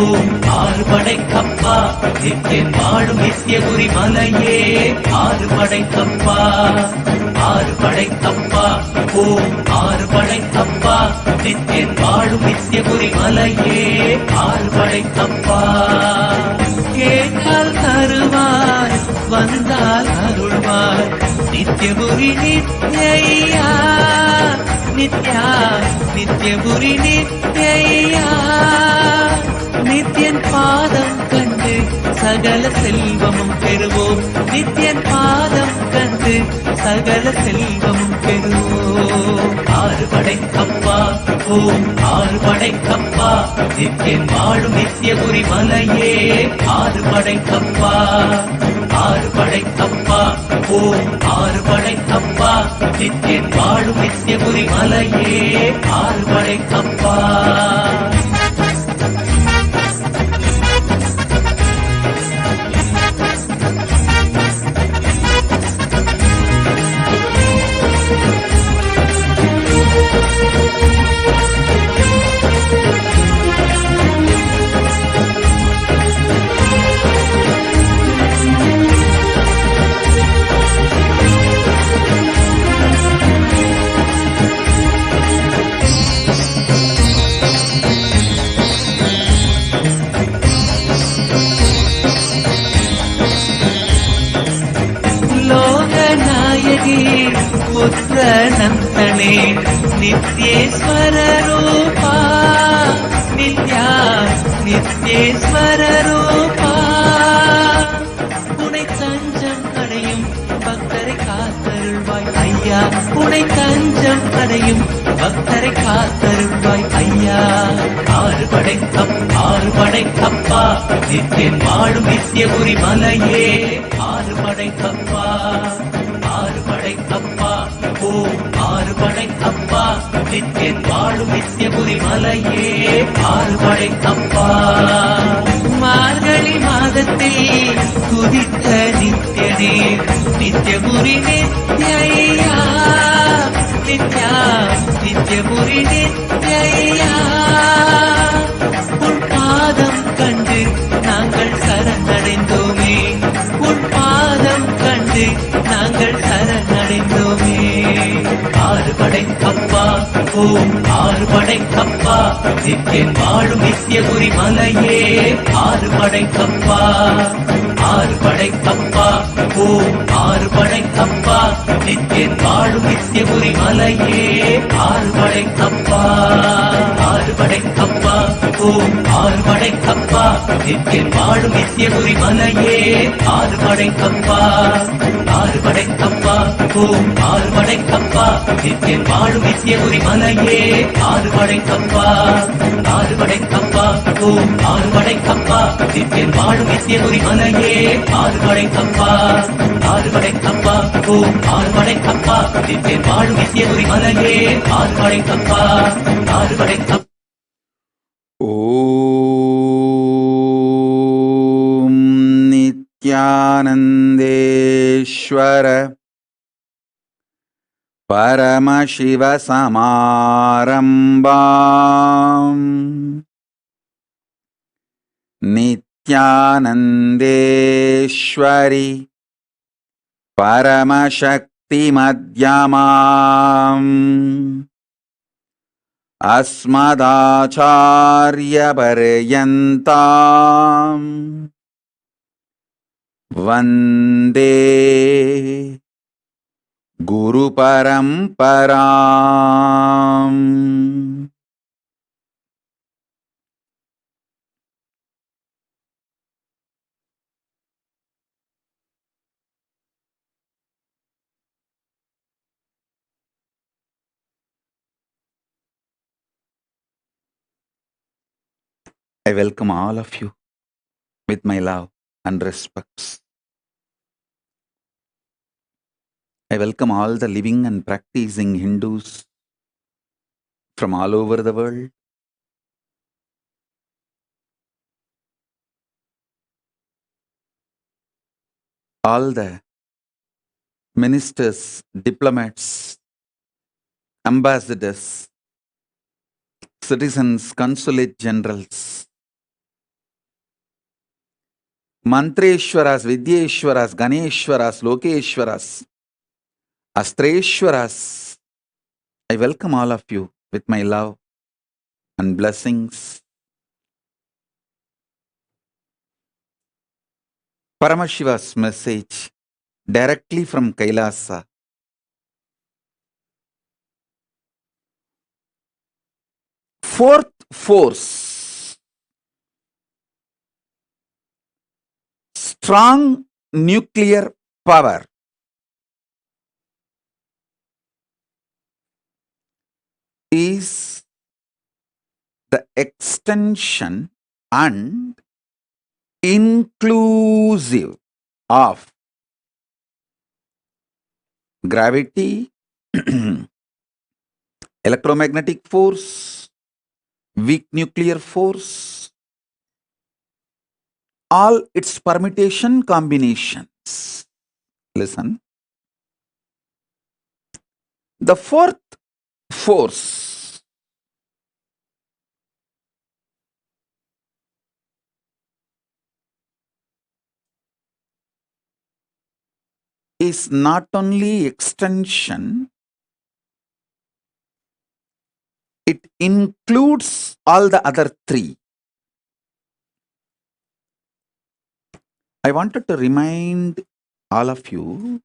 ஓம் ஆறுபடைக்கப்பா நித்தியன் வாழும் நித்தியபுரி மலையே ஆறுபடைக்கப்பா ஆறுபடைக்கப்பா ஓம் ஆறுபடைக்கப்பா நித்தியன் வாழும் நித்தியபுரி மலையே ஆறுபடைக்கப்பா கேட்டால் தருவாய் வந்தால் அருள்வாய் நித்தியபுரி நித்யா நித்யா நித்தியபுரி நித்யா நித்தியன் பாதம் கண்டு சகல செல்வமும் பெறுவோம் நித்தியன் பாதம் கண்டு சகல செல்வமும் பெறுவோம் ஆறுபடைக்கப்பா ஓம் ஆறுபடைக்கப்பா நித்தியன் வாழும் நித்தியபுரி மலையே ஆறுபடைக்கப்பா ஆறுபடைக்கப்பா ஓம் ஆறுபடைக்கப்பா நித்தியன் வாழும் நித்தியபுரி மலையே ஆறுபடைக்கப்பா ದೇವಕಿ ಪುತ್ರನಂತನೇ ನಿತ್ಯೇಶ್ವರ ರೂಪ நித்யேஸ்வர ரூபா உனை தஞ்சம் அடையும் பக்தரை காத்தருள்வாய் ஐயா உனை தஞ்சம் அடையும் பக்தரை காத்தருள்வாய் ஐயா ஆறு படை அப்பா நித்தியன் வாழும் நித்தியபுரி மலையே ஆறு படை அப்பா ஓம் ஆறு படை அப்பா நித்தியன் வாழும் நித்தியபுரி மலையே ஆறு படை அப்பா மார்கழி மாதத்தில் குதித்த நித்யனே நித்யபுரி நித்யா நித்யபுரி நித்யா உன் பாதம் கண்டு நாங்கள் சரணடைந்தோமே உன் பாதம் கண்டு நாங்கள் சரணடைந்தோமே ஆறு படை அப்பா ஓம் ஆறு படை அப்பா நித்தியன் வாழும் நித்தியபுரி மலையே ஆறு படை அப்பா ஓம் ஆறு படை அப்பா நித்தியன் வாழும் நித்தியபுரி மலையே ஆறு படை அப்பா ஓம் ஆறு படை அப்பா நித்தியன் வாழும் நித்தியபுரி மலையே ஆறு படை அப்பா ஓம் ஆறு படை அப்பா நித்தியன் வாழும் நித்தியபுரி மலையே ஆறு படை அப்பா ஓம் ஆறு படை அப்பா நித்தியன் வாழும் நித்தியபுரி மலையே ஆறு படை அப்பா ஓம் ஆறு படை அப்பா நித்தியன் வாழும் நித்தியபுரி மலையே ஆறு படை அப்பா ஓம் நித்யானந்தேஸ்வர பரமசிவசமாரம்பாம் நித்யானந்தேஸ்வரி பரமசக்தி மத்யமாம் अस्मदाचार्यपर्यन्ताम् वन्दे गुरुपरम्पराम् I welcome all of you with my love and respects. I welcome all the living and practicing Hindus from all over the world. All the ministers, diplomats, ambassadors, citizens, consulate generals, Mantreshwaras, Vidyeshwaras, Ganeshwaras, Lokeshwaras, Astreshwaras, I welcome all of you with my love and blessings. Paramashiva's message directly from Kailasa. Fourth force, strong nuclear power, is the extension and inclusive of gravity, electromagnetic force, weak nuclear force, all its permutation combinations. Listen. The fourth force is not only extension, it includes all the other three. I wanted to remind all of you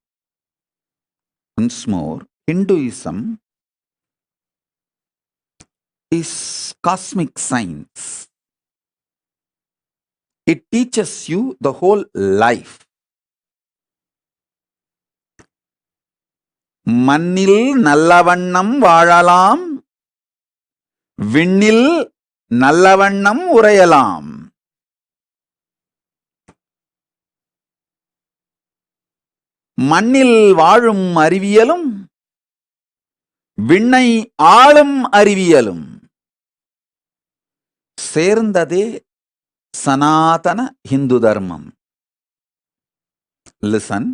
once more, Hinduism is cosmic science. It teaches you the whole life. மண்ணில் நல்லவண்ணம் வாழலாம், விண்ணில் நல்லவண்ணம் உறையலாம். மண்ணில் வாழும் அறிவியலும் விண்ணை ஆளும் அறிவியலும் சேர்ந்ததே சனாதன Hindu தர்மம். Listen.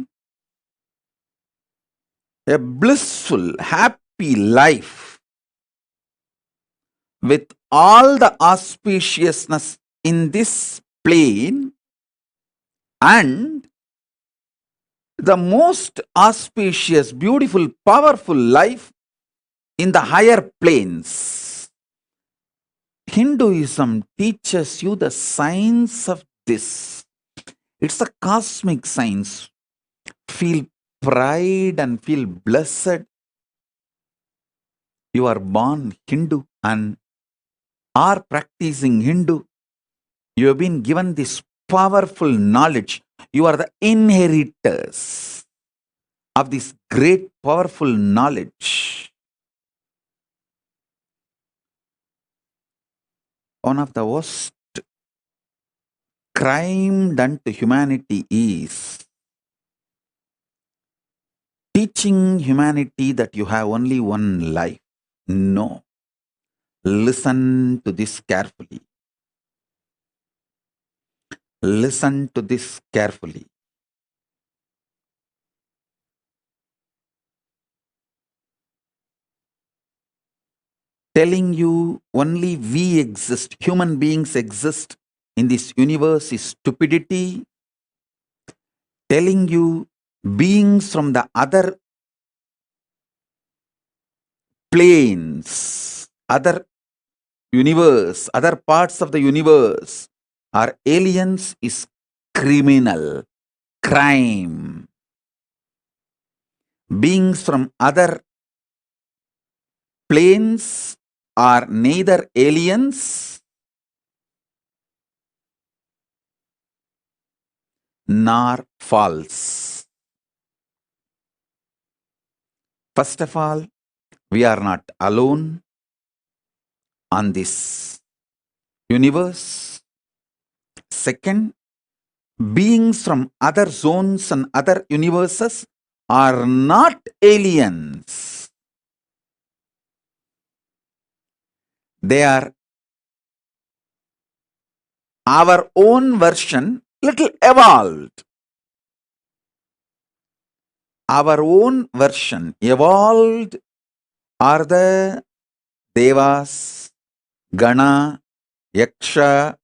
A blissful, happy life with all the auspiciousness in this plane and the most auspicious, beautiful, powerful life in the higher planes. Hinduism teaches you the science of this. It's a cosmic science. Feel pride and feel blessed. You are born Hindu and are practicing Hindu. You have been given this powerful knowledge. You are the inheritors of this great powerful knowledge. One of the worst crime done to humanity is teaching humanity that you have only one life. No. Listen to this carefully. Listen to this carefully. Telling you only we exist, human beings exist in this universe is stupidity. Telling you beings from the other planes, other universe, other parts of the universe are aliens is criminal, crime. Beings from other planes are neither aliens nor false. First of all, we are not alone on this universe. Second, beings from other zones and other universes are not aliens. They are our own version, little evolved. Our own version, evolved, are the Devas, Gana, Yaksha,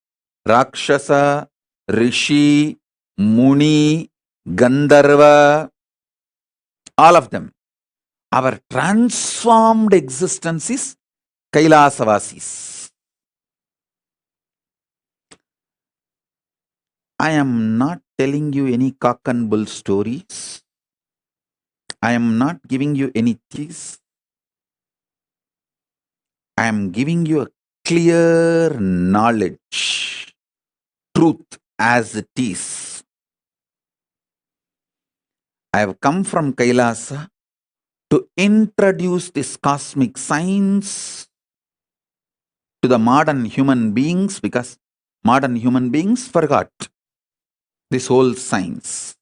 Rakshasa, Rishi, Muni, Gandharva, all of them. Our transformed existence is Kailasavasis. I am not telling you any cock and bull stories. I am not giving you any teas. I am giving you a clear knowledge, truth as it is. I have come from Kailasa to introduce this cosmic science to the modern human beings because modern human beings forgot this whole science.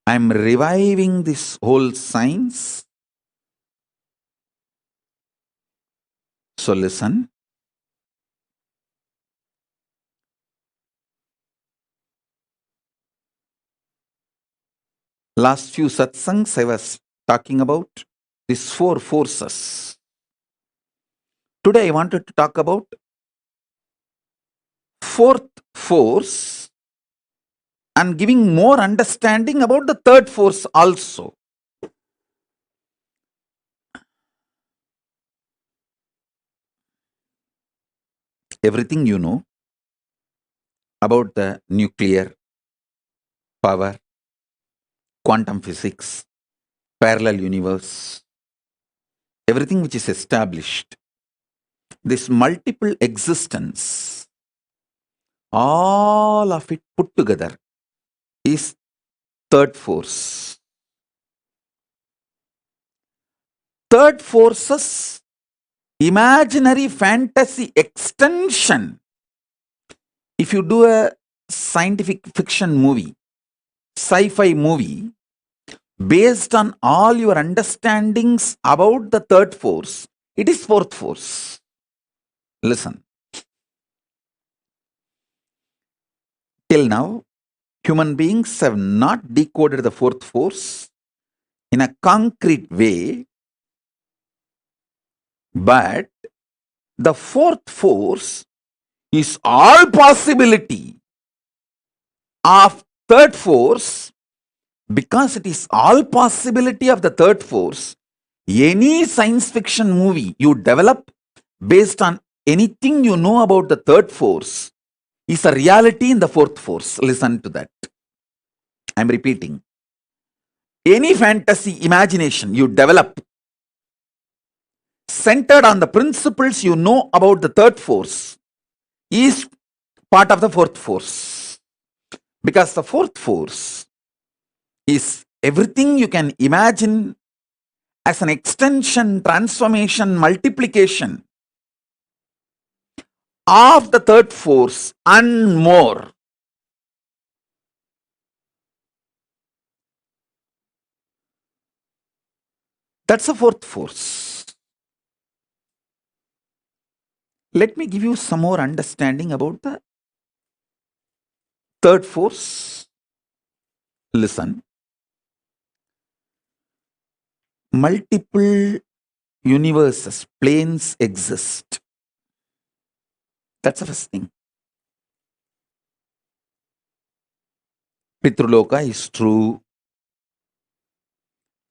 I am reviving this whole science. So listen. Last few satsangs I was talking about these four forces. Today I wanted to talk about fourth force and giving more understanding about the third force also. Everything you know about the nuclear power, quantum physics, parallel universe, everything which is established, this multiple existence, all of it put together is third force. Third force's imaginary fantasy extension. If you do a scientific fiction movie, sci-fi movie, based on all your understandings about the third force, it is fourth force. Listen. Till now, human beings have not decoded the fourth force in a concrete way, but the fourth force is all possibility of third force. Because it is all possibility of the third force, any science fiction movie you develop based on anything you know about the third force is a reality in the fourth force. Listen to that. I'm repeating. Any fantasy imagination you develop centered on the principles you know about the third force is part of the fourth force. Because the fourth force is everything you can imagine as an extension, transformation, multiplication of the third force and more. That's the fourth force. Let me give you some more understanding about the third force. Listen. Multiple universes, planes exist. That's the first thing. Pitruloka is true.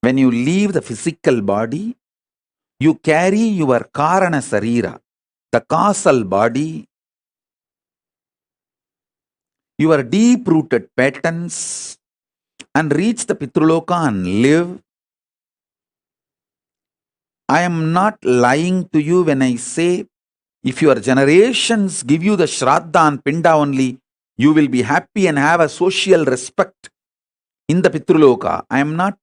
When you leave the physical body, you carry your Karana Sarira, the causal body, your deep-rooted patterns, and reach the Pitruloka and live. I am not lying to you when I say, if your generations give you the Shraddha and Pinda only, you will be happy and have a social respect in the Pitruloka. I am not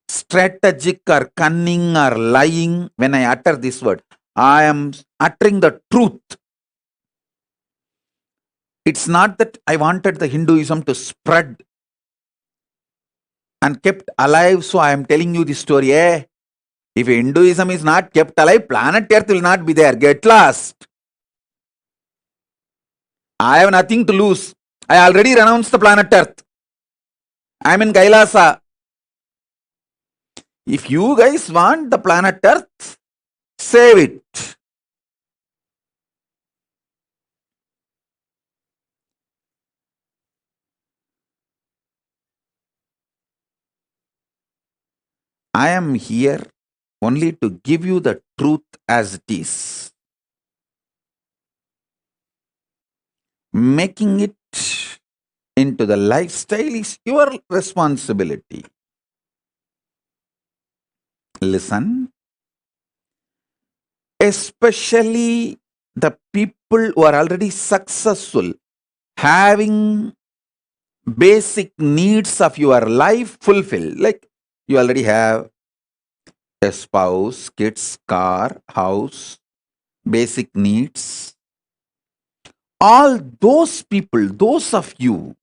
strategic or cunning or lying when I utter this word. I am uttering the truth. It's not that I wanted the Hinduism to spread and kept alive, so I am telling you this story. If Hinduism is not kept alive, planet Earth will not be there. Get lost. I have nothing to lose. I already renounced the planet Earth. I am in Kailasa. If you guys want the planet Earth, save it. I am here only to give you the truth as it is. Making it into the lifestyle is your responsibility. Listen. Especially the people who are already successful, having basic needs of your life fulfilled. Like you already have a spouse, kids, car, house, basic needs. All those people, those of you,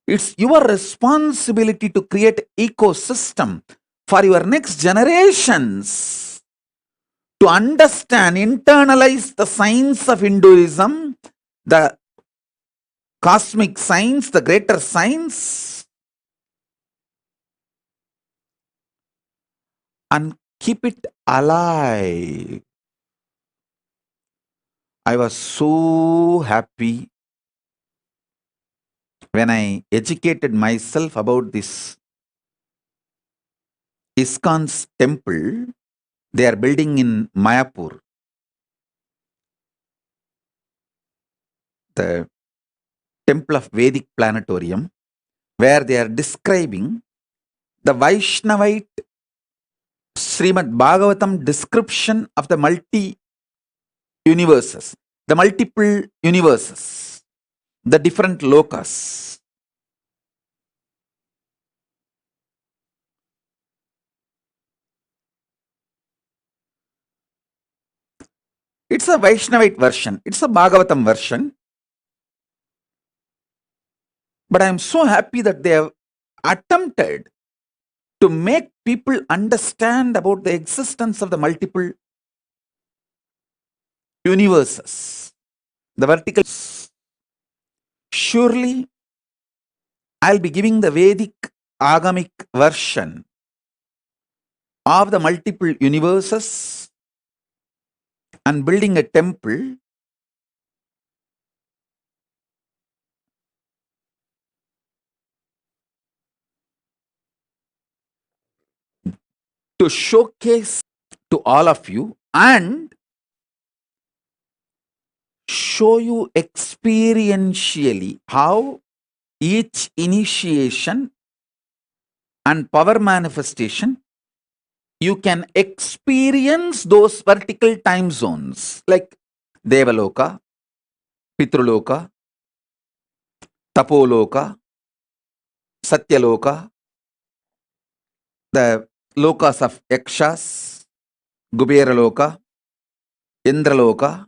it's your responsibility to create ecosystem for your next generations to understand, internalize the science of Hinduism, the cosmic science, the greater science, and keep it alive. I was so happy when I educated myself about this ISKCON's temple they are building in Mayapur. The temple of Vedic Planetarium, where they are describing the Vaishnavite Srimad Bhagavatam description of the multi-universes, the multiple universes, the different lokas. It's a Vaishnavite version. It's a Bhagavatam version. But I am so happy that they have attempted to make people understand about the existence of the multiple universes, the vertical. Surely, I'll be giving the Vedic Agamic version of the multiple universes and building a temple to showcase to all of you and show you experientially how each initiation and power manifestation, you can experience those vertical time zones like Devaloka, Pitruloka, Tapoloka, Satyaloka, the lokas of Yakshas, Kuberaloka, Indraloka,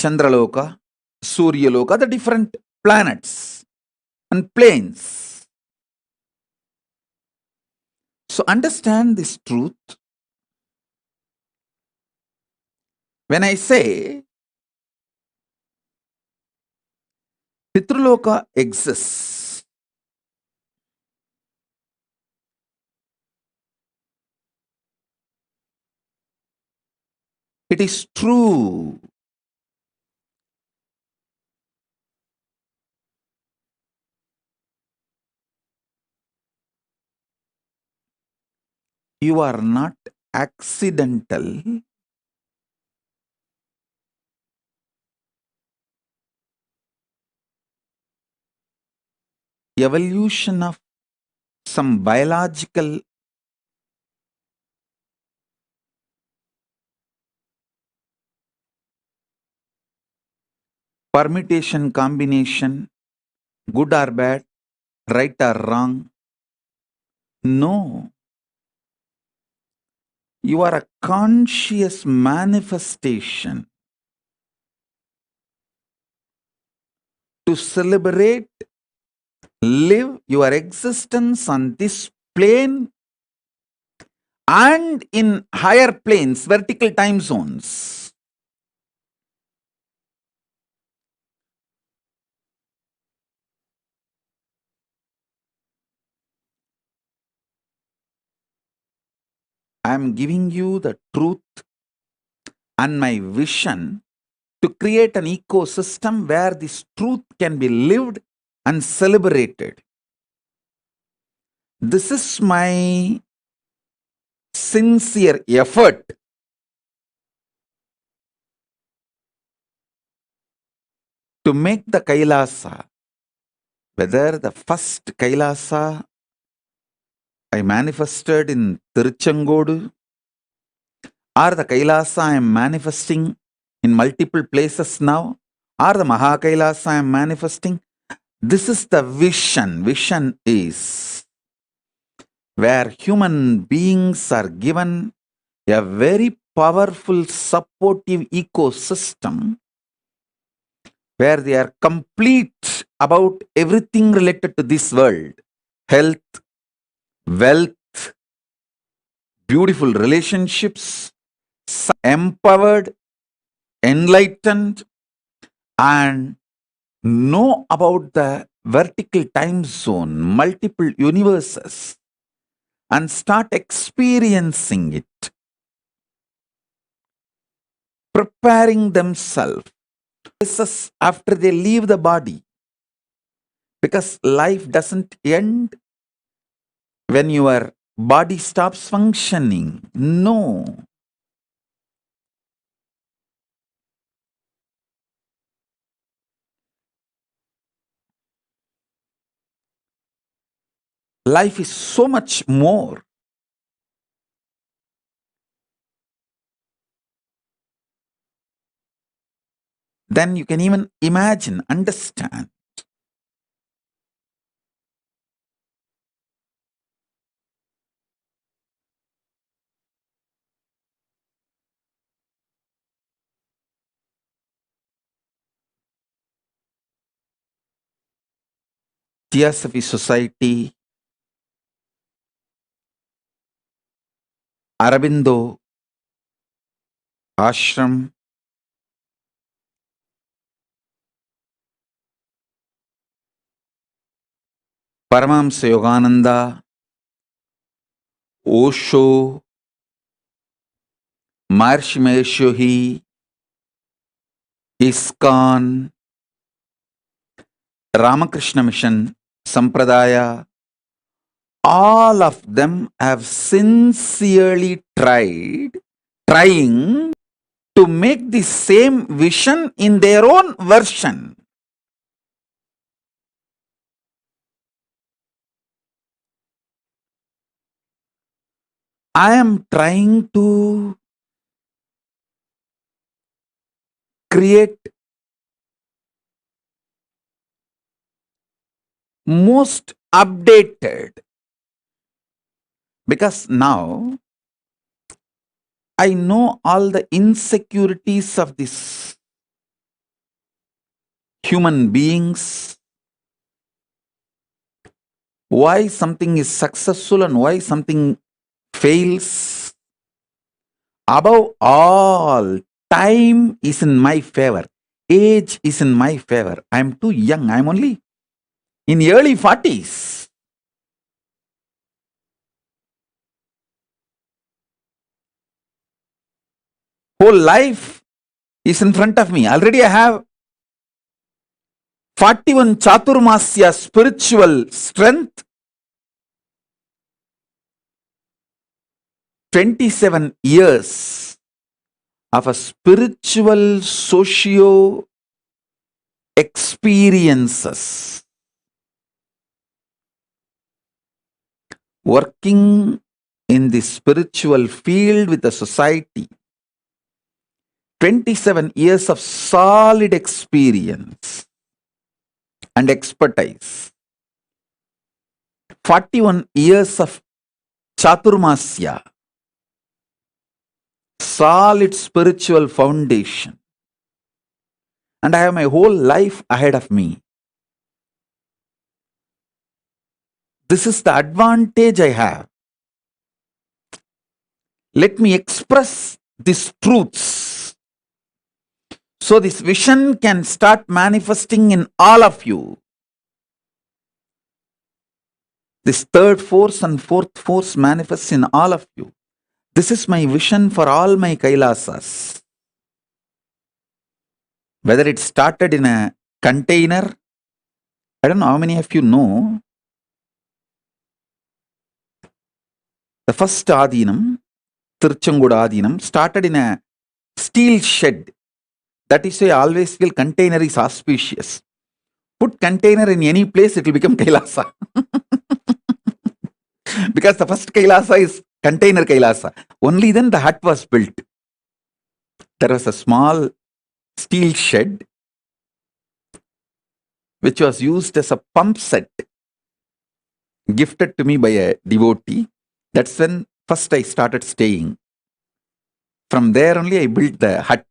Chandraloka, Suryaloka, the different planets and planes. So understand this truth. When I say Pitruloka exists, it is true. You are not accidental. Evolution of some biological permutation, combination, good or bad, right or wrong. No. You are a conscious manifestation to celebrate, live your existence on this plane and in higher planes, vertical time zones. I am giving you the truth and my vision to create an ecosystem where this truth can be lived and celebrated. This is my sincere effort to make the Kailasa, whether the first Kailasa I manifested in Tiruchengodu or the Kailasa I am manifesting in multiple places now, or the Mahakailasa I am manifesting. This is the vision. Vision is where human beings are given a very powerful supportive ecosystem where they are complete about everything related to this world. Health, wealth, beautiful relationships, empowered, enlightened, and know about the vertical time zone, multiple universes, and start experiencing it, preparing themselves after they leave the body. Because life doesn't end when your body stops functioning. No. life is so much more. Than you can even imagine, understand. Theosophy Society, Arabindo Ashram, Paramahamsa Yogananda, Osho, Maharshi Mahesh Yogi, ISKCON, Ramakrishna Mission, Sampradaya, all of them have sincerely trying to make the same vision in their own version. I am trying to create most updated, because now I know all the insecurities of these human beings, why something is successful and why something fails. Above all, time is in my favor. Age is in my favor. I am too young. I am only in early 40s. Whole life is in front of me. Already I have 41 Chaturmasya spiritual strength, 27 years of a spiritual socio experiences, working in the spiritual field with the society, 27 years of solid experience and expertise, 41 years of Chaturmasya, solid spiritual foundation, and I have my whole life ahead of me. This is the advantage I have. Let me express these truths so this vision can start manifesting in all of you. This third force and fourth force manifests in all of you. This is my vision for all my Kailasas. Whether it started in a container, I don't know how many of you know, the first Adinam, Tirchanguda Adinam, started in a steel shed. That is why I always feel container is auspicious. Put container in any place, it will become Kailasa. Because the first Kailasa is container Kailasa. Only then the hut was built. There was a small steel shed which was used as a pump set, gifted to me by a devotee. That's when first I started staying. From there only I built the hut.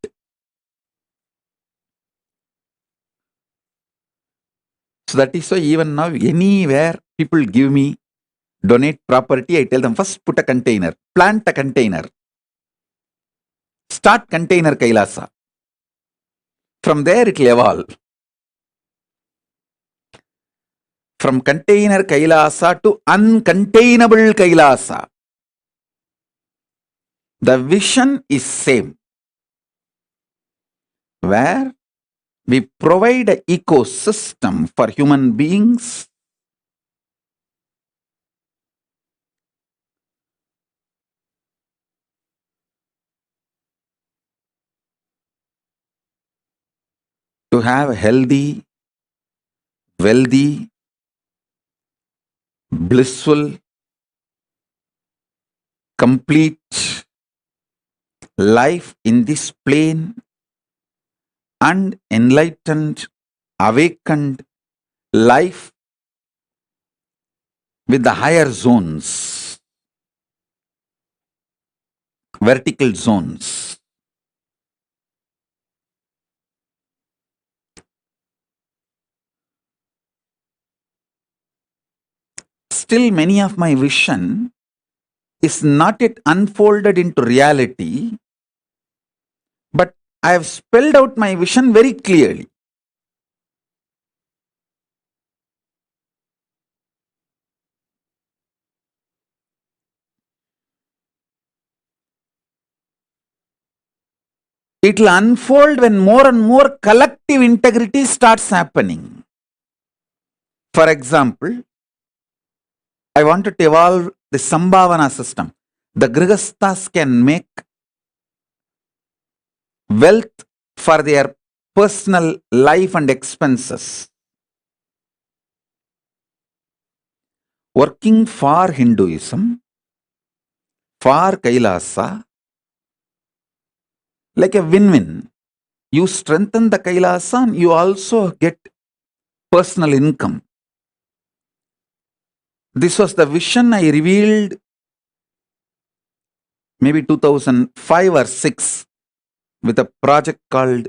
So that is why even now, anywhere people give me, donate property, I tell them first put a container, plant a container, start container Kailasa. From there it will evolve. From container Kailasa to uncontainable Kailasa. The vision is same, where we provide an ecosystem for human beings to have a healthy, wealthy, blissful, complete life in this plane and enlightened, awakened life with the higher zones, vertical zones. Still, many of my vision is not yet unfolded into reality, but I have spelled out my vision very clearly. It will unfold when more and more collective integrity starts happening. For example, I wanted to evolve the Sambhavana system. The Grihasthas can make wealth for their personal life and expenses. Working for Hinduism, for Kailasa, like a win-win. You strengthen the Kailasa and you also get personal income. This was the vision I revealed maybe 2005 or 6 with a project called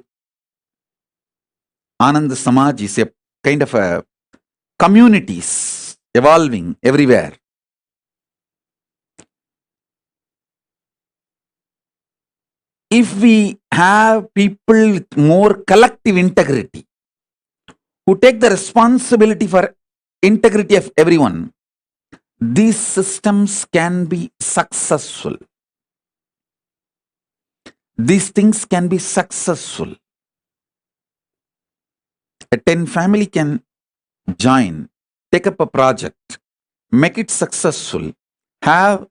Anand Samaj. Is a kind of a communities evolving everywhere. If we have people with more collective integrity who take the responsibility for integrity of everyone, these systems can be successful. These things can be successful. A 10 family can join, take up a project, make it successful, have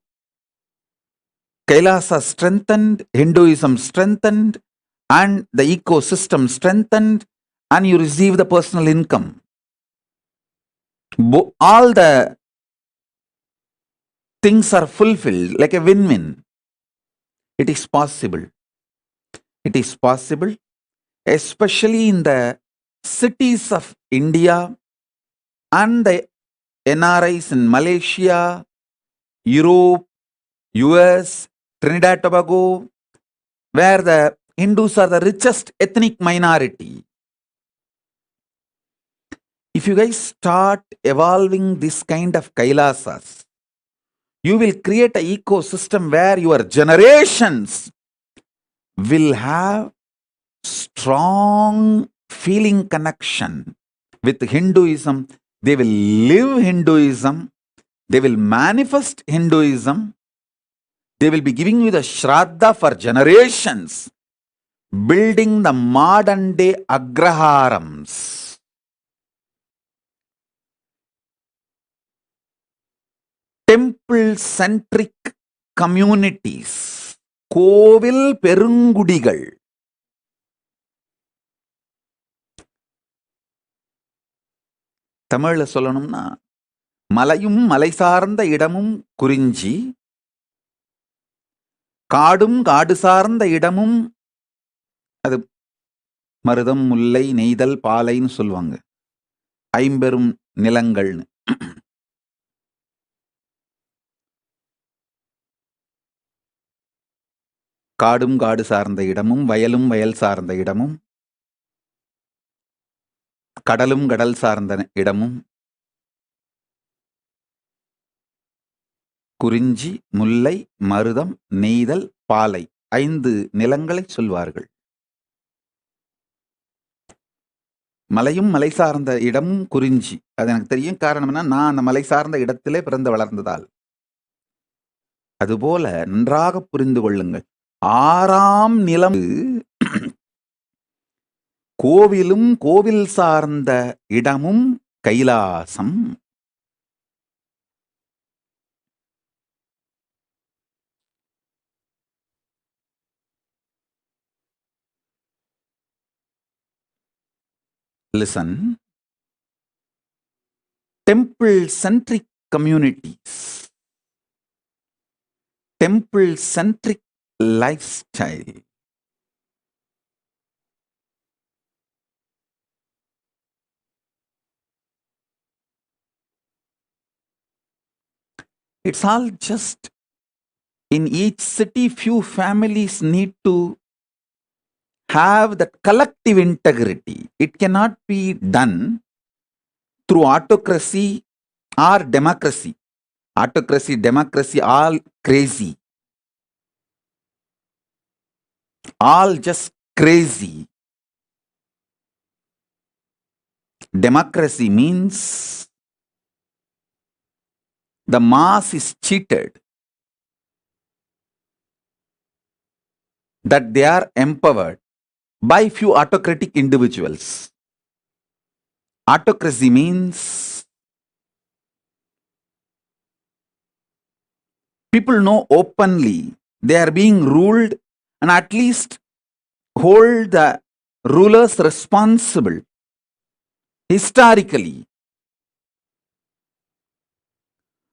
Kailasa strengthened, Hinduism strengthened, and the ecosystem strengthened, and you receive the personal income. All the things are fulfilled like a win-win. It is possible. It is possible, especially in the cities of India and the NRIs in Malaysia, Europe, US, Trinidad, Tobago, where the Hindus are the richest ethnic minority. If you guys start evolving this kind of Kailasas, you will create an ecosystem where your generations will have strong feeling connection with Hinduism. They will live Hinduism. They will manifest Hinduism. They will be giving you the Shraddha for generations, building the modern day Agraharams. Temple-centric communities, கோவில் பெருங்குடிகள். தமிழ்ல சொல்லணும்னா மலையும் மலை சார்ந்த இடமும் குறிஞ்சி, காடும் காடு சார்ந்த இடமும் அது மருதம், முல்லை, நெய்தல், பாலைன்னு சொல்லுவாங்க. ஐம்பெரும் நிலங்கள்னு. காடும் காடு சார்ந்த இடமும், வயலும் வயல் சார்ந்த இடமும், கடலும் கடல் சார்ந்த இடமும், குறிஞ்சி, முல்லை, மருதம், நெய்தல், பாலை 5 நிலங்களை சொல்வார்கள். மலையும் மலை சார்ந்த இடமும் குறிஞ்சி. அது எனக்கு தெரியும். காரணம் என்ன? நான் அந்த மலை சார்ந்த இடத்திலே பிறந்து வளர்ந்ததால். அதுபோல நன்றாக புரிந்து கொள்ளுங்கள். 6ஆம் நிலம் கோவிலும் கோவில் சார்ந்த இடமும் Kailasam. Listen. Temple-centric communities, temple-centric lifestyle. It's all just in each city, few families need to have that collective integrity. It cannot be done through autocracy or democracy. Autocracy, democracy, all crazy. All just crazy. Democracy means the mass is cheated, that they are empowered by few autocratic individuals. Autocracy means people know openly they are being ruled and at least hold the rulers responsible historically.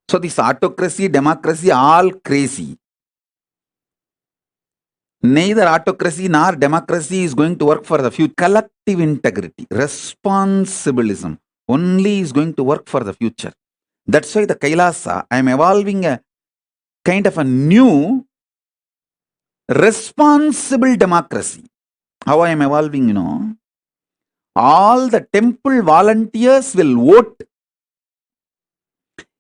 So this autocracy, democracy, all crazy. Neither autocracy nor democracy is going to work for the future. Collective integrity, responsibilism only is going to work for the future. That's why the Kailasa, I am evolving a kind of a new responsible democracy. How I am evolving, all the temple volunteers will vote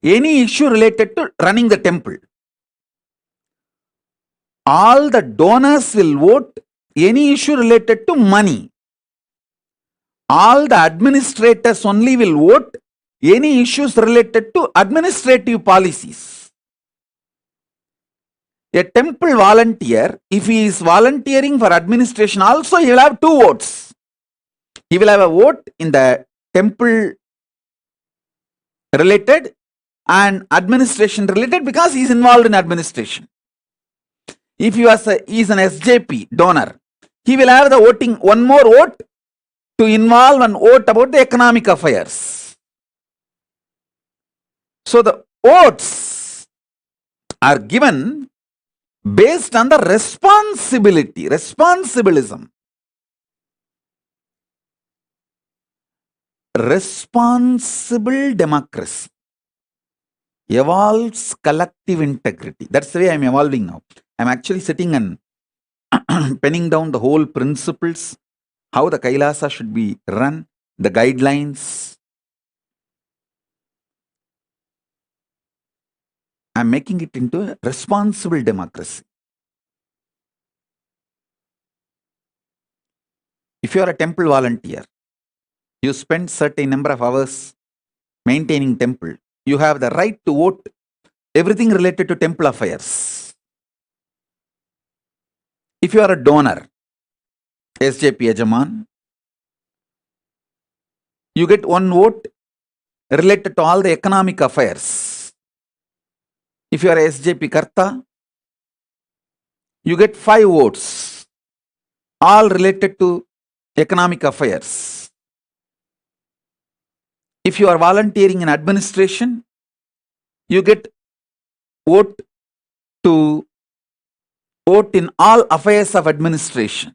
any issue related to running the temple. All the donors will vote any issue related to money. All the administrators only will vote any issues related to administrative policies. A temple volunteer, if he is volunteering for administration, also he will have 2 votes. He will have a vote in the temple related and administration related because he is involved in administration. If he is an SJP donor, he will have the voting, one more vote to involve and vote about the economic affairs. So the votes are given based on the responsibility, responsibilism. Responsible democracy evolves collective integrity. That's the way I'm evolving now. I'm actually sitting and penning down the whole principles, how the Kailasa should be run, the guidelines. I'm making it into a responsible democracy. If you are a temple volunteer, you spend certain number of hours maintaining temple, you have the right to vote everything related to temple affairs. If you are a donor, SJP Yajaman, you get 1 vote related to all the economic affairs. If you are a SJP Karta, you get 5 votes, all related to economic affairs. If you are volunteering in administration, you get vote to vote in all affairs of administration.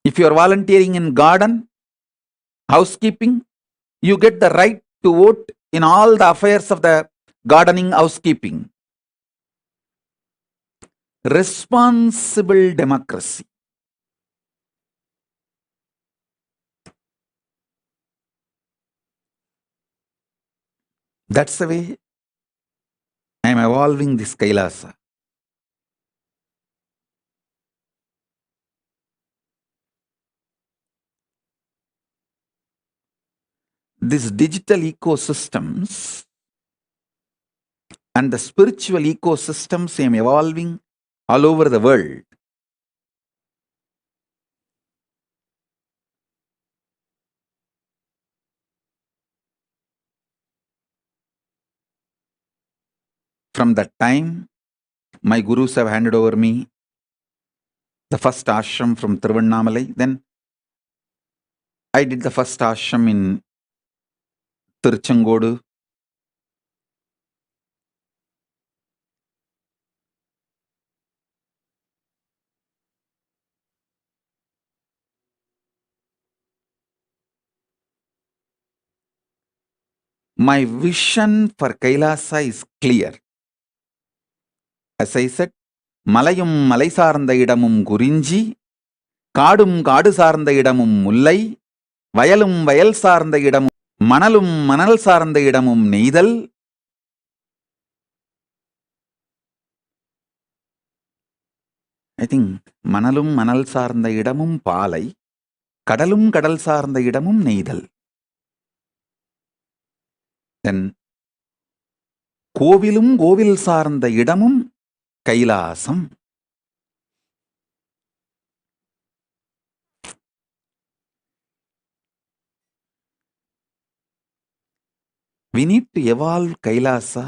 If you are volunteering in garden, housekeeping, you get the right to vote in all the affairs of the gardening, housekeeping. Responsible democracy. That's the way I am evolving this Kailasa. These digital ecosystems and the spiritual ecosystems I am evolving all over the world. From that time, my gurus have handed over me the first ashram from Tiruvannamalai. Then I did the first ashram in Tiruchengodu. My vision for Kailasa is clear. As I said, மலையும் மலை சார்ந்த இடமும் குறிஞ்சி, காடும் காடு சார்ந்த இடமும் முல்லை, வயலும் வயல் சார்ந்த இடமும் மணலும் மணல் சார்ந்த இடமும் நெய்தல், I think மணலும் மணல் சார்ந்த இடமும் பாலை, கடலும் கடல் சார்ந்த இடமும் நெய்தல். Then கோவிலும் கோவில் சார்ந்த இடமும் Kailasam. We need to evolve Kailasa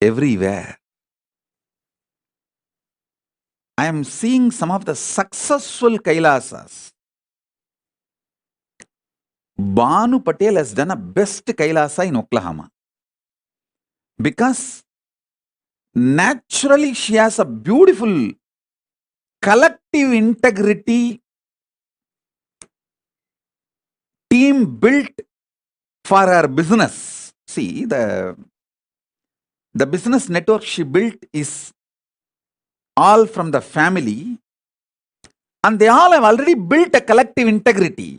everywhere. I am seeing some of the successful Kailasas. Banu Patel has done a best Kailasa in Oklahoma. Because naturally she has a beautiful collective integrity team built for her business. See, the business network she built is all from the family, and they all have already built a collective integrity.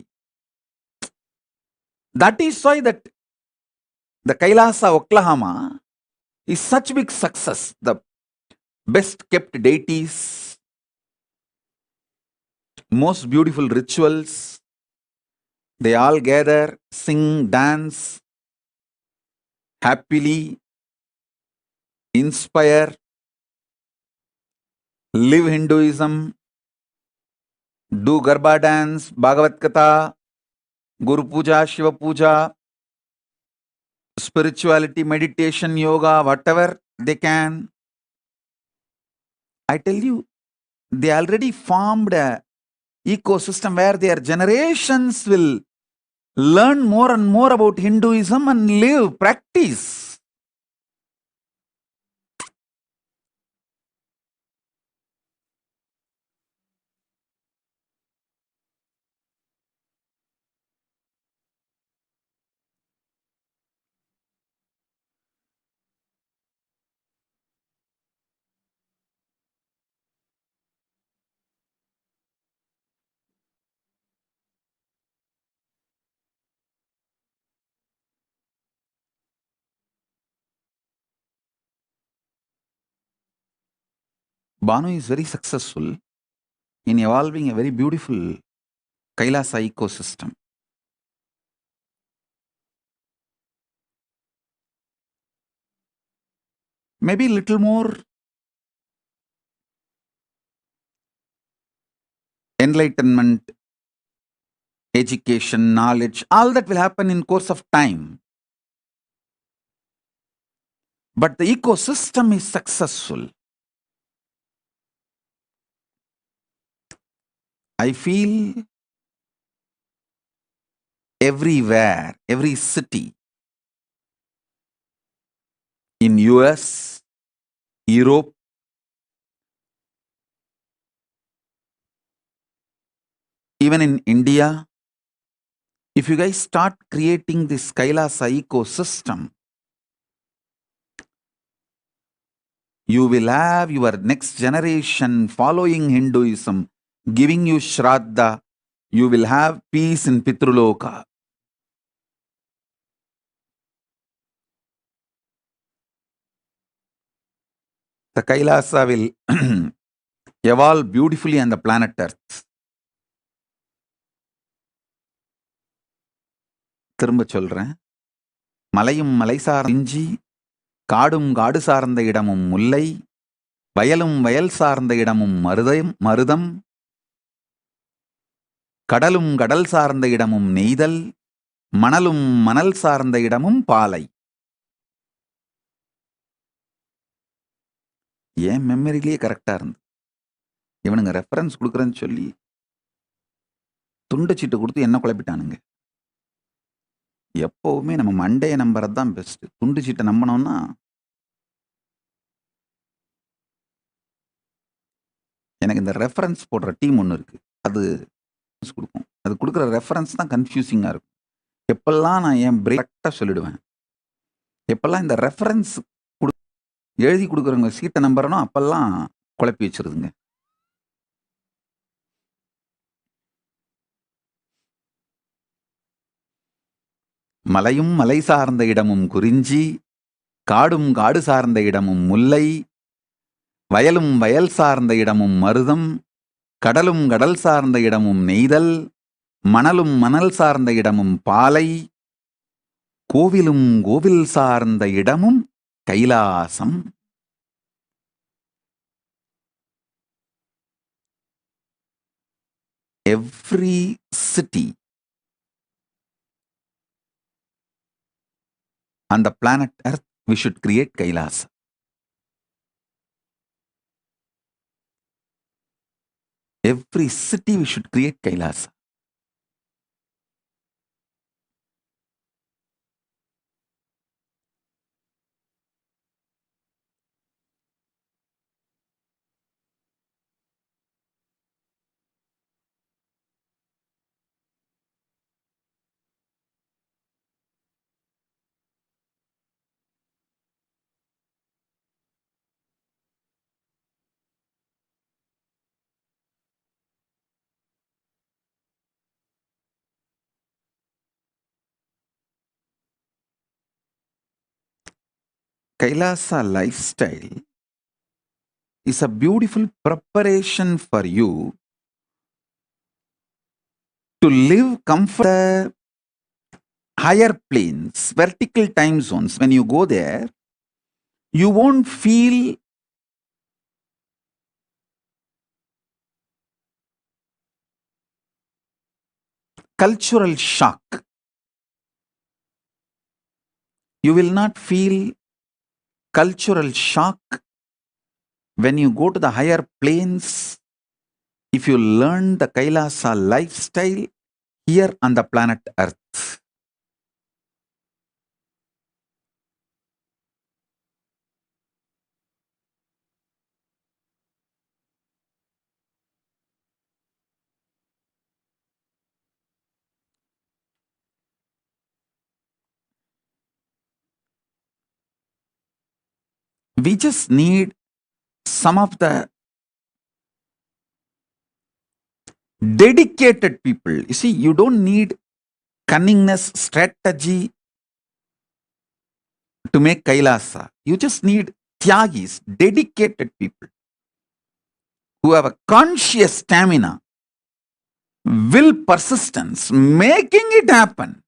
That is why that the Kailasa Oklahoma is such big success. The best kept deities, most beautiful rituals, they all gather, sing, dance, happily, inspire, live Hinduism, do Garba dance, Bhagavad Gita, Guru Puja, Shiva Puja, spirituality, meditation, yoga, whatever they can. I tell you, they already formed a ecosystem where their generations will learn more and more about Hinduism and live, practice. Banu is very successful in evolving a very beautiful Kailasa ecosystem. Maybe little more enlightenment, education, knowledge, all that will happen in course of time. But the ecosystem is successful. I feel everywhere, every city, in US, Europe, even in India, if you guys start creating this Kailasa ecosystem, you will have your next generation following Hinduism, giving you Shraddha. You will have peace in Pitruloka. The Kailasa will evolve beautifully on the planet Earth. திரும்ப சொல்றேன், மலையும் மலை சார்ந்த காடும் காடு சார்ந்த இடமும் முல்லை, வயலும் வயல் சார்ந்த இடமும் மருதம், கடலும் கடல் சார்ந்த இடமும் நெய்தல், மணலும் மணல் சார்ந்த இடமும் பாலை. ஏன் மெமரிலேயே கரெக்டா இருந்து இவனுங்க ரெஃபரன்ஸ் கொடுக்குறேன்னு சொல்லி துண்டு சீட்டு கொடுத்து என்ன குழப்பிட்டானுங்க. எப்பவுமே நம்ம மண்டையை நம்புறது தான் பெஸ்ட். துண்டு சீட்டை நம்பினோம்னா எனக்கு இந்த ரெஃபரன்ஸ் போடுற டீம் ஒன்று இருக்கு, அது கொடுக்கும். அது கொடுக்குற ரெஃபரன்ஸ் தான் கன்ஃபியூசிங்காக இருக்கும். எப்பெல்லாம் நான் என் கரெக்டாக சொல்லிடுவேன், எப்பெல்லாம் இந்த ரெஃபரன்ஸ் எழுதி கொடுக்குறவங்க சீட்டை நம்புறனோ அப்பெல்லாம் குழப்பி வச்சிருதுங்க. மலையும் மலை சார்ந்த இடமும் குறிஞ்சி, காடும் காடு சார்ந்த இடமும் முல்லை, வயலும் வயல் சார்ந்த இடமும் மருதம், கடலும் கடல் சார்ந்த இடமும் நெய்தல், மணலும் மணல் சார்ந்த இடமும் பாலை, கோவிலும் கோவில் சார்ந்த இடமும் Kailasam. Every city on the planet Earth, we should create Kailasa. Every city we should create Kailasa. Kailasa lifestyle is a beautiful preparation for you to live comfort higher planes, vertical time zones. When you go there, you won't feel cultural shock. You will not feel cultural shock when you go to the higher planes if you learn the Kailasa lifestyle here on the planet Earth. We just need some of the dedicated people. You see, you don't need cunningness, strategy to make Kailasa. You just need Tyagis, dedicated people who have a conscious stamina, will, persistence, making it happen.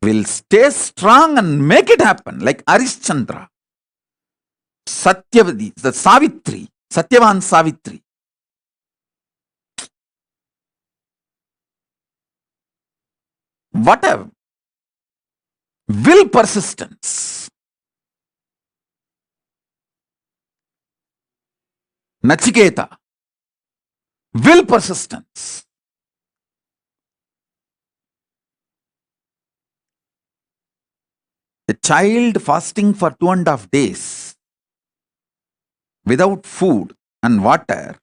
Will stay strong and make it happen, like Arishchandra, Satyavadi, the Savitri, Satyavan Savitri. Whatever. Will, persistence. Nachiketa. Will, persistence. A child fasting for 2.5 days without food and water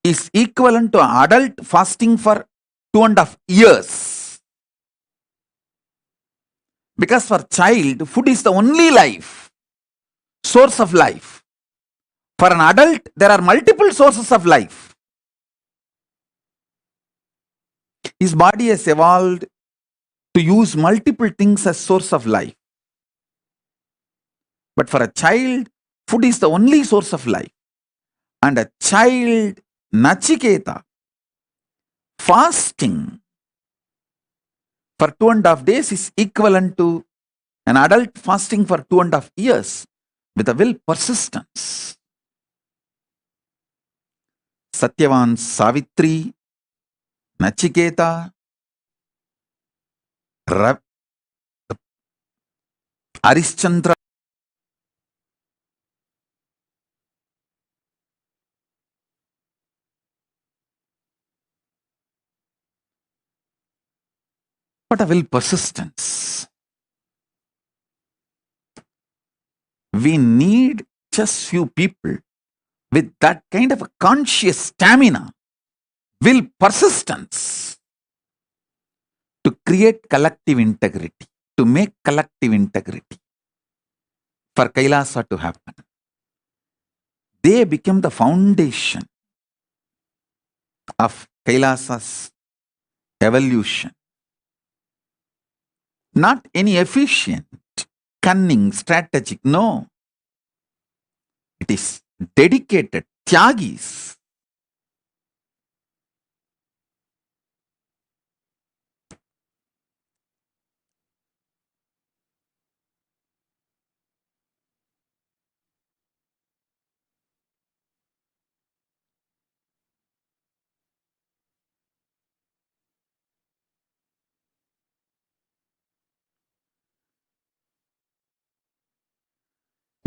is equivalent to an adult fasting for 2.5 years. Because for child, food is the only life, source of life. For an adult, there are multiple sources of life. His body has evolved to use multiple things as source of life. But for a child, food is the only source of life. And a child, Nachiketa, fasting for 2.5 days is equivalent to an adult fasting for 2.5 years with a will, persistence. Satyavan Savitri, Nachiketa, Arishchandra, what a will, persistence. We need just few people with that kind of a conscious stamina, will persistence to create collective integrity, to make collective integrity for Kailasa to happen. They become the foundation of Kailasa's evolution. Not any efficient, cunning, strategic, no. It is dedicated, tyagis.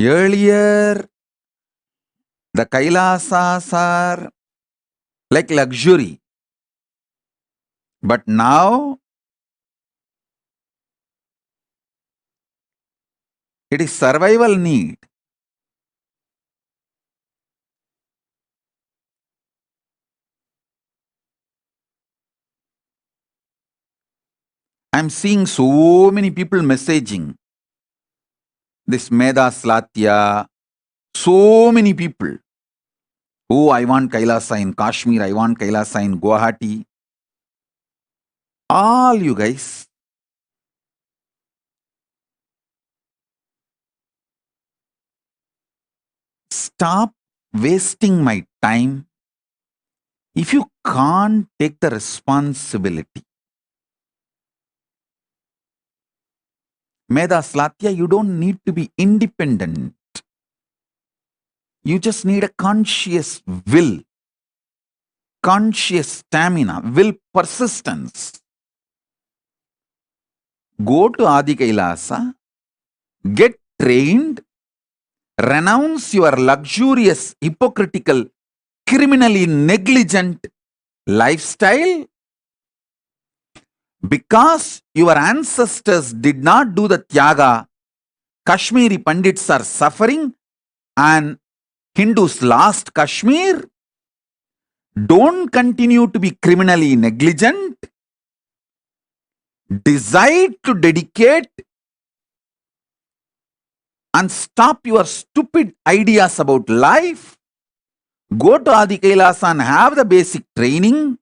Earlier, the Kailasas are like luxury. But now, it is survival need. I'm seeing so many people messaging this Meda Slatya, so many people. Oh, I want Kailasa in Kashmir, I want Kailasa in Guwahati. All you guys, stop wasting my time if you can't take the responsibility. Meda Slatya, you don't need to be independent. You just need a conscious will, conscious stamina, will persistence. Go to Adi Kailasa, get trained, renounce your luxurious, hypocritical, criminally negligent lifestyle. Because your ancestors did not do the tyaga, Kashmiri Pandits are suffering and Hindus lost Kashmir. Don't continue to be criminally negligent. Decide to dedicate and stop your stupid ideas about life. Go to Adi Kailasa and have the basic training.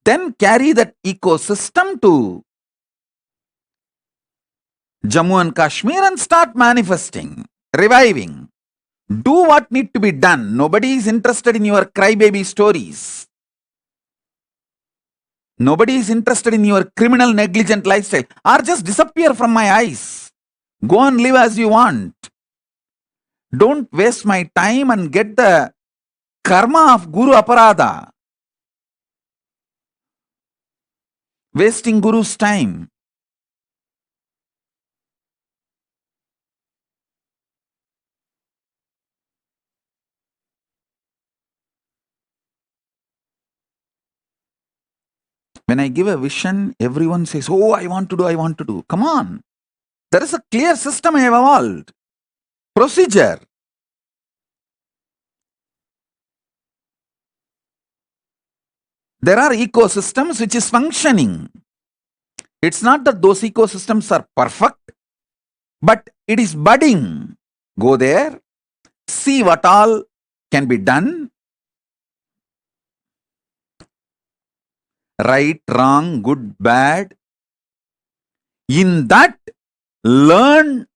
Then carry that ecosystem to Jammu and Kashmir and start manifesting, reviving. Do what need to be done. Nobody is interested in your crybaby stories. Nobody is interested in your criminal negligent lifestyle. Or just disappear from my eyes. Go and live as you want. Don't waste my time and get the karma of Guru Aparada. Wasting Guru's time. When I give a vision, everyone says, oh, I want to do, I want to do. Come on. There is a clear system I have evolved. Procedure. There are ecosystems which is functioning. It's not that those ecosystems are perfect, but it is budding. Go there, see what all can be done. Right, wrong, good, bad. In that, learn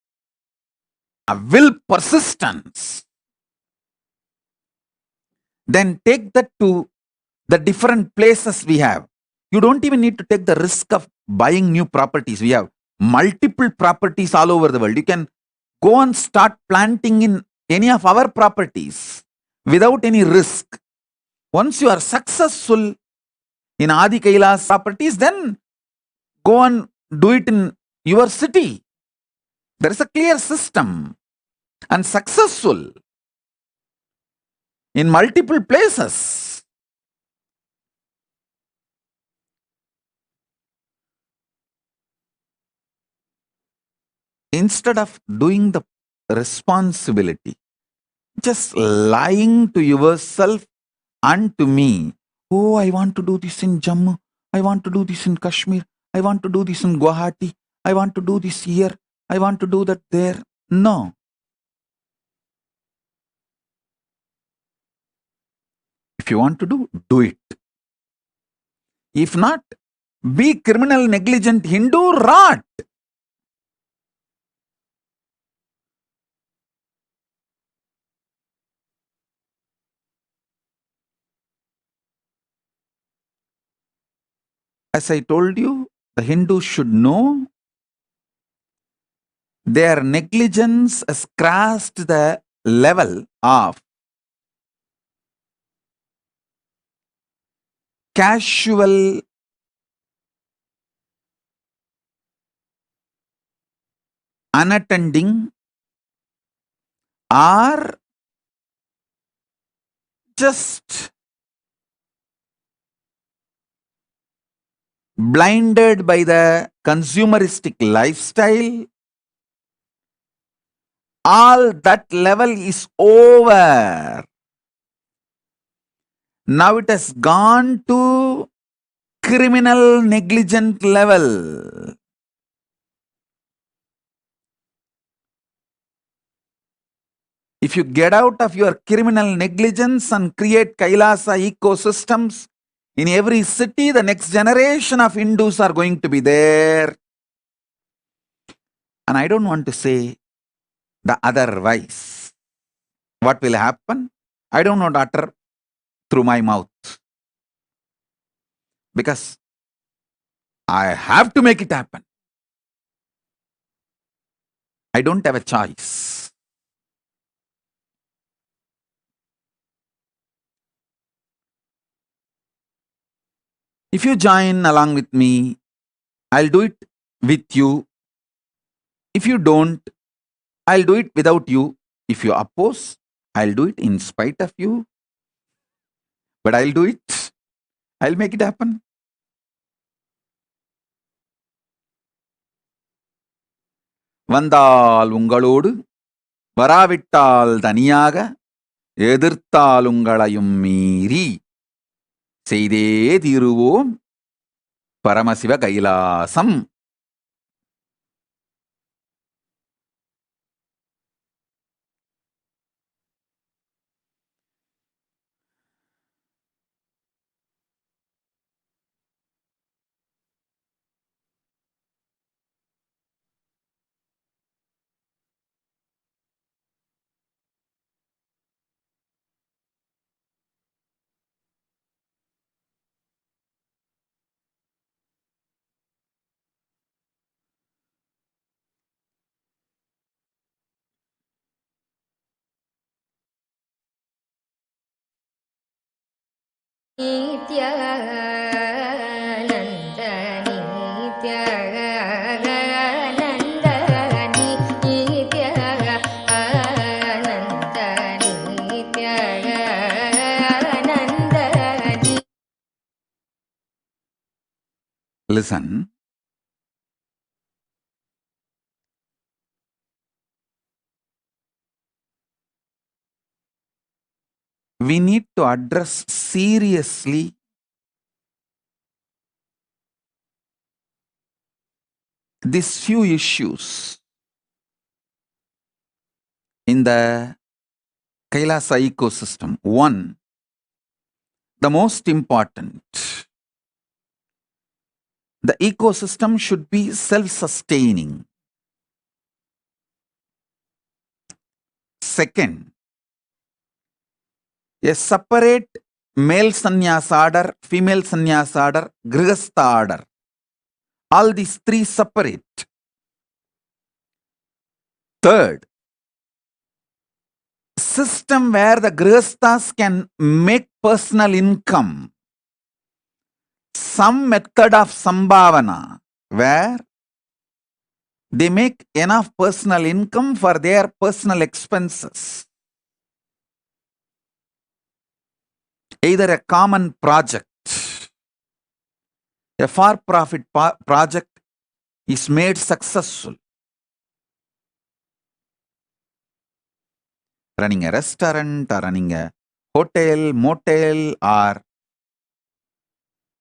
a will persistence. Then take that to the different places we have. You don't even need to take the risk of buying new properties. We have multiple properties all over the world. You can go and start planting in any of our properties without any risk. Once you are successful in Adi Kailas properties, then go and do it in your city. There is a clear system and successful in multiple places. Instead of doing the responsibility, just lying to yourself and to me, Oh, I want to do this in Jammu. I want to do this in Kashmir. I want to do this in Guwahati. I want to do this here. I want to do that there. No. If you want to do it. If not, be criminal, negligent Hindu, rot. As I told you, the Hindus should know their negligence has crossed the level of casual unattending or just blinded by the consumeristic lifestyle. All that level is over. Now it has gone to criminal negligent level. If you get out of your criminal negligence and create Kailasa ecosystems, in every city, the next generation of Hindus are going to be there. And I don't want to say the otherwise. What will happen? I don't want to utter through my mouth. Because I have to make it happen. I don't have a choice. If you join along with me, I'll do it with you. If you don't, I'll do it without you. If you oppose, I'll do it in spite of you. But I'll do it. I'll make it happen. வந்தால் உங்களோடு வராவிட்டால் தனியாக எதிர்த்தால் உங்களையும் மீறி செய்தே தீருவோம் Paramasiva Kailasam. Listen. We need to address seriously these few issues in the Kailasa ecosystem. One, the most important, the ecosystem should be self-sustaining. Second, a separate male sannyas order, female sannyas order, grihastha order. All these three separate. Third, system where the grihasthas can make personal income. Some method of sambhavana where they make enough personal income for their personal expenses. Either a common project, a for-profit project is made successful. Running a restaurant or running a hotel, motel, or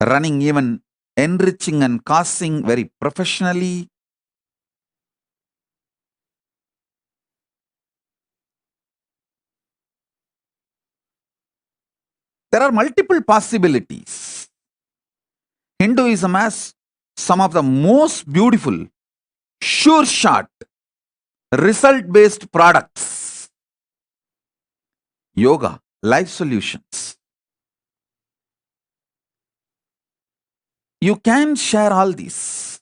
running even enriching and causing very professionally. There are multiple possibilities. Hinduism has some of the most beautiful, sure shot, result based products. Yoga, life solutions. You can share all these.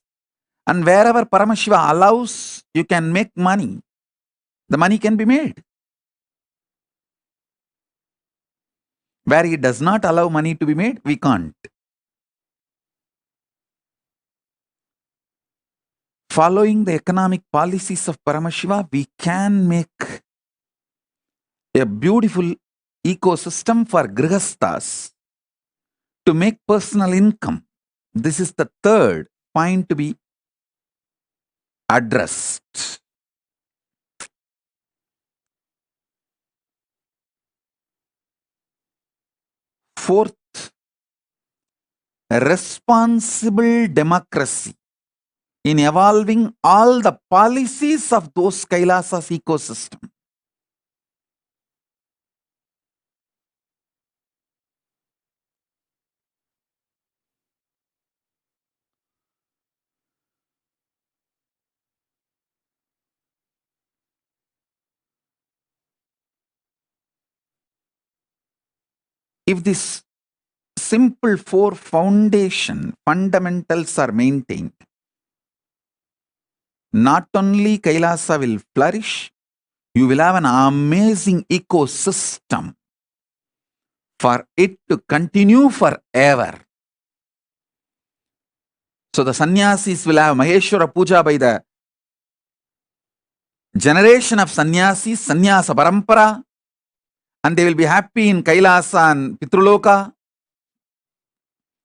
And wherever Paramashiva allows, you can make money. The money can be made. Where he does not allow money to be made, we can't. Following the economic policies of Paramashiva, we can make a beautiful ecosystem for grihasthas to make personal income. This is the third point to be addressed. Fourth, responsible democracy in evolving all the policies of those Kailasas ecosystem. If this simple four fundamentals are maintained, not only Kailasa will flourish, you will have an amazing ecosystem for it to continue forever. So the sannyasis will have Maheshwara Puja by the generation of sannyasis, sannyasa parampara, and they will be happy in Kailasa and Pitruloka,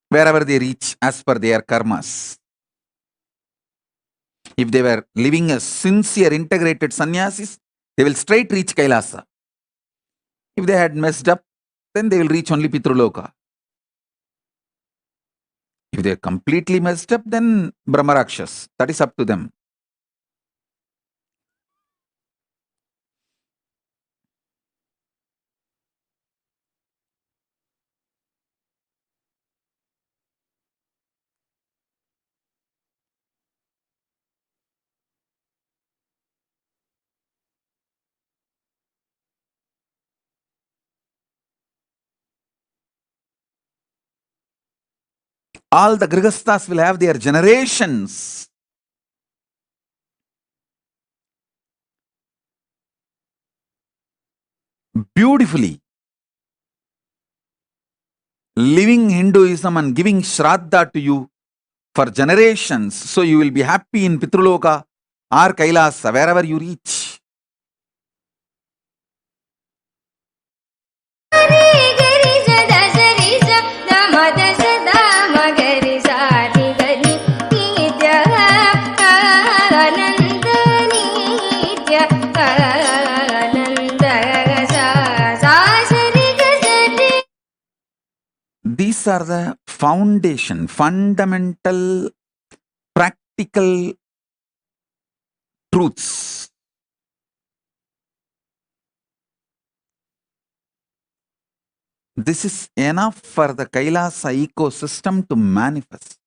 wherever they reach as per their karmas. If they were living as sincere, integrated sannyasis, they will straight reach Kailasa. If they had messed up, then they will reach only Pitruloka. If they are completely messed up, then Brahmarakshas. That is up to them. All the Grihasthas will have their generations. Beautifully living Hinduism and giving Shraddha to you for generations. So you will be happy in Pitruloka or Kailasa, wherever you reach. These are the fundamental, practical truths. This is enough for the Kailasa ecosystem to manifest.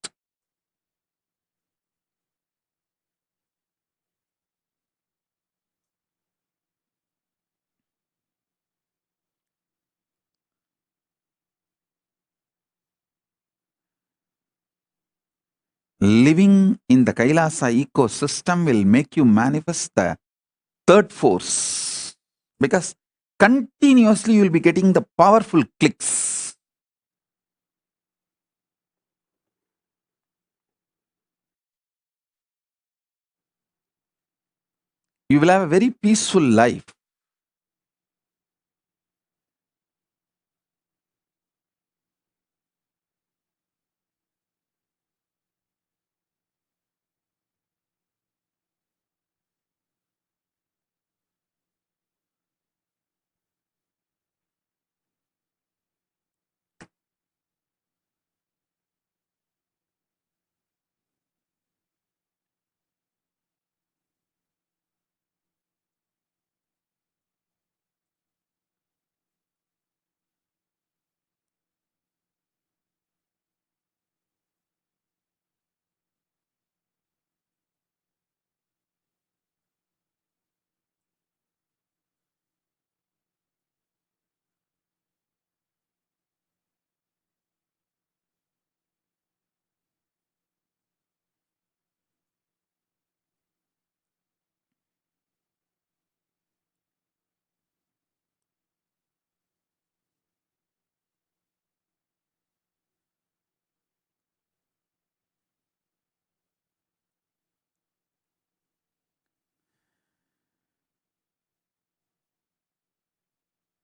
Living in the Kailasa ecosystem will make you manifest the third force, because continuously you will be getting the powerful clicks. You will have a very peaceful life.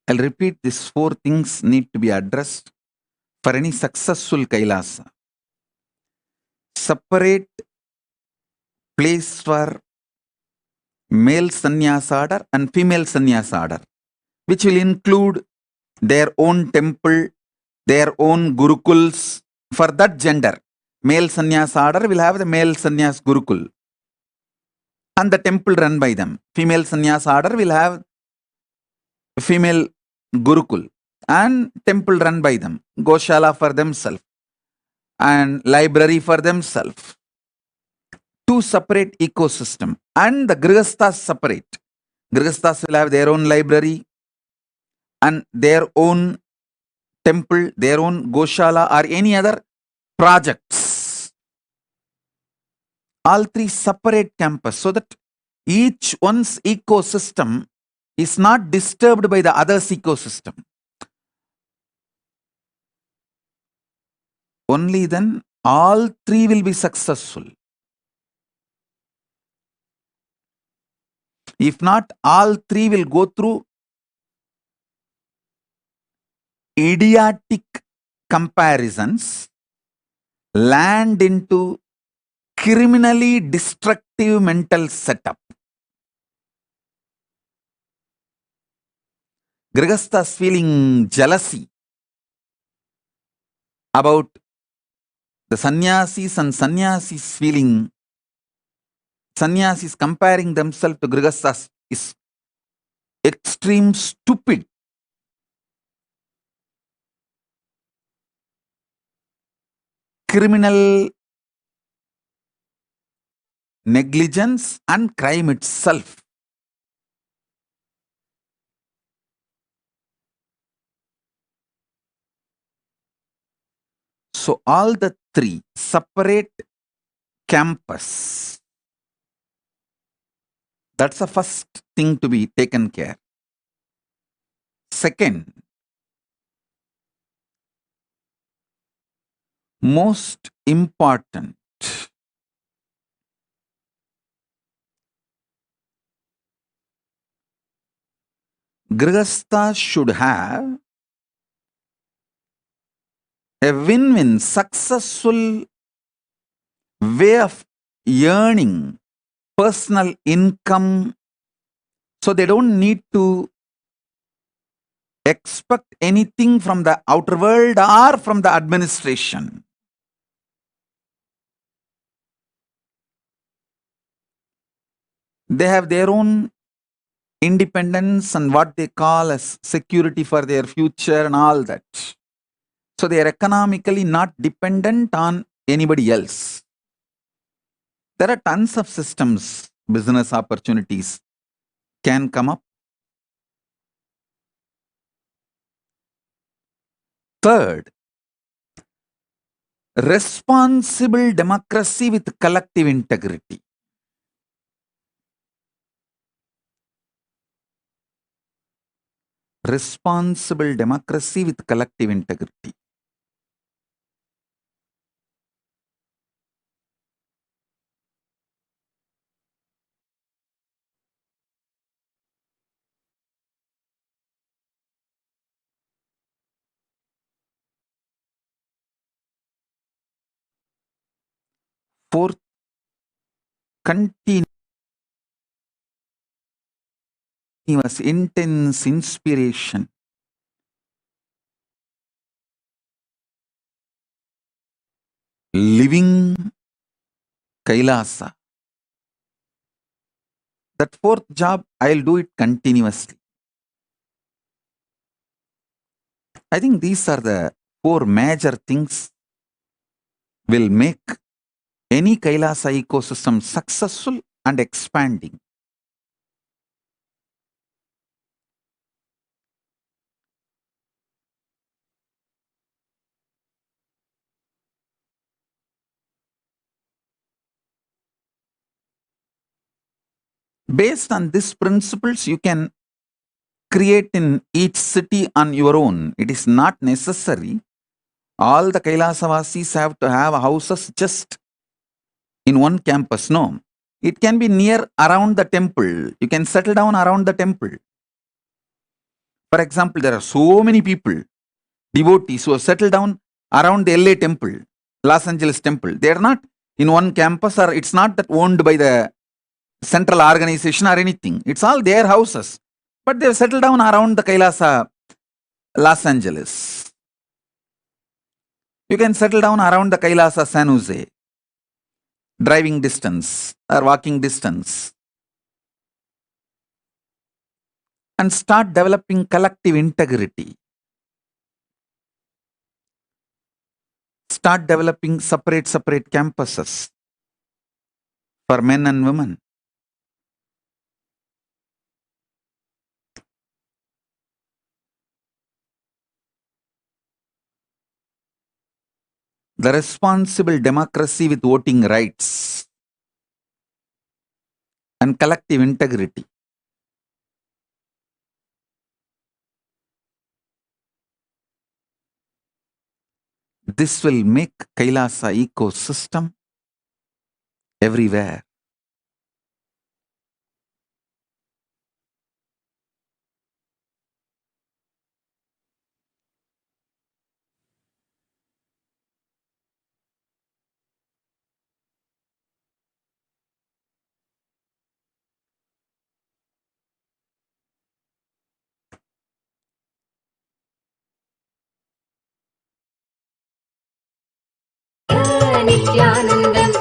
I'll repeat, these 4 things need to be addressed for any successful Kailasa. Separate place for male sannyasa order and female sannyasa order, which will include their own temple, their own gurukuls for that gender. Male sannyasa order will have the male sannyas gurukul and the temple run by them. Female sannyasa order will have female gurukul and temple run by them. Goshala for themselves and library for themselves. 2 separate ecosystem, and the grihasthas separate. Grihasthas will have their own library and their own temple, their own goshala or any other projects. All 3 separate campus so that each one's ecosystem is not disturbed by the other's ecosystem. Only then all 3 will be successful. If not, all 3 will go through idiotic comparisons, land into criminally destructive mental setup. Grihasthas feeling jealousy about the sannyasis and sannyasis feeling, sannyasis comparing themselves to grihasthas is extreme stupid. Criminal negligence and crime itself. So all the 3 separate campus. That's the first thing to be taken care. Second, most important, grihasthas should have a win-win, successful way of earning personal income, so they don't need to expect anything from the outer world or from the administration. They have their own independence and what they call as security for their future and all that. So they are economically not dependent on anybody else. There are tons of systems, business opportunities can come up. Third, responsible democracy with collective integrity. Responsible democracy with collective integrity. Fourth, continuous intense inspiration. Living Kailasa. That 4th job, I'll do it continuously. I think these are the 4 major things will make any Kailasa ecosystem successful and expanding. Based on these principles, you can create in each city on your own. It is not necessary all the Kailasavasis have to have houses just in one campus. No. It can be near around the temple. You can settle down around the temple. For example, there are so many people, devotees, who have settled down around the LA temple, Los Angeles temple. They are not in one campus, or it's not that owned by the central organization or anything. It's all their houses. But they have settled down around the Kailasa, Los Angeles. You can settle down around the Kailasa, San Jose, driving distance or walking distance, and start developing collective integrity. Start developing separate campuses for men and women. The responsible democracy with voting rights and collective integrity. This will make Kailasa ecosystem everywhere. Nithyanandam,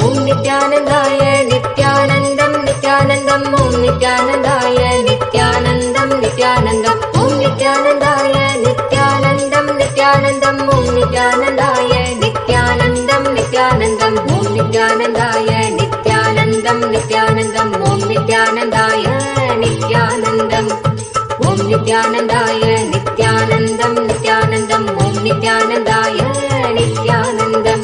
Om Nithyanandaya, Nithyanandam, Nithyanandam, Om Nithyanandaya, Nithyanandam, Nithyanandam, Om Nithyanandaya, Nithyanandam, Nithyanandam, Om Nithyanandaya, Nithyanandam, Nithyanandam, Om Nithyanandaya, Nithyanandam, Nithyanandam, Om Nithyanandaya, Nithyanandam, Om Nithyanandaya, Nithyanandam, Nithyanandam, Om Nithyanandaya, Nithyanandam.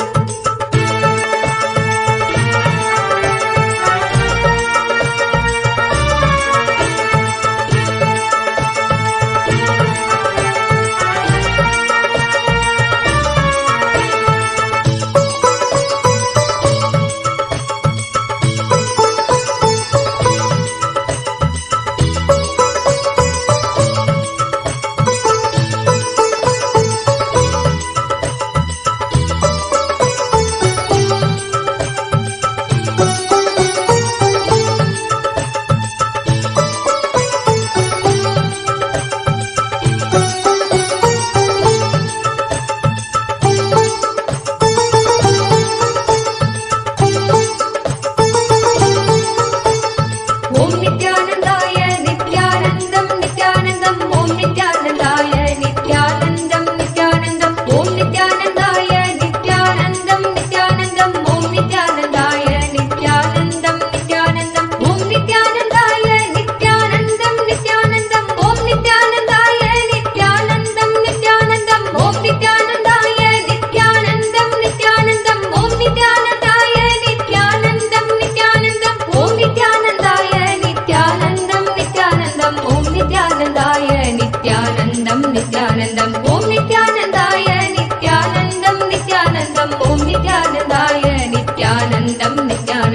Nithyanandam, Om Nithyanandaya, Nithyanandam, Nithyanandam, Om Nithyanandaya, Nithyanandam, Nithyanandam,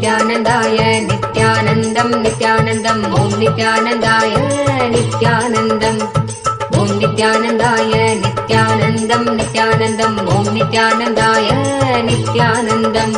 Om Nithyanandaya, Nithyanandam, Nithyanandam, Om Nithyanandaya, Nithyanandam, Om Nithyanandaya, Nithyanandam, Nithyanandam, Om Nithyanandaya, Nithyanandam.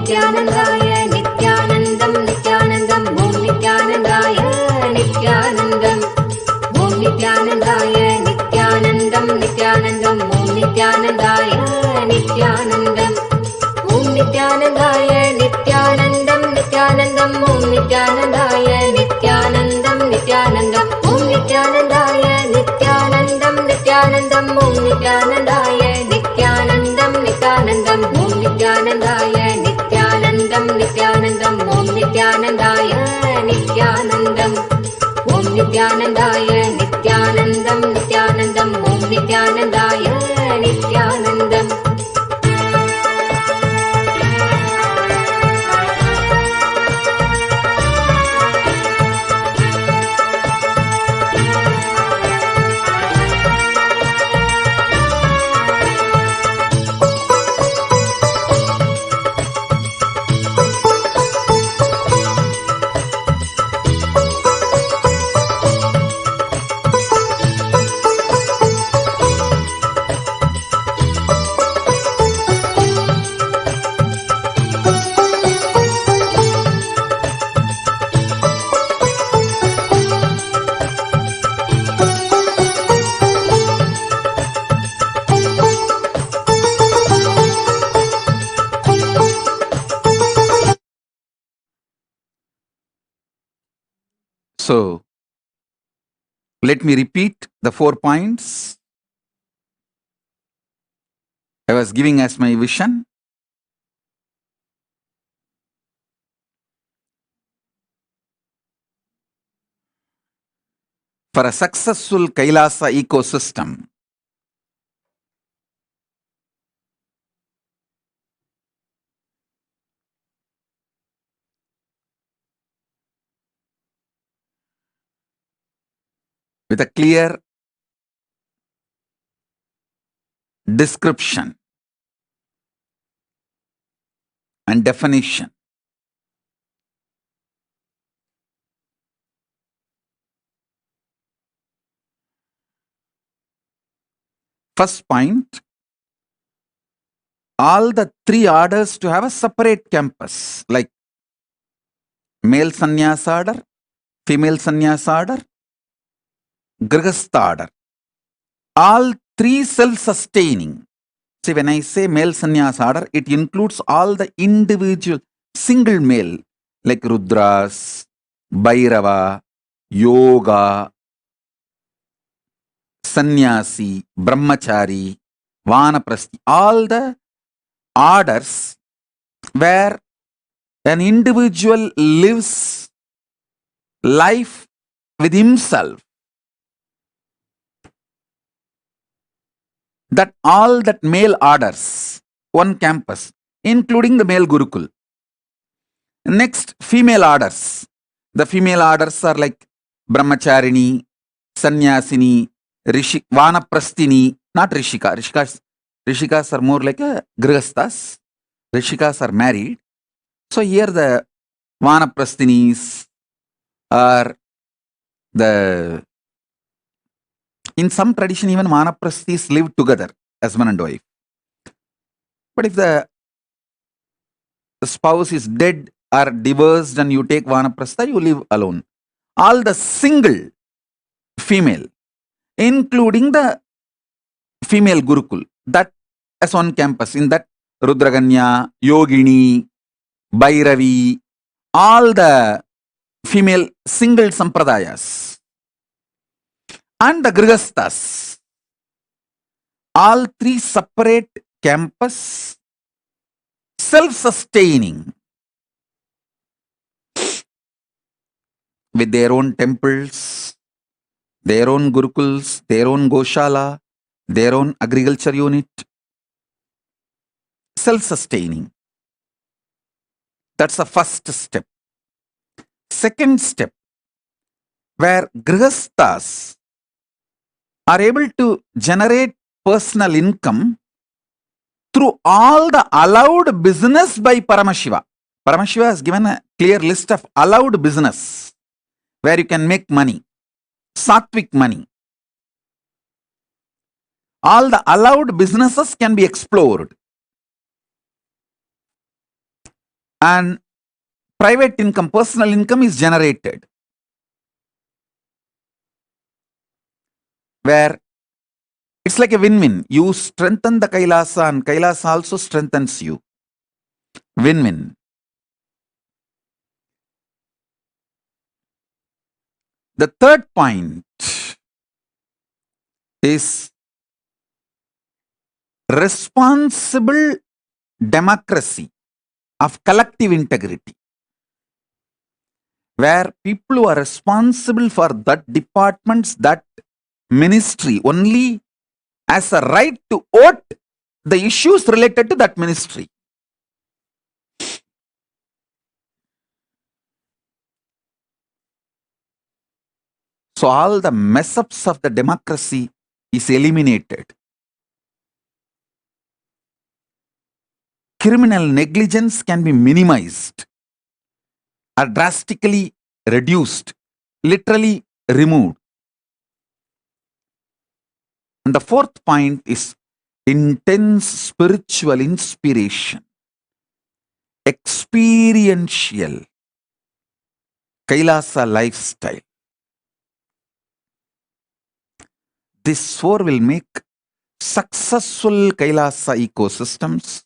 Nithyanandaya, Nithyanandam, Nithyanandam, Om Nithyanandaya, Nithyanandam, Om Nithyanandaya, Nithyanandam, Nithyanandam, Om Nithyanandaya, Nithyanandam, Om Nithyanandaya, Nithyanandam, Nithyanandam, Om Nithyanandaya, Nithyanandam, Nithyanandam, Om Nithyanandaya, Nithyanandam, Nithyanandam, Om Nithyanandaya, Nithyanandam, Nithyanandam, Om Nithyanandaya, Nithyanandam, नित्यानन्दाय नित्यानन्दं नित्यानन्दम् Om नित्यानन्दाय नित्यानन्दम् So, let me repeat the 4 points I was giving as my vision. For a successful Kailasa ecosystem, with a clear description and definition, first point, all the 3 orders to have a separate campus, like male sannyas order, female sannyas order, grihastha order. All 3 self-sustaining. See, when I say male sannyas order, it includes all the individual single male, like Rudras, Bhairava, Yoga, Sannyasi, Brahmachari, Vanaprasthi, all the orders where an individual lives life with himself. That all that male orders, one campus, including the male Gurukul. Next, female orders. The female orders are like Brahmacharini, Sannyasini, Vanaprasthini, not Rishika. Rishikas are more like a Grihasthas. Rishikas are married. So here the Vanaprasthinis are the... In some tradition, even Vanaprasthis live together as man and wife. But if the spouse is dead or divorced and you take Vanaprastha, you live alone. All the single female, including the female Gurukul, that as on campus, in that Rudraganya, Yogini, Bhairavi, all the female single sampradayas, and the Grihasthas, all 3 separate campus, self-sustaining, with their own temples, their own Gurukuls, their own Goshala, their own agriculture unit, self-sustaining. That's the first step. Second step, where Grihasthas are able to generate personal income through all the allowed business by Paramashiva. Paramashiva has given a clear list of allowed business where you can make money, sattvic money. All the allowed businesses can be explored. And private income, personal income is generated. Where it's like a win-win. You strengthen the Kailasa and Kailasa also strengthens you. Win-win. The third point is responsible democracy of collective integrity, where people who are responsible for that departments, that ministry, only has a right to vote the issues related to that ministry. So all the mess ups of the democracy is eliminated. Criminal negligence can be minimized or drastically reduced, literally removed. And the fourth point is intense spiritual inspiration, experiential Kailasa lifestyle. This four will make successful Kailasa ecosystems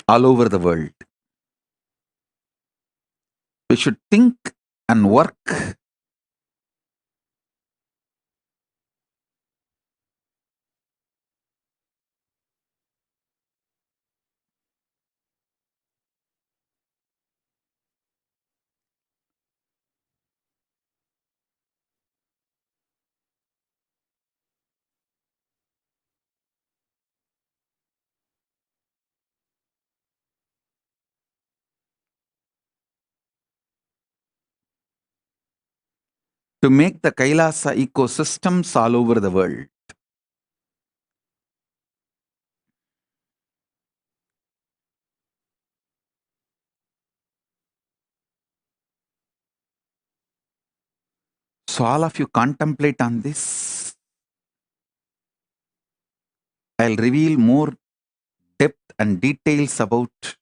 all over the world. We should think and work to make the Kailasa ecosystems all over the world. So all of you contemplate on this. I'll reveal more depth and details about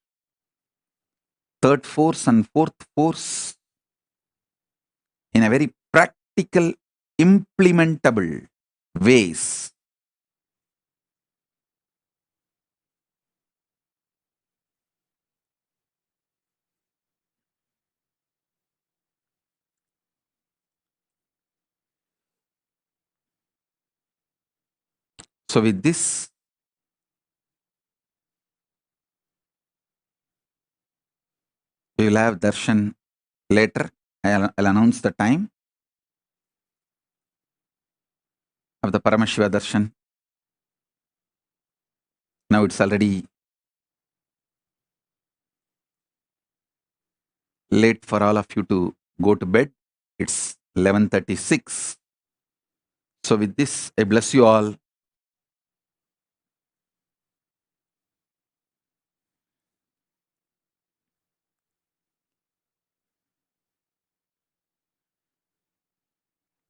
third force and fourth force in a very practical, implementable ways. So with this, we will have darshan later. I'll announce the time of the Paramashiva darshan. Now it's already late for all of you to go to bed. It's 11:36. So with this, I bless you all.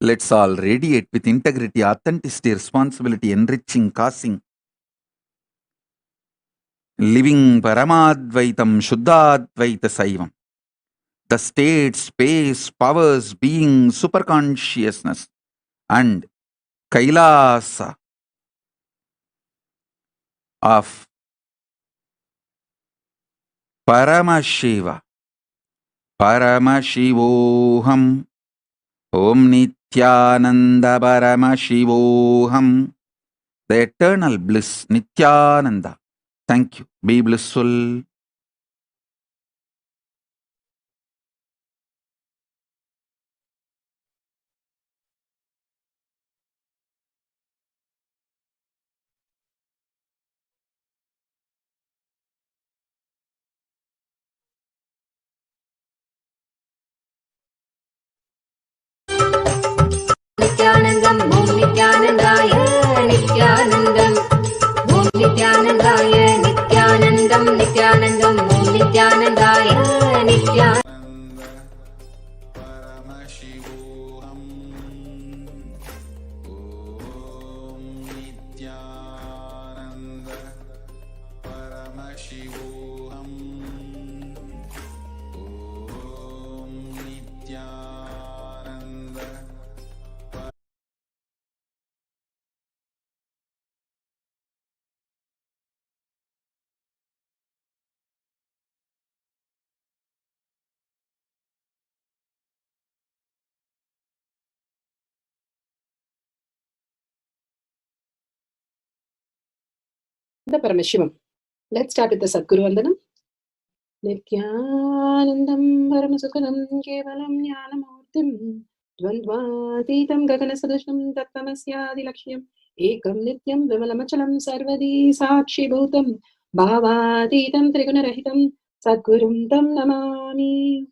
Let's all radiate with integrity, authenticity, responsibility, enriching, causing, living Paramadvaitam, Shuddhadvaita Saivam. The state, space, powers, being, superconsciousness, and Kailasa of Paramashiva, Paramashivoham, Om Nithyananda Paramashivoham, the eternal bliss, Nithyananda. Thank you. Be blissful. नित्यानन्दम् Om नित्यानन्दाय नित्यानन्दम् Om नित्यानन्दाय नित्यानन्दम् नित्यानन्दम् Om नित्यानन्दाय नित्यानन्दम् Paramashivoham. Om Nithyananda Paramashivoham. Om Nithyananda. Paramashivam. Let's start with the Sadguru Vandanam. Nithyanandam Paramashivoham Kevalam Jnanamurtim Dvandvatitam Gaganasadasham Tattamasyadi Lakshyam Ekam Nityam Vimalamachalam Sarvadi Sakshi Bhutam Bhavatitam Trigunarahitam Sadgurum Tam Namami.